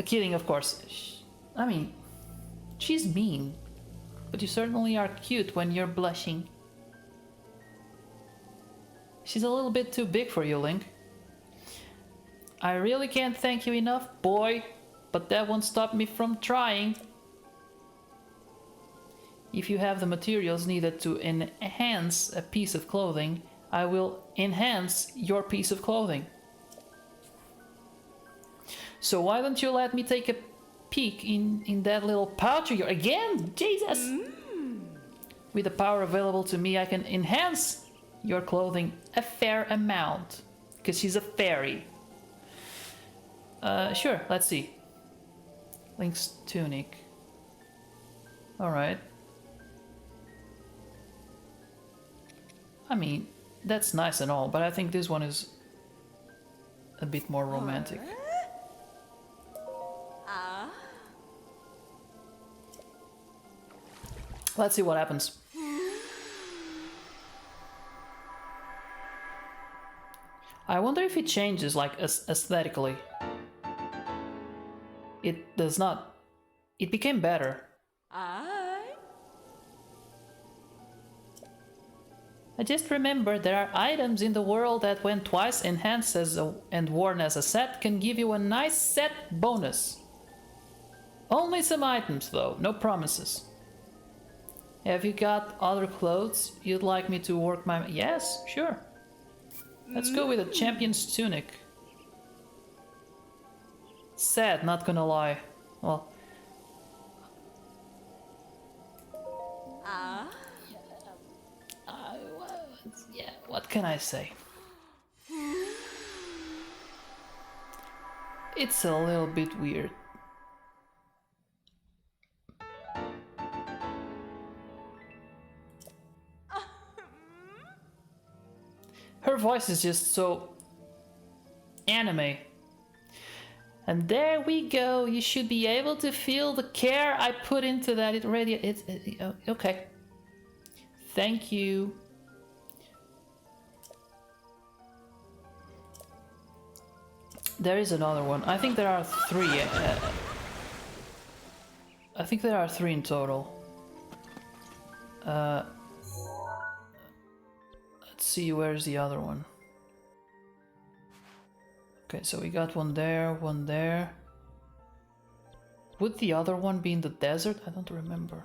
Kidding, of course. I mean, she's mean. But you certainly are cute when you're blushing. She's a little bit too big for you, Link. I really can't thank you enough, boy. But that won't stop me from trying. If you have the materials needed to enhance a piece of clothing, I will enhance your piece of clothing. So why don't you let me take a peek in that little pouch of yours? Again? Jesus! With the power available to me, I can enhance your clothing a fair amount. Because she's a fairy. Sure, let's see. Link's tunic. Alright. I mean, that's nice and all, but I think this one is a bit more romantic. Let's see what happens. I wonder if it changes, like, aesthetically. It does not. It became better. I just remembered there are items in the world that, when twice enhanced and worn as a set, can give you a nice set bonus. Only some items, though, no promises. Have you got other clothes you'd like me to work my... Yes, sure. Let's go with a champion's tunic. Sad, not gonna lie. Well... yeah, what can I say? It's a little bit weird. Her voice is just so anime. And there we go. You should be able to feel the care I put into that. It radiates. Okay. Thank you. There is another one. I think there are three. I think there are three in total. Let's see, where's the other one? Okay, so we got one there, one there. Would the other one be in the desert? I don't remember.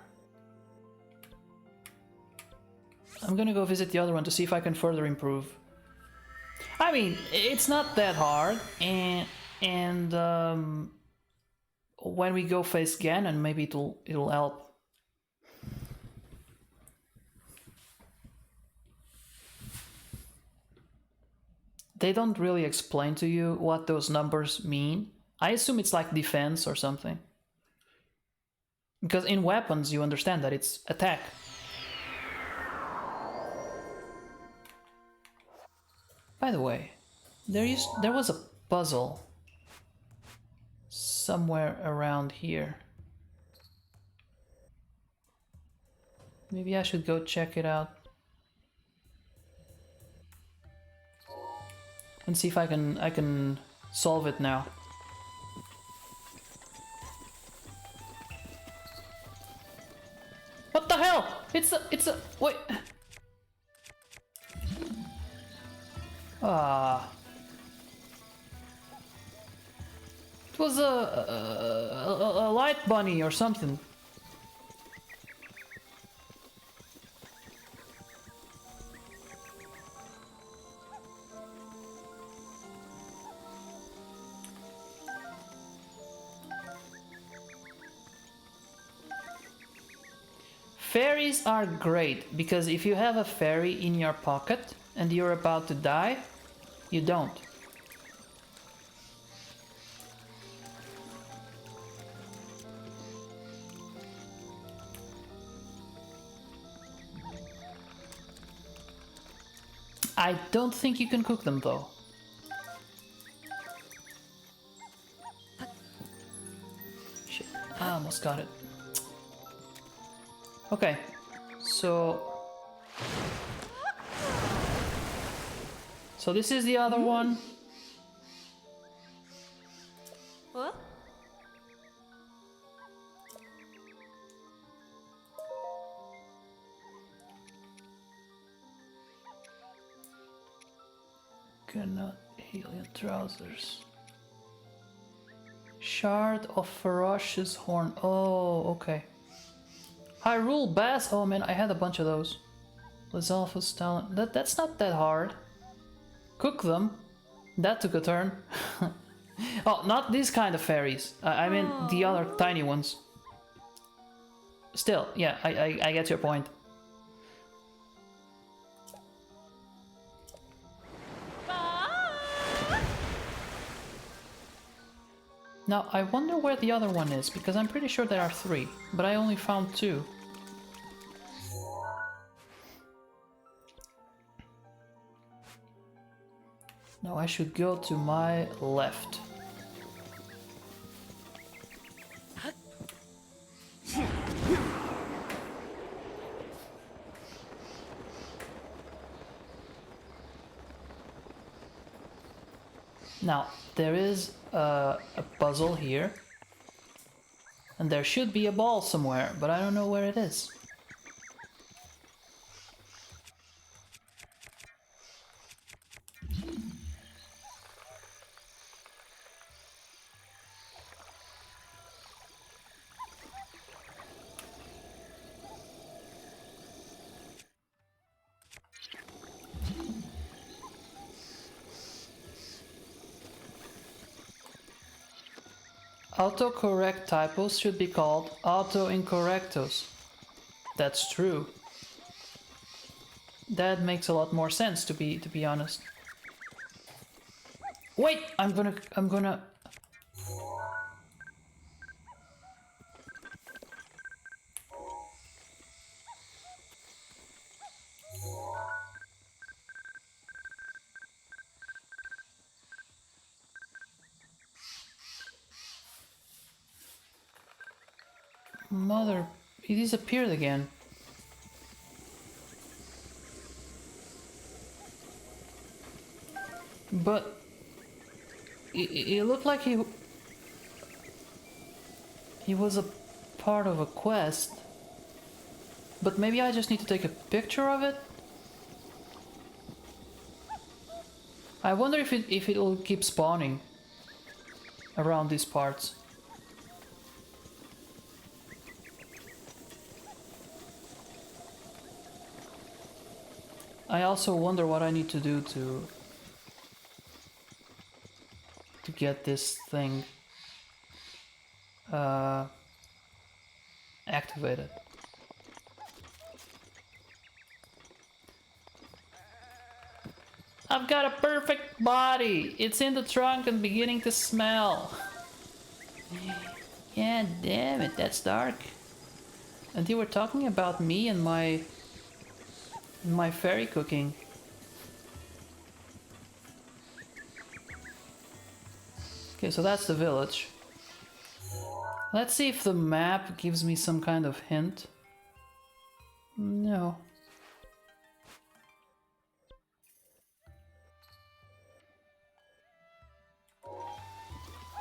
I'm gonna go visit the other one to see if I can further improve. I mean, it's not that hard, and when we go face Ganon, maybe it'll help. They don't really explain to you what those numbers mean. I assume it's like defense or something. Because in weapons you understand that it's attack. By the way, there was a puzzle somewhere around here. Maybe I should go check it out. And see if I can solve it now. What the hell? It's a wait. Ah. It was a light bunny or something. Fairies are great, because if you have a fairy in your pocket and you're about to die, you don't. I don't think you can cook them though. Shit, I almost got it. Okay, so this is the other one.
What?
Cannot heal your trousers. Shard of ferocious horn. Oh, okay. Hyrule Bass. Oh man, I had a bunch of those. Lizalfa's talent. That's not that hard. Cook them. That took a turn. Oh, not these kind of fairies. I mean the other tiny ones. Still, yeah, I get your point. Now, I wonder where the other one is, because I'm pretty sure there are three, but I only found two. Now I should go to my left. Now, there is a puzzle here. And there should be a ball somewhere, but I don't know where it is. Autocorrect typos should be called autoincorrectos. That's true. That makes a lot more sense, to be honest. Wait, I'm gonna. Mother, he disappeared again. But it looked like he was a part of a quest. But maybe I just need to take a picture of it? I wonder if it'll keep spawning around these parts. I also wonder what I need to do to get this thing activated. I've got a perfect body. It's in the trunk and beginning to smell. Yeah, damn it, that's dark. And you were talking about me and my fairy cooking. Okay, so that's the village. Let's see if the map gives me some kind of hint. No.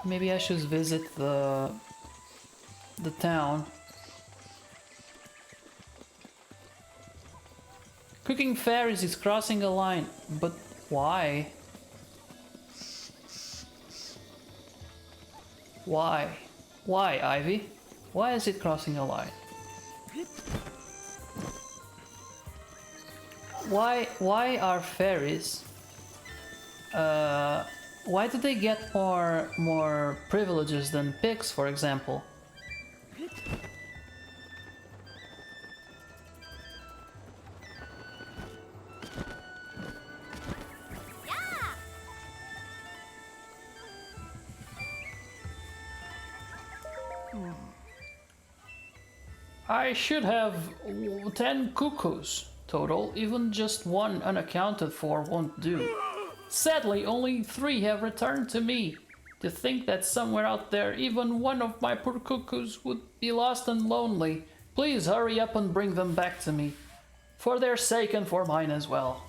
Maybe I should visit the town. Cooking fairies is crossing a line, but why? Why? Why, Ivy? Why is it crossing a line? Why are fairies? Why do they get more privileges than pigs, for example? I should have 10 cuckoos total, even just one unaccounted for won't do. Sadly, only 3 have returned to me. To think that somewhere out there, even one of my poor cuckoos would be lost and lonely. Please hurry up and bring them back to me. For their sake and for mine as well.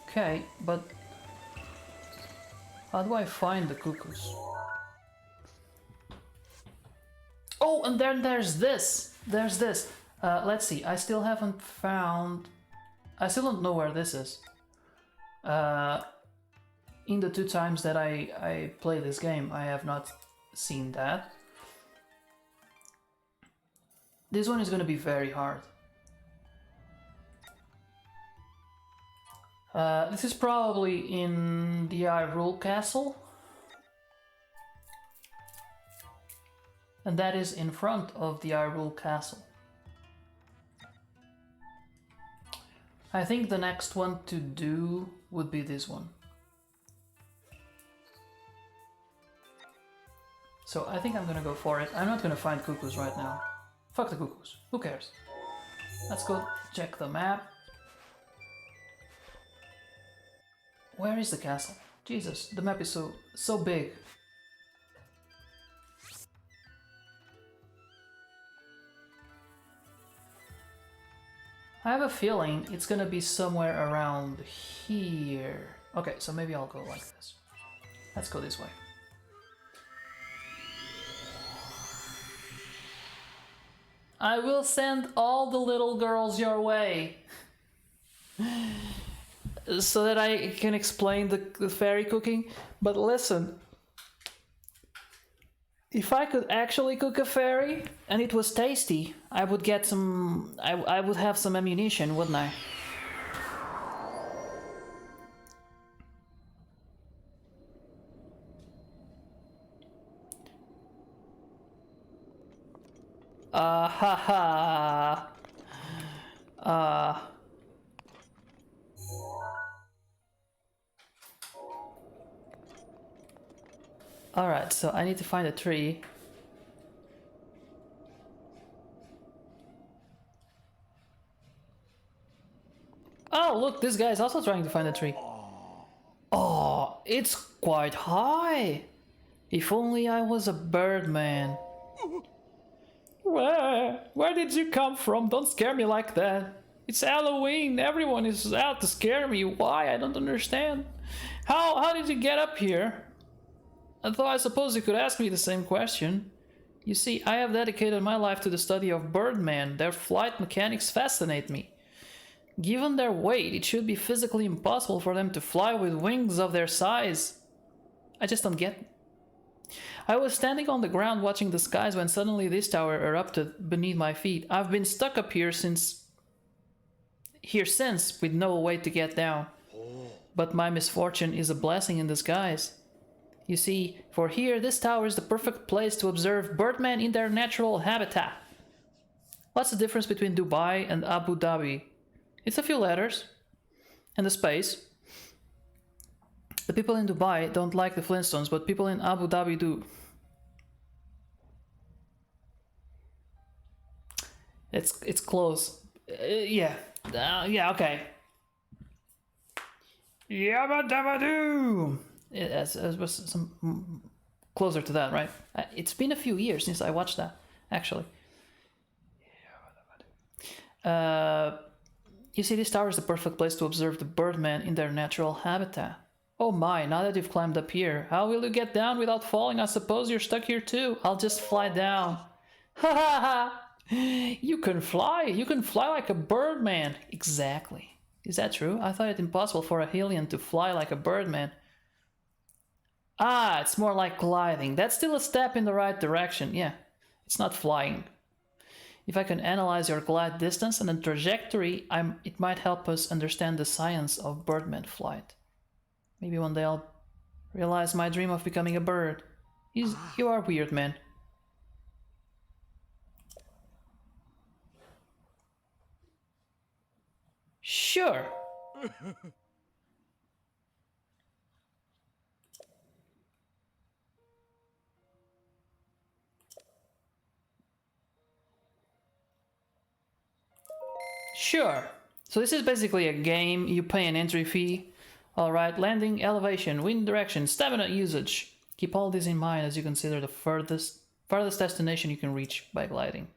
Okay, but how do I find the cuckoos? Oh, and then there's this. There's this. Let's see. I still haven't found... I still don't know where this is. In the 2 times that I play this game, I have not seen that. This one is going to be very hard. This is probably in the Hyrule Castle. And that is in front of the Hyrule Castle. I think the next one to do would be this one. So I think I'm gonna go for it. I'm not gonna find cuckoos right now. Fuck the cuckoos. Who cares? Let's go check the map. Where is the castle? Jesus, the map is so big. I have a feeling it's gonna be somewhere around here. Okay, so maybe I'll go like this. Let's go this way. I will send all the little girls your way. So that I can explain the fairy cooking. But listen, if I could actually cook a fairy and it was tasty, I would get some. I would have some ammunition, wouldn't I? Ha ha. Alright, so I need to find a tree. Oh, look, this guy is also trying to find a tree. Oh, it's quite high. If only I was a bird man. Where did you come from? Don't scare me like that. It's Halloween. Everyone is out to scare me. Why? I don't understand. How did you get up here? Although I suppose you could ask me the same question. You see, I have dedicated my life to the study of birdmen. Their flight mechanics fascinate me. Given their weight, it should be physically impossible for them to fly with wings of their size. I just don't get it. I was standing on the ground watching the skies when suddenly this tower erupted beneath my feet. I've been stuck up here since with no way to get down. But my misfortune is a blessing in disguise. You see, for here, this tower is the perfect place to observe birdmen in their natural habitat. What's the difference between Dubai and Abu Dhabi? It's a few letters. And the space. The people in Dubai don't like the Flintstones, but people in Abu Dhabi do. It's close. Yeah, okay. Yabba dabba doo! It was some closer to that, right? It's been a few years since I watched that, actually. You see, this tower is the perfect place to observe the birdmen in their natural habitat. Oh my, now that you've climbed up here, how will you get down without falling? I suppose you're stuck here too. I'll just fly down. Ha ha ha! You can fly like a birdman. Exactly. Is that true? I thought it impossible for a alien to fly like a birdman. Ah, it's more like gliding. That's still a step in the right direction. Yeah, it's not flying. If I can analyze your glide distance and the trajectory, it might help us understand the science of birdman flight. Maybe one day I'll realize my dream of becoming a bird. You are weird, man. Sure. Sure. So this is basically a game. You pay an entry fee. Alright, landing, elevation, wind direction, stamina usage. Keep all this in mind as you consider the farthest destination you can reach by gliding.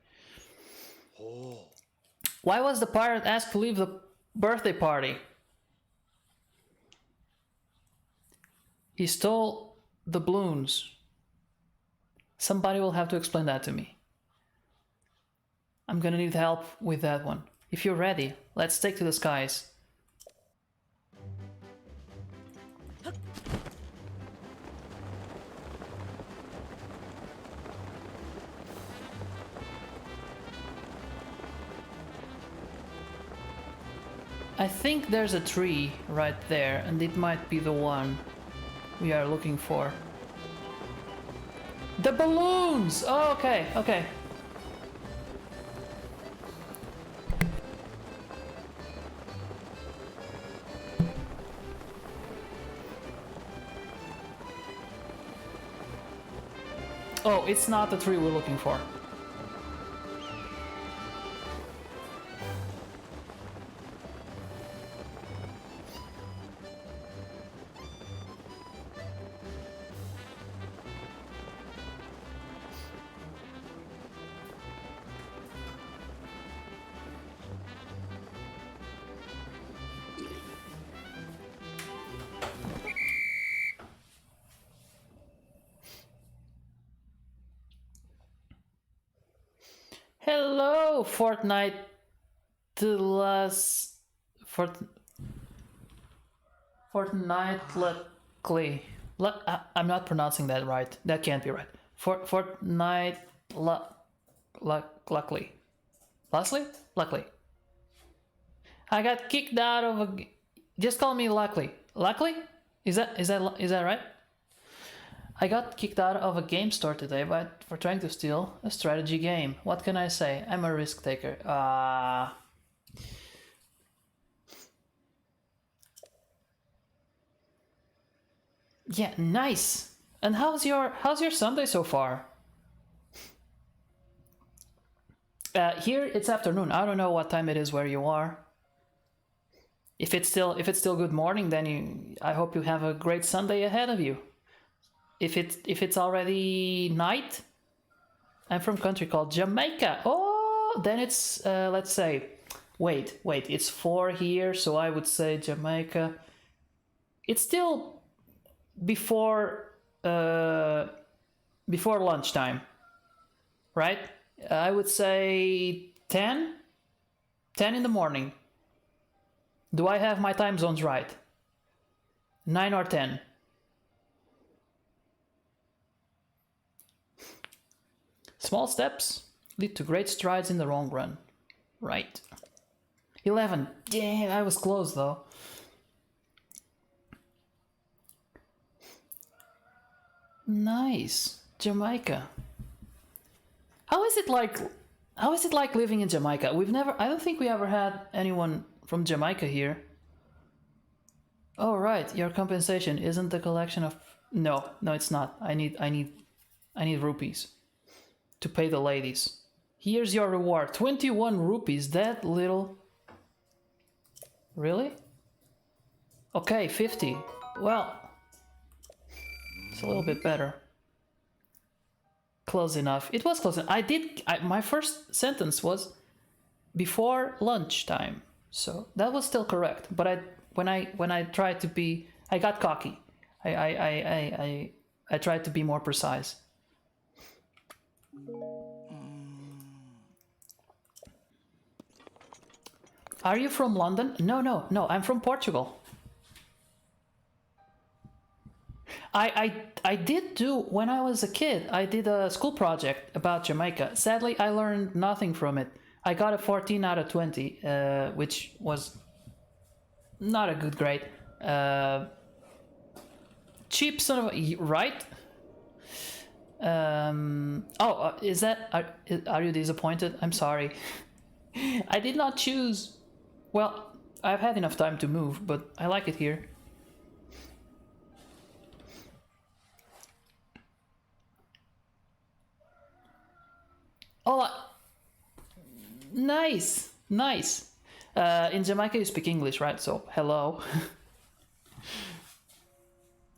Why was the pirate asked to leave the birthday party? He stole the balloons. Somebody will have to explain that to me. I'm gonna need help with that one. If you're ready, let's take to the skies. I think there's a tree right there, and it might be the one we are looking for. The balloons! Oh, okay, okay. Oh, it's not the tree we're looking for. Hello, Fortnite. Fortnightly. I'm not pronouncing that right. That can't be right. Fortnite. Luckily. Luckily. I got kicked out of a. Just call me Luckily. Luckily? Is that right? I got kicked out of a game store today for trying to steal a strategy game. What can I say? I'm a risk taker. Yeah, nice. And how's your Sunday so far? Here it's afternoon. I don't know what time it is where you are. If it's still good morning, then I hope you have a great Sunday ahead of you. If it's already night, I'm from a country called Jamaica. Oh, then it's let's say, wait, it's 4 here, so I would say Jamaica. It's still before lunchtime, right? I would say 10 in the morning. Do I have my time zones right? 9 or 10? Small steps lead to great strides in the long run. Right. 11. Yeah, I was close though. Nice. Jamaica. How is it like living in Jamaica? I don't think we ever had anyone from Jamaica here. Oh right, your compensation isn't the collection of. No, it's not. I need rupees to pay the ladies. Here's your reward. 21 rupees, that little. Really? Okay, 50. Well, it's a little bit better. Close enough. It was close enough. My first sentence was before lunchtime. So that was still correct. But when I tried to be, I got cocky. I tried to be more precise. Are you from London? No. I'm from Portugal. I did do, when I was a kid, I did a school project about Jamaica. Sadly, I learned nothing from it. I got a 14 out of 20, which was not a good grade. Cheap son of a, right? Is that, are you disappointed? I'm sorry. I did not choose. Well, I've had enough time to move, but I like it here. Oh, nice. In Jamaica you speak English, right? So hello.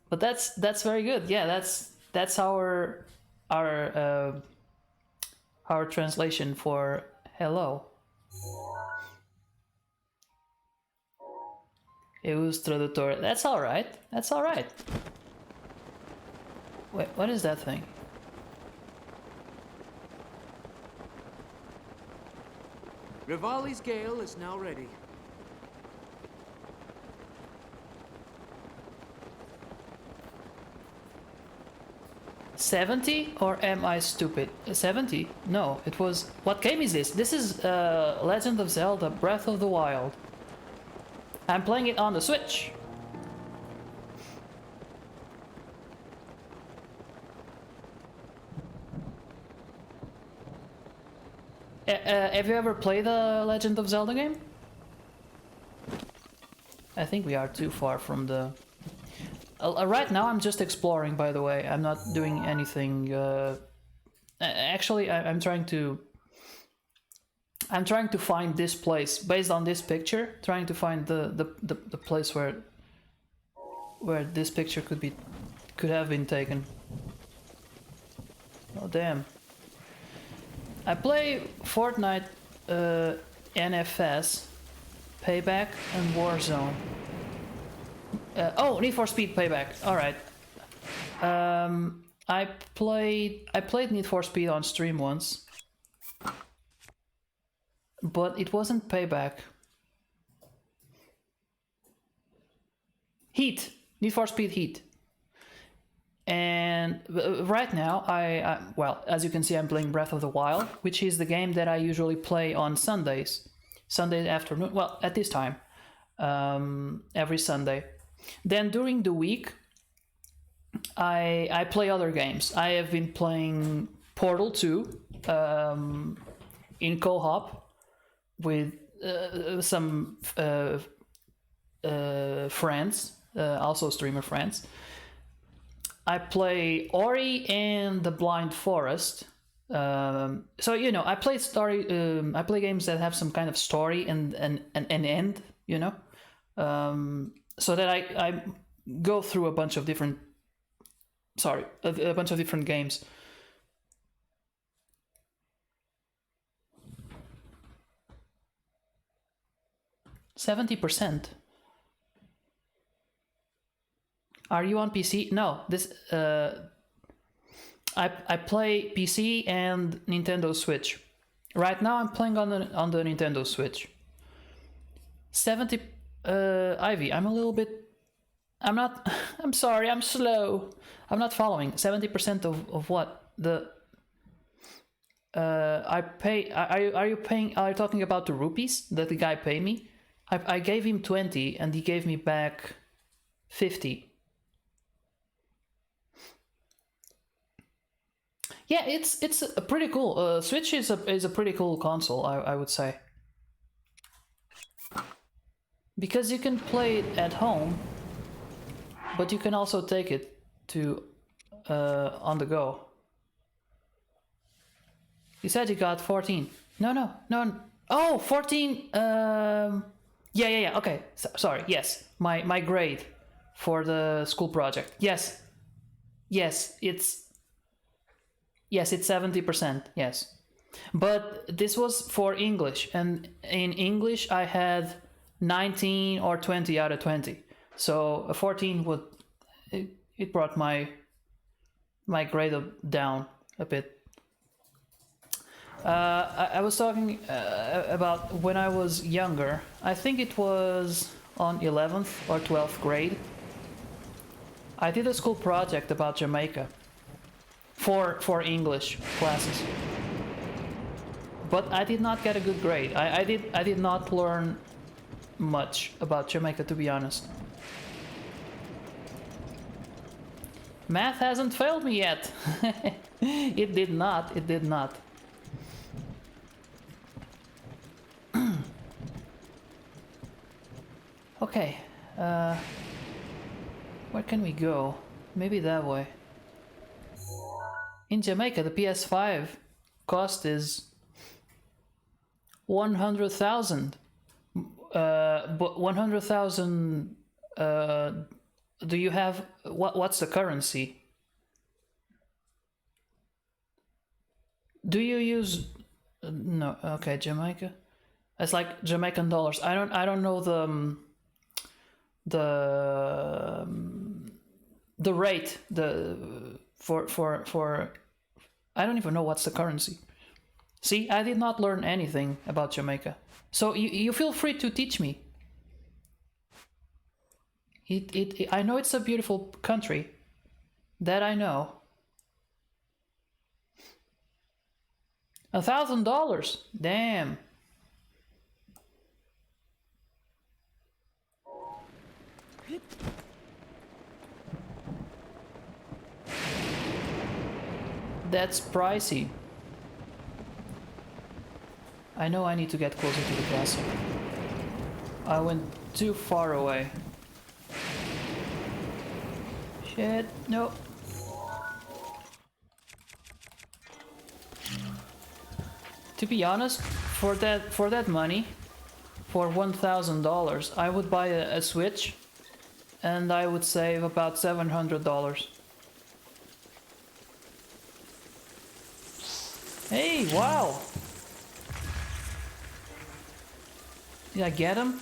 But that's very good. Yeah, that's our translation for hello. Eu uso tradutor. That's all right. Wait, what is that thing?
Rivali's Gale is now ready.
$70, or am I stupid? 70? No, it was. What game is this? This is Legend of Zelda: Breath of the Wild. I'm playing it on the Switch. Have you ever played the Legend of Zelda game? I think we are too far from the... right now I'm just exploring, by the way. I'm not doing anything... Actually, I'm trying to find this place based on this picture. Trying to find the place where this picture could have been taken. Oh damn! I play Fortnite, NFS, Payback, and Warzone. Oh, Need for Speed Payback. All right. I played Need for Speed on stream once. but it wasn't Payback. Heat, Need for Speed Heat. And right now, well, as you can see, I'm playing Breath of the Wild, which is the game that I usually play on Sundays, Sunday afternoon. Well, at this time, every Sunday. Then during the week, I play other games. I have been playing Portal 2 in co-op with some friends, also streamer friends. I play Ori and the Blind Forest. So you know, I play I play games that have some kind of story and an end. You know, so that I go through a bunch of different. Sorry, a bunch of different games. %70%. Are you on PC? No, this I play PC and Nintendo Switch. Right now I'm playing on the Nintendo Switch. 70 Ivy, I'm a little bit I'm sorry, I'm slow. I'm not following. 70% of what? The I pay are you paying, are you talking about the rupees that the guy paid me? I gave him 20 and he gave me back 50. Yeah, it's a pretty cool. Switch is a pretty cool console, I would say, because you can play it at home, but you can also take it to on the go. You said you got 14. No. Oh, 14. Yeah. Okay. Sorry. Yes, my grade for the school project. Yes, it's 70%. Yes, but this was for English, and in English I had 19 or 20 out of 20. So a 14 would it brought my grade down a bit. I was talking about when I was younger. I think it was on 11th or 12th grade. I did a school project about Jamaica for English classes, but I did not get a good grade. I did not learn much about Jamaica, to be honest. Math hasn't failed me yet. It did not. Okay, where can we go? Maybe that way. In Jamaica, the PS5 cost is 100,000. But 100,000. Do you have what's the currency? Do you use no? Okay, Jamaica. It's like Jamaican dollars. I don't know the rate for I don't even know what's the currency. See, I did not learn anything about Jamaica, so you feel free to teach me. I know it's a beautiful country, that I know. $1,000, damn. That's pricey. I know I need to get closer to the castle. I went too far away. Shit, no. To be honest, for that money, for $1,000, I would buy a Switch, and I would save about $700. Hey, wow! Did I get him?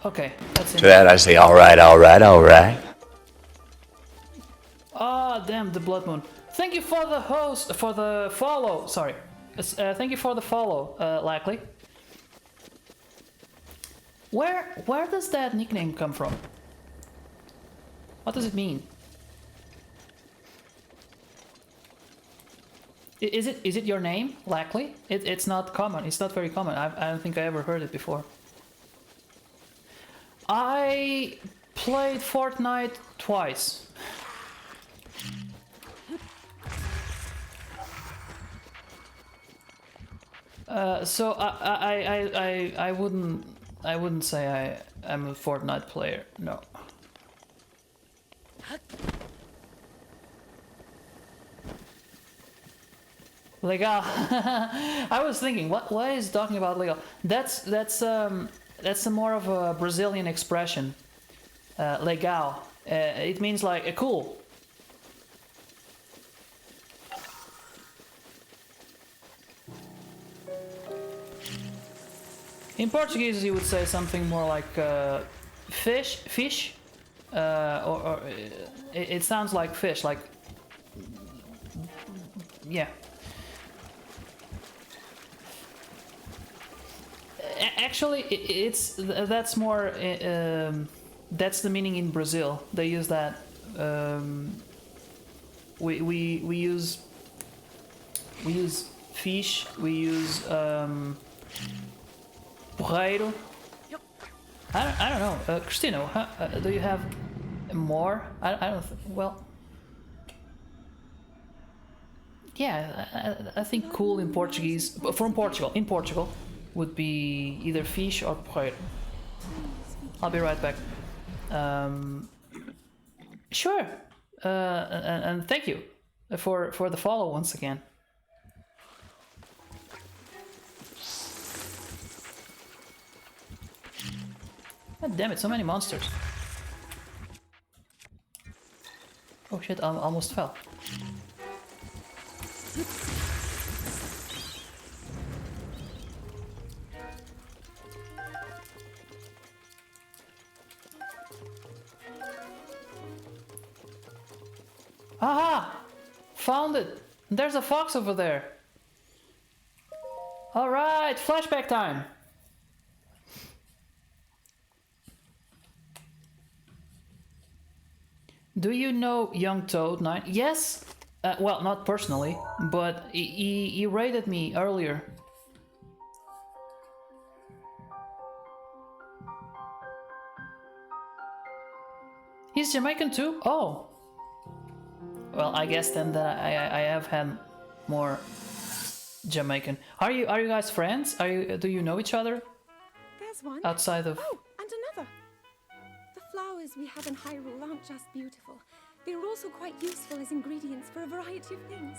Okay, that's it.
To that I say, alright, alright, alright.
Ah, damn, the blood moon. Thank you for the host, for the follow. Sorry. Thank you for the follow, Lackley. Where does that nickname come from? What does it mean? Is it your name, Lackley? It's not common. It's not very common. I don't think I ever heard it before. I played Fortnite twice. So I wouldn't say I'm a Fortnite player. No. Legal. I was thinking, what is talking about legal? That's a more of a Brazilian expression. Legal. It means like cool. In Portuguese, you would say something more like fish, or it sounds like fish, like yeah. Actually, that's more that's the meaning in Brazil. They use that. We use fish. We use porreiro. I don't know. Cristino, do you have more? I don't. Well. Yeah, I think cool in Portuguese, from Portugal, in Portugal, would be either fish or porreiro. I'll be right back. Sure, and thank you for the follow once again. God damn it, so many monsters. Oh shit, I almost fell. Aha! Found it! There's a fox over there. Alright, flashback time! Do you know Young Toad 9? Yes! Well, not personally, but he raided me earlier. He's Jamaican too? Oh! Well, I guess then that I have had more Jamaican. Are you guys friends? Do you know each other?
There's one.
Outside of...
Oh, and another. The flowers we have in Hyrule aren't just beautiful. They are also quite useful as ingredients for a variety of things.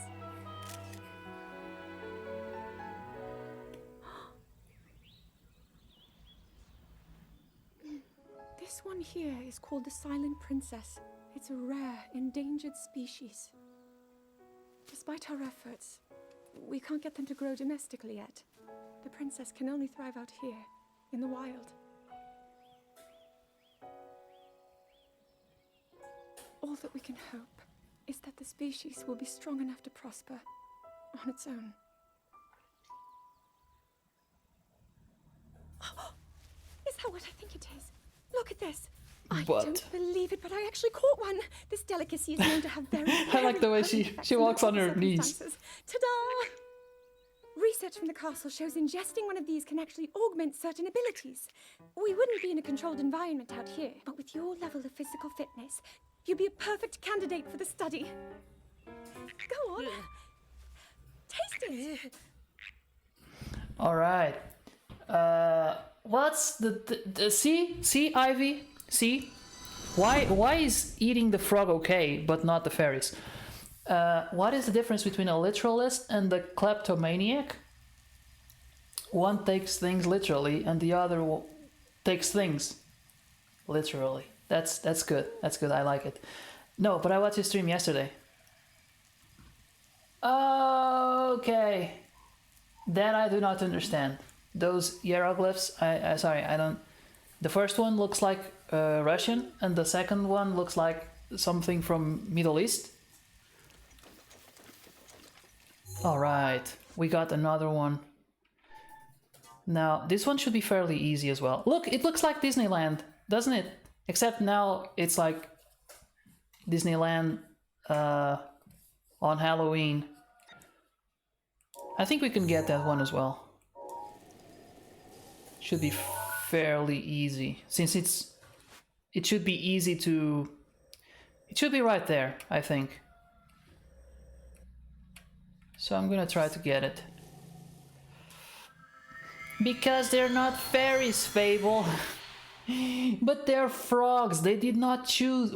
This one here is called the Silent Princess. It's a rare, endangered species. Despite our efforts, we can't get them to grow domestically yet. The princess can only thrive out here, in the wild. All that we can hope is that the species will be strong enough to prosper on its own. Is that what I think it is? Look at this. I don't believe it, but I actually caught one. This delicacy is known to have very,
I like the way she walks on her knees.
Ta-da! Research from the castle shows ingesting one of these can actually augment certain abilities. We wouldn't be in a controlled environment out here, but with your level of physical fitness, you'd be a perfect candidate for the study. Go on. Taste it.
All right. What's the see Ivy? See? Why is eating the frog okay, but not the fairies? What is the difference between a literalist and a kleptomaniac? One takes things literally, and the other takes things literally. That's good. That's good. I like it. No, but I watched your stream yesterday. Okay, that I do not understand. Those hieroglyphs. Sorry, I don't. The first one looks like Russian, and the second one looks like something from Middle East. All right, we got another one. Now, this one should be fairly easy as well. Look, it looks like Disneyland, doesn't it? Except now it's like Disneyland on Halloween. I think we can get that one as well. Should be fairly easy, since it should be easy to... It should be right there, I think. So I'm gonna try to get it. Because they're not fairies, Fable. But they're frogs. They did not choose.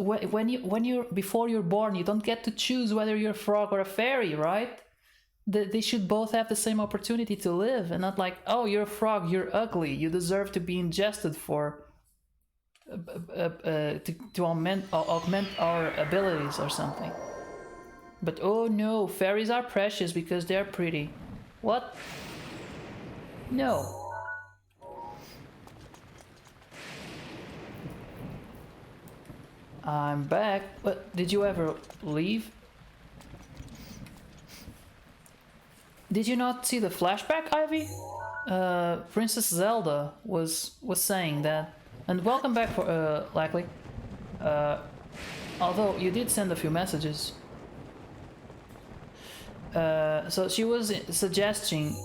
Before you're born, you don't get to choose whether you're a frog or a fairy, right? They should both have the same opportunity to live, and not like, oh, you're a frog, you're ugly, you deserve to be ingested for to augment our abilities or something. But oh no, fairies are precious because they're pretty. What? No. I'm back. But did you ever leave? Did you not see the flashback, Ivy? Princess Zelda was saying that. And welcome back for likely. Although you did send a few messages. So she was suggesting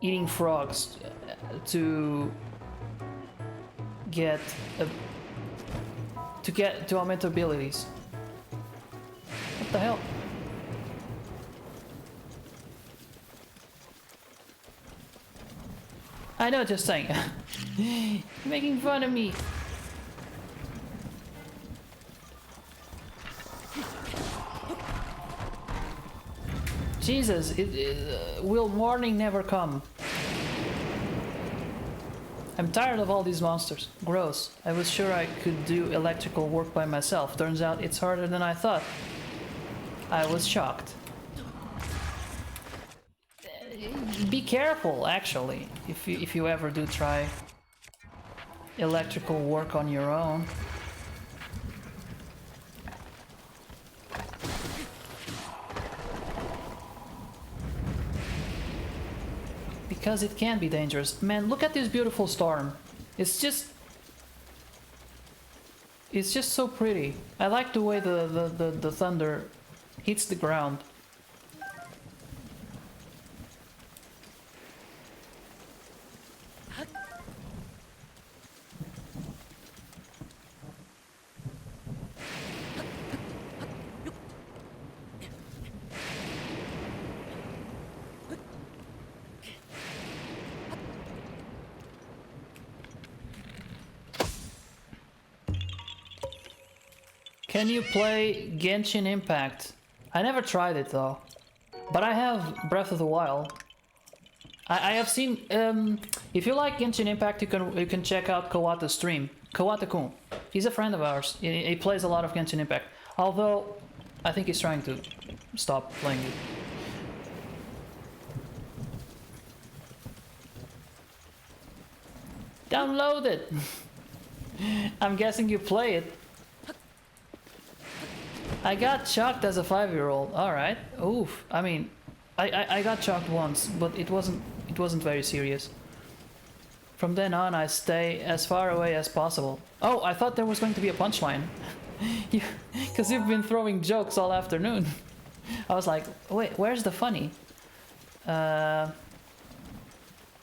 eating frogs to augment abilities. What the hell? I know, just saying. You're making fun of me. Jesus, will morning never come? I'm tired of all these monsters. Gross. I was sure I could do electrical work by myself. Turns out it's harder than I thought. I was shocked. Be careful, actually, if you ever do try electrical work on your own. Because it can be dangerous. Man, look at this beautiful storm. It's just so pretty. I like the way the thunder hits the ground. Can you play Genshin Impact? I never tried it though, but I have Breath of the Wild. I have seen. If you like Genshin Impact, you can check out Kawata's stream. Kawata-kun. He's a friend of ours. He plays a lot of Genshin Impact. Although, I think he's trying to stop playing it. Download it. I'm guessing you play it. I got shocked as a 5-year-old. All right. Oof. I mean, I got shocked once, but it wasn't very serious. From then on, I stay as far away as possible. Oh, I thought there was going to be a punchline. Because you've been throwing jokes all afternoon. I was like, wait, where's the funny? How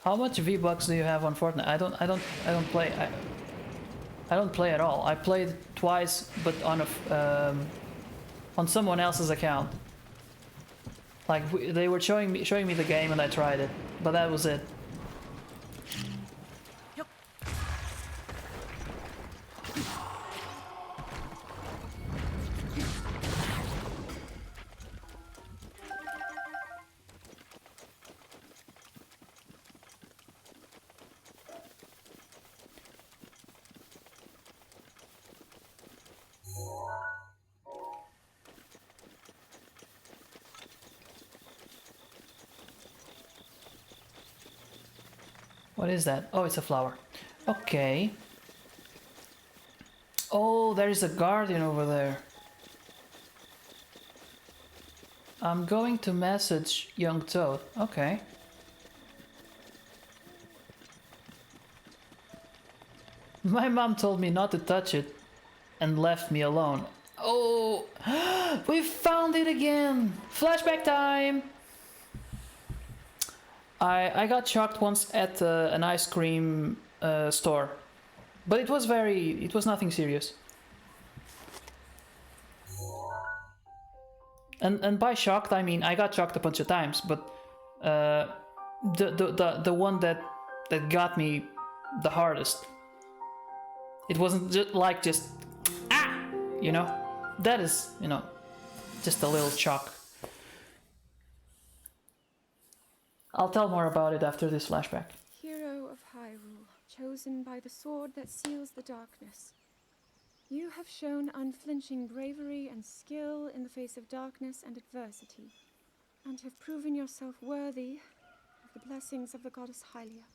much V-Bucks do you have on Fortnite? I don't play. I don't play at all. I played twice, but on someone else's account. Like they were showing me the game and I tried it, but that was it. What is that? Oh, it's a flower. Okay. Oh, there is a guardian over there. I'm going to message young Toad. Okay. My mom told me not to touch it and left me alone. Oh, we found it again. Flashback time. I got shocked once at an ice cream store, but it was nothing serious. And by shocked I mean I got shocked a bunch of times, but the one that got me the hardest. It wasn't just ah, you know, that is, you know, just a little shock. I'll tell more about it after this flashback.
Hero of Hyrule, chosen by the sword that seals the darkness. You have shown unflinching bravery and skill in the face of darkness and adversity, and have proven yourself worthy of the blessings of the goddess Hylia.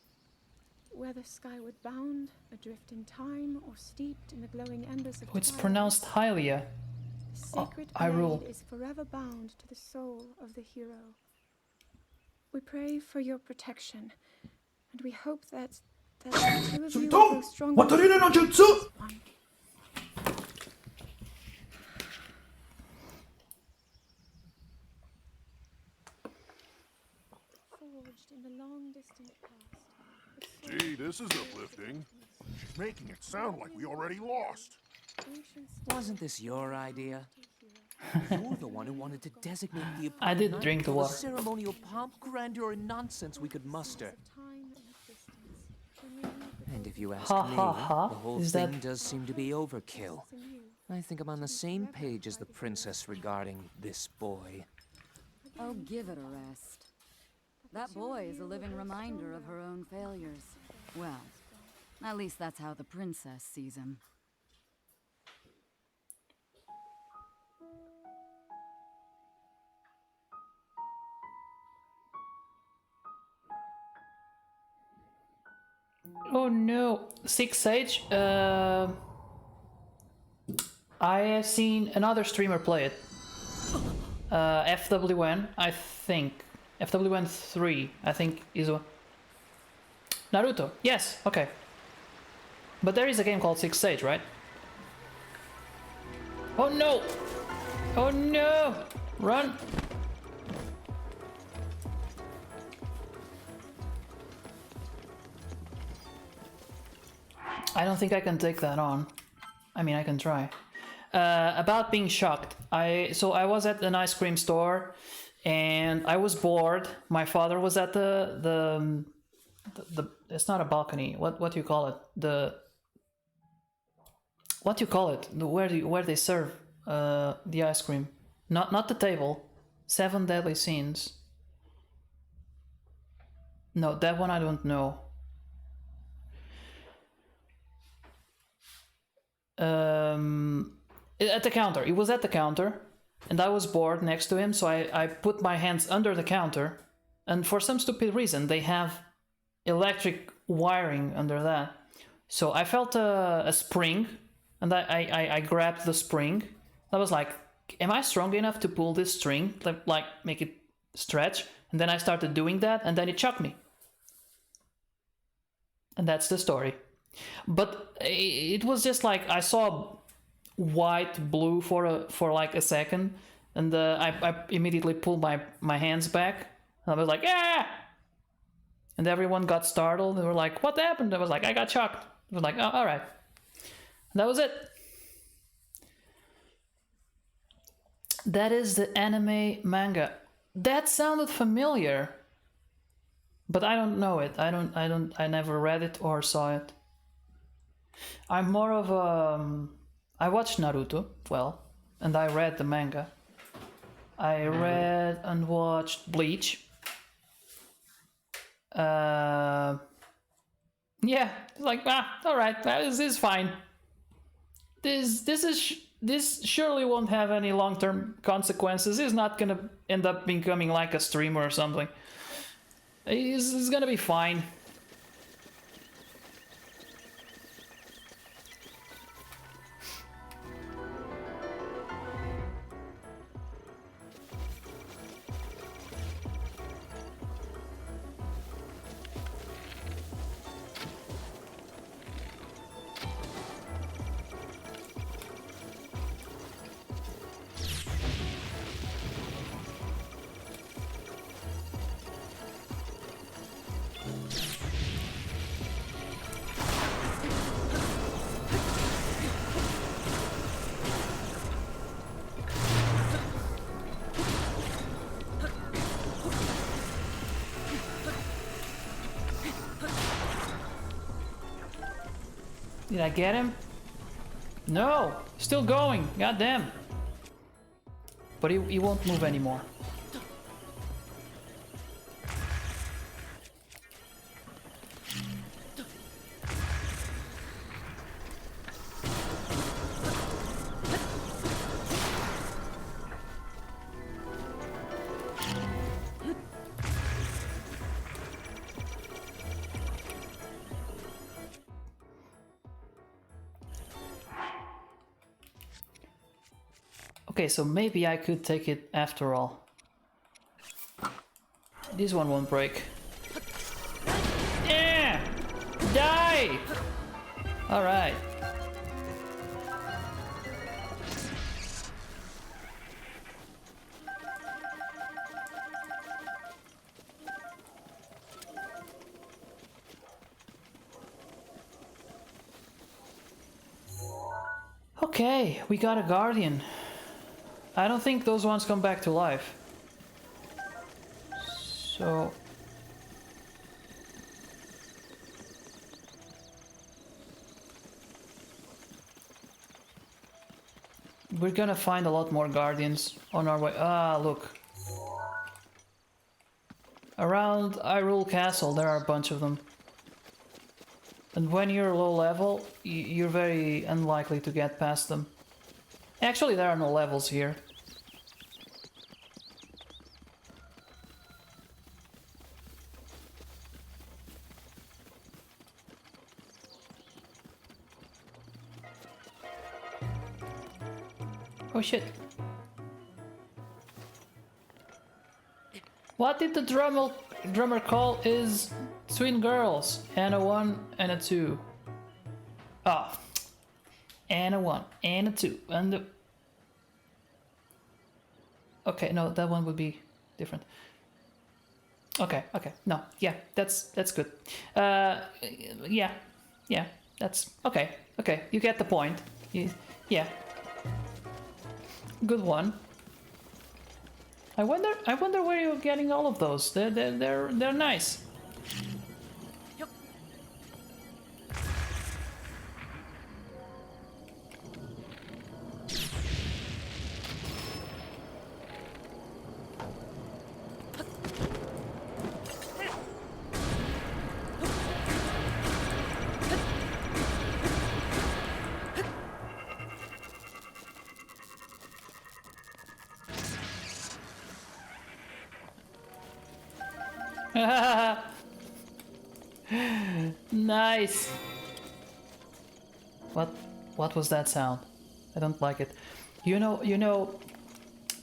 Whether skyward bound, adrift in time, or steeped in the glowing embers of
It's
twilight,
pronounced Hylia.
the sacred
Hyrule.
blade is forever bound to the soul of the hero. We pray for your protection, and we hope that the two of you will grow
Tom!
stronger.
渡りるの術
One. Forged in the long distant past.
Gee, this is uplifting. She's making it sound like we already lost.
Wasn't this your idea? You're the one who wanted to designate the
I did
appointed
drink the
night for
water.
ceremonial pomp, grandeur, and nonsense we could muster. And if you ask
Ha,
me,
ha, ha.
the whole
Is
thing
that-
does seem to be overkill. I think I'm on the same page as the princess regarding this boy.
Oh, give it a rest. That boy is a living reminder of her own failures. Well, at least that's how the princess sees him.
Oh no, Six Sage. I have seen another streamer play it. FWN, I think. FWN3, I think is a Naruto. Yes, okay. But there is a game called Six Sage, right? Oh no! Oh no! Run! I don't think I can take that on. I mean, I can try. About being shocked. I was at an ice cream store and I was bored. My father was at the it's not a balcony. What do you call it? What do you call it? Where they serve the ice cream? Not the table. 7 Deadly Sins. No, that one I don't know. At the counter. It was at the counter, and I was bored next to him, so I put my hands under the counter, and for some stupid reason they have electric wiring under that. So I felt a spring, and I grabbed the spring. I was like, am I strong enough to pull this string, like make it stretch? And then I started doing that, and then it shocked me. And that's the story. But it was just like I saw white, blue for like a second, and I immediately pulled my hands back. And I was like, yeah! And everyone got startled. They were like, what happened? I was like, I got shocked. I was like, oh, all right. And that was it. That is the anime manga. That sounded familiar, but I don't know it. I never read it or saw it. I'm more of a... I watched Naruto, well, and I read the manga. I read and watched Bleach. Yeah, like, alright, this is fine. This surely won't have any long-term consequences. He's not gonna end up becoming like a streamer or something. He's gonna be fine. Did I get him? No! Still going! God damn! But he won't move anymore. Okay, so maybe I could take it after all. This one won't break. Yeah! Die! Alright. Okay, we got a guardian. I don't think those ones come back to life. So... we're gonna find a lot more guardians on our way. Ah, look. Around Hyrule Castle there are a bunch of them. And when you're low level, you're very unlikely to get past them. Actually, there are no levels here. Oh shit. What did the drummer call his twin girls? And a 1 and a 2. Ah. And a 1 and a 2 and the... Okay, no, that one would be different. Okay, okay, no, yeah, that's good. Yeah, that's okay, okay. You get the point. Yeah, good one. I wonder where you're getting all of those. They're nice. Nice. What was that sound? I don't like it. You know,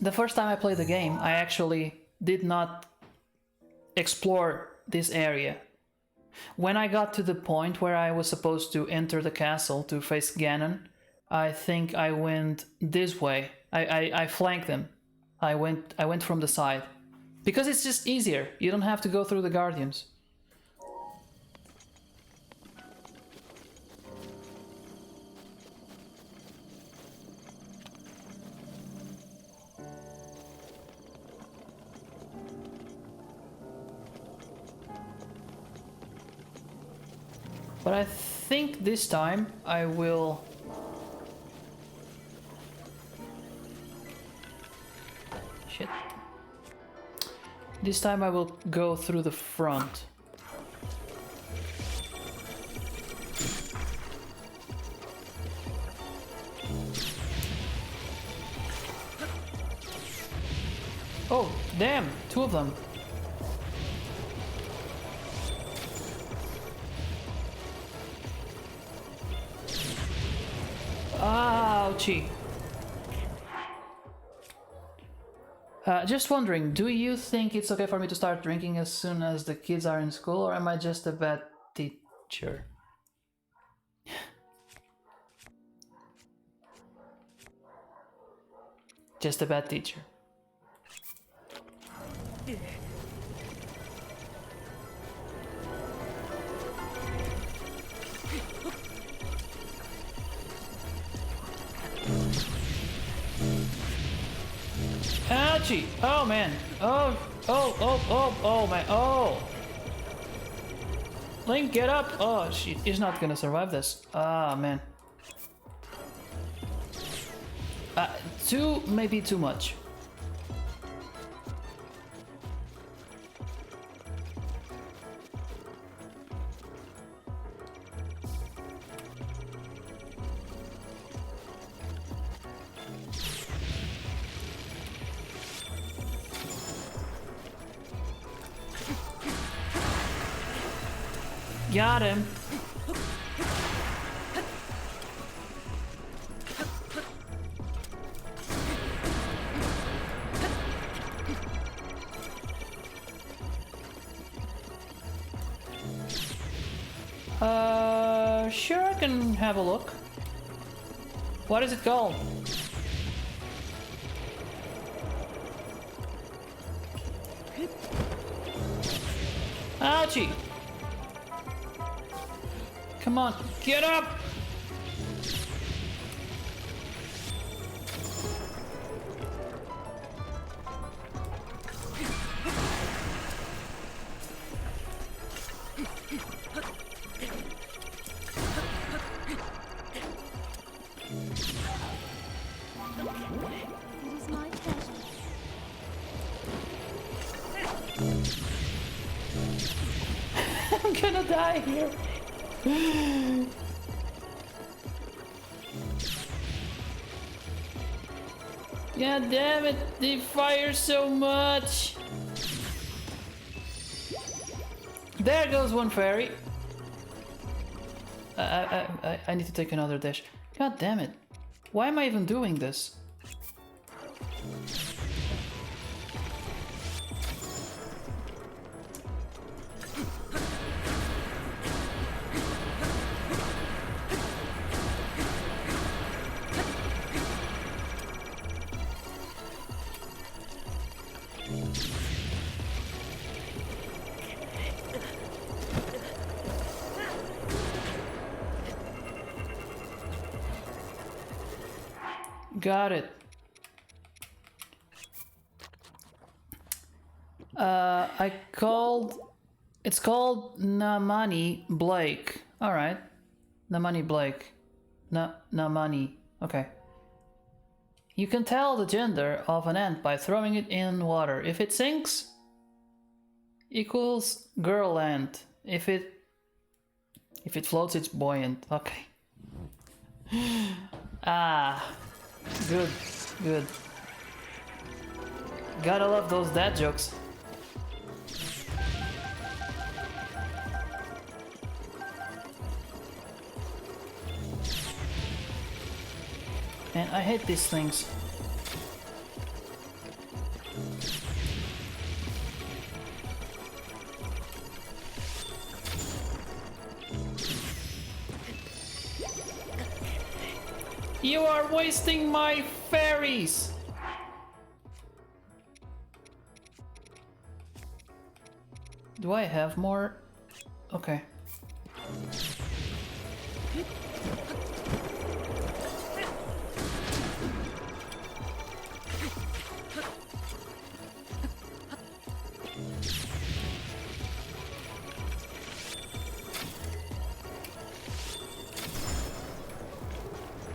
the first time I played the game, I actually did not explore this area. When I got to the point where I was supposed to enter the castle to face Ganon, I think I went this way. I flanked them. I went from the side. Because it's just easier. You don't have to go through the Guardians. But I think this time I will... Shit. This time I will go through the front. Oh, damn! 2 of them. Ouchie. Just wondering, do you think it's okay for me to start drinking as soon as the kids are in school, or am I just a bad teacher? Just a bad teacher. Ouchie! Oh man! Oh man! Oh! Link, get up! Oh, he's not gonna survive this. Ah, man. Two, maybe too much. Got him. Sure, I can have a look. What is it called? Ouchie! Come on, get up!
It is my pleasure.
I'm gonna die here. God damn it, they fire so much. There goes one fairy. I need to take another dash. God damn it. Why am I even doing this? Got it. It's called Namani Blake. Alright. Namani Blake. Namani. Okay. You can tell the gender of an ant by throwing it in water. If it sinks, equals girl ant. If it floats, it's buoyant. Okay. Ah. Good, good. Gotta love those dad jokes. Man, I hate these things. You are wasting my fairies! Do I have more? Okay.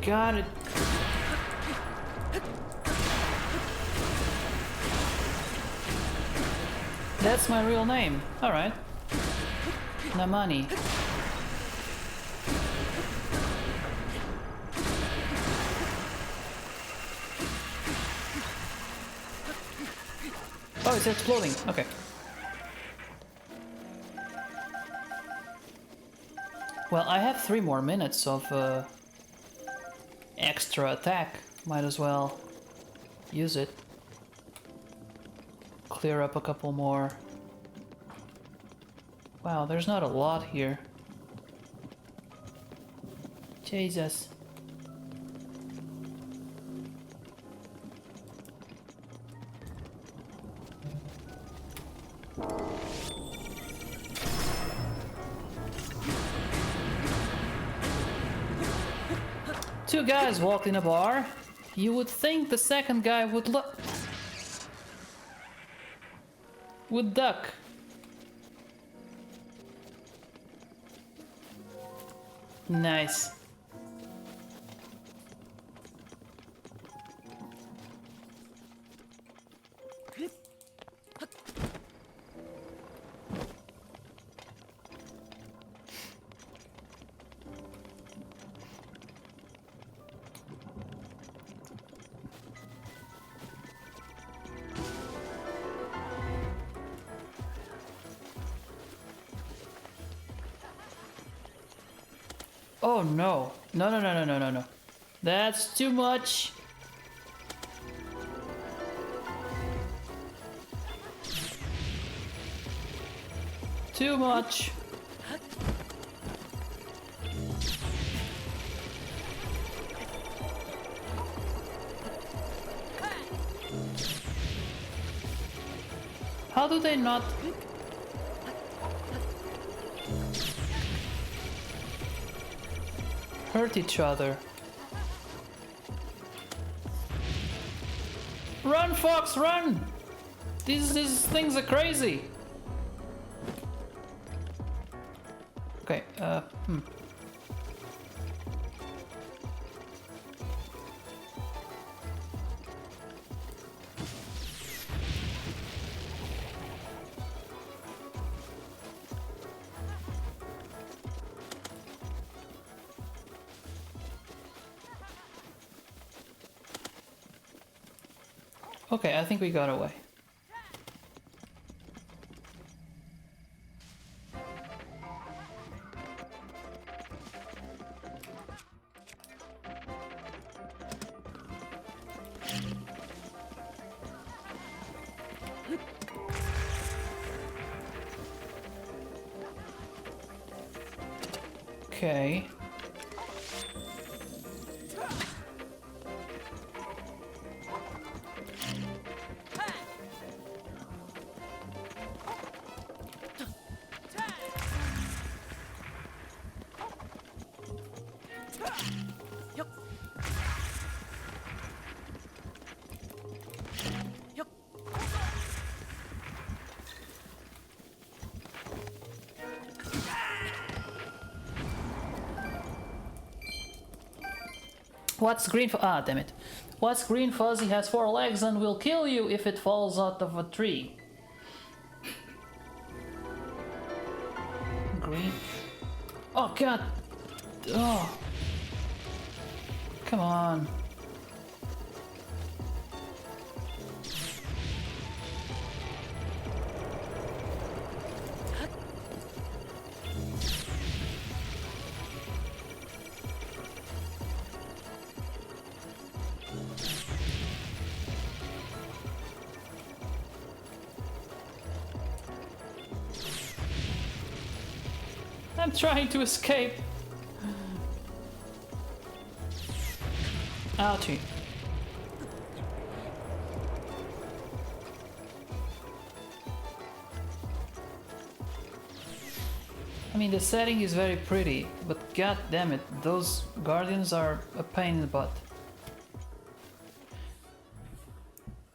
Got it. That's my real name. Alright. Namani. Oh, it's exploding. Okay. Well, I have 3 more minutes of extra attack. Might as well use it. Clear up a couple more. Wow, there's not a lot here. Jesus. Two guys walked in a bar. You would think the second guy would duck. Nice. Oh no. No, no, no, no, no, no, no. That's too much. Too much. How do they not... hurt each other? Run, Fox, run! These things are crazy. Okay, okay, I think we got away. Okay. What's green? Ah, damn it. What's green fuzzy has 4 legs and will kill you if it falls out of a tree. Green. Oh god. Oh. Come on. I'm trying to escape. Ouchie. I mean, the setting is very pretty, but god damn it, those guardians are a pain in the butt.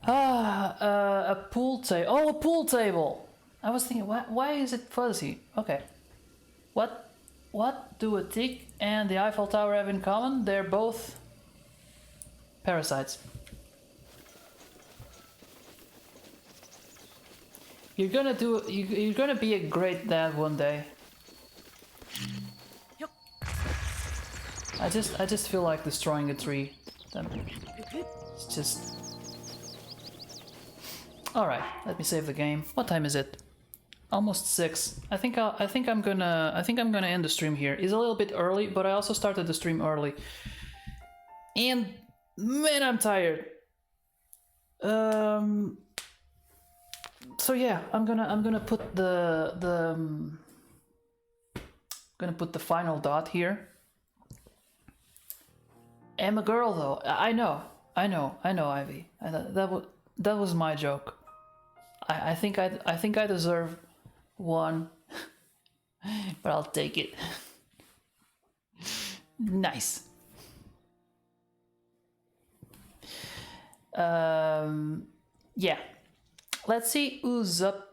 A pool table. Oh, a pool table! I was thinking, why is it fuzzy? Okay. What do a tick and the Eiffel Tower have in common? They're both parasites. You're gonna be a great dad one day. I just feel like destroying a tree. It's just... Alright, let me save the game. What time is it? Almost 6. I think I'm gonna end the stream here. It's a little bit early, but I also started the stream early. And man, I'm tired. So yeah, I'm gonna put the final dot here. I'm a girl though. I know, Ivy. That was my joke. I think I deserve one, but I'll take it. Nice. Yeah. Let's see who's up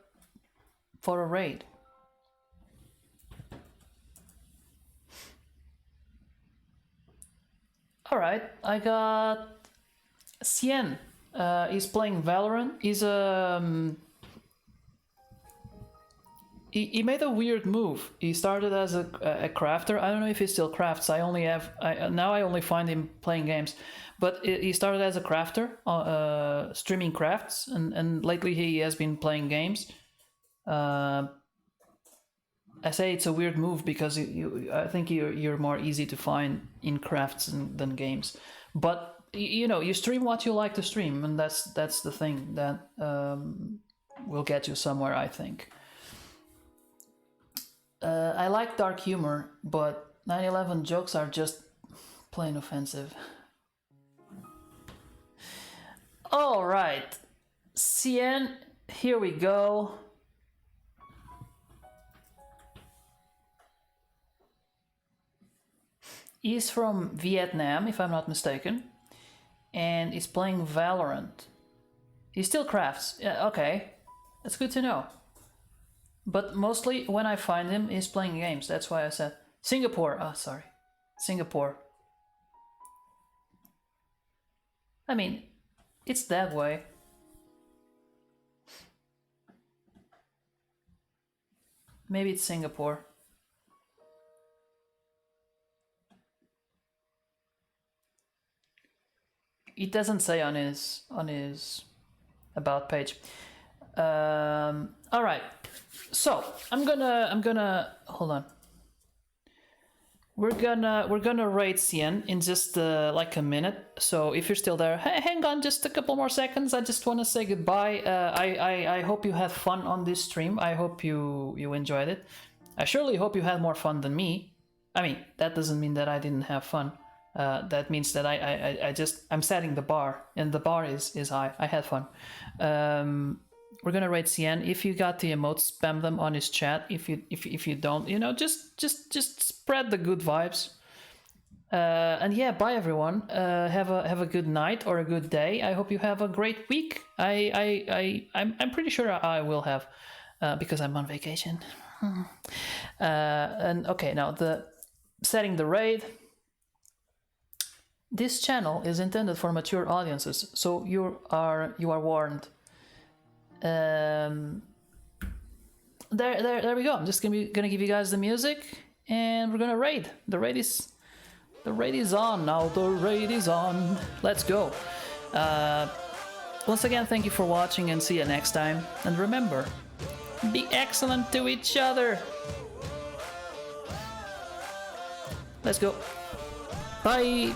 for a raid. Alright, I got Cien. He's playing Valorant. He made a weird move. He started as a crafter. I don't know if he still crafts. Now I only find him playing games. But he started as a crafter, streaming crafts, and lately he has been playing games. I say it's a weird move because I think you're more easy to find in crafts than games. But you know, you stream what you like to stream, and that's the thing that will get you somewhere, I think. I like dark humor, but 9/11 jokes are just plain offensive. All right, Cien, here we go. He's from Vietnam, if I'm not mistaken, and he's playing Valorant. He still crafts. Yeah, okay, that's good to know. But mostly when I find him, he's playing games. That's why I said Singapore. Oh, sorry, Singapore. I mean, it's that way. Maybe it's Singapore. It doesn't say on his about page. All right, so I'm gonna hold on. We're gonna rate Cien in just like a minute. So if you're still there, hang on just a couple more seconds. I just want to say goodbye. I hope you had fun on this stream. I hope you enjoyed it. I surely hope you had more fun than me. I mean, that doesn't mean that I didn't have fun. That means that I'm setting the bar, and the bar is high. I had fun. We're gonna rate Cien. If you got the emotes, spam them on his chat. If you don't, you know, just spread the good vibes. And yeah, bye everyone. Have a good night or a good day. I hope you have a great week. I'm pretty sure I will have, because I'm on vacation. And okay, now setting the raid. This channel is intended for mature audiences, so you are warned. There we go. I'm just gonna give you guys the music, and we're gonna raid. The raid is on now. The raid is on. Let's go. Once again, thank you for watching, and see you next time. And remember, be excellent to each other. Let's go. Bye.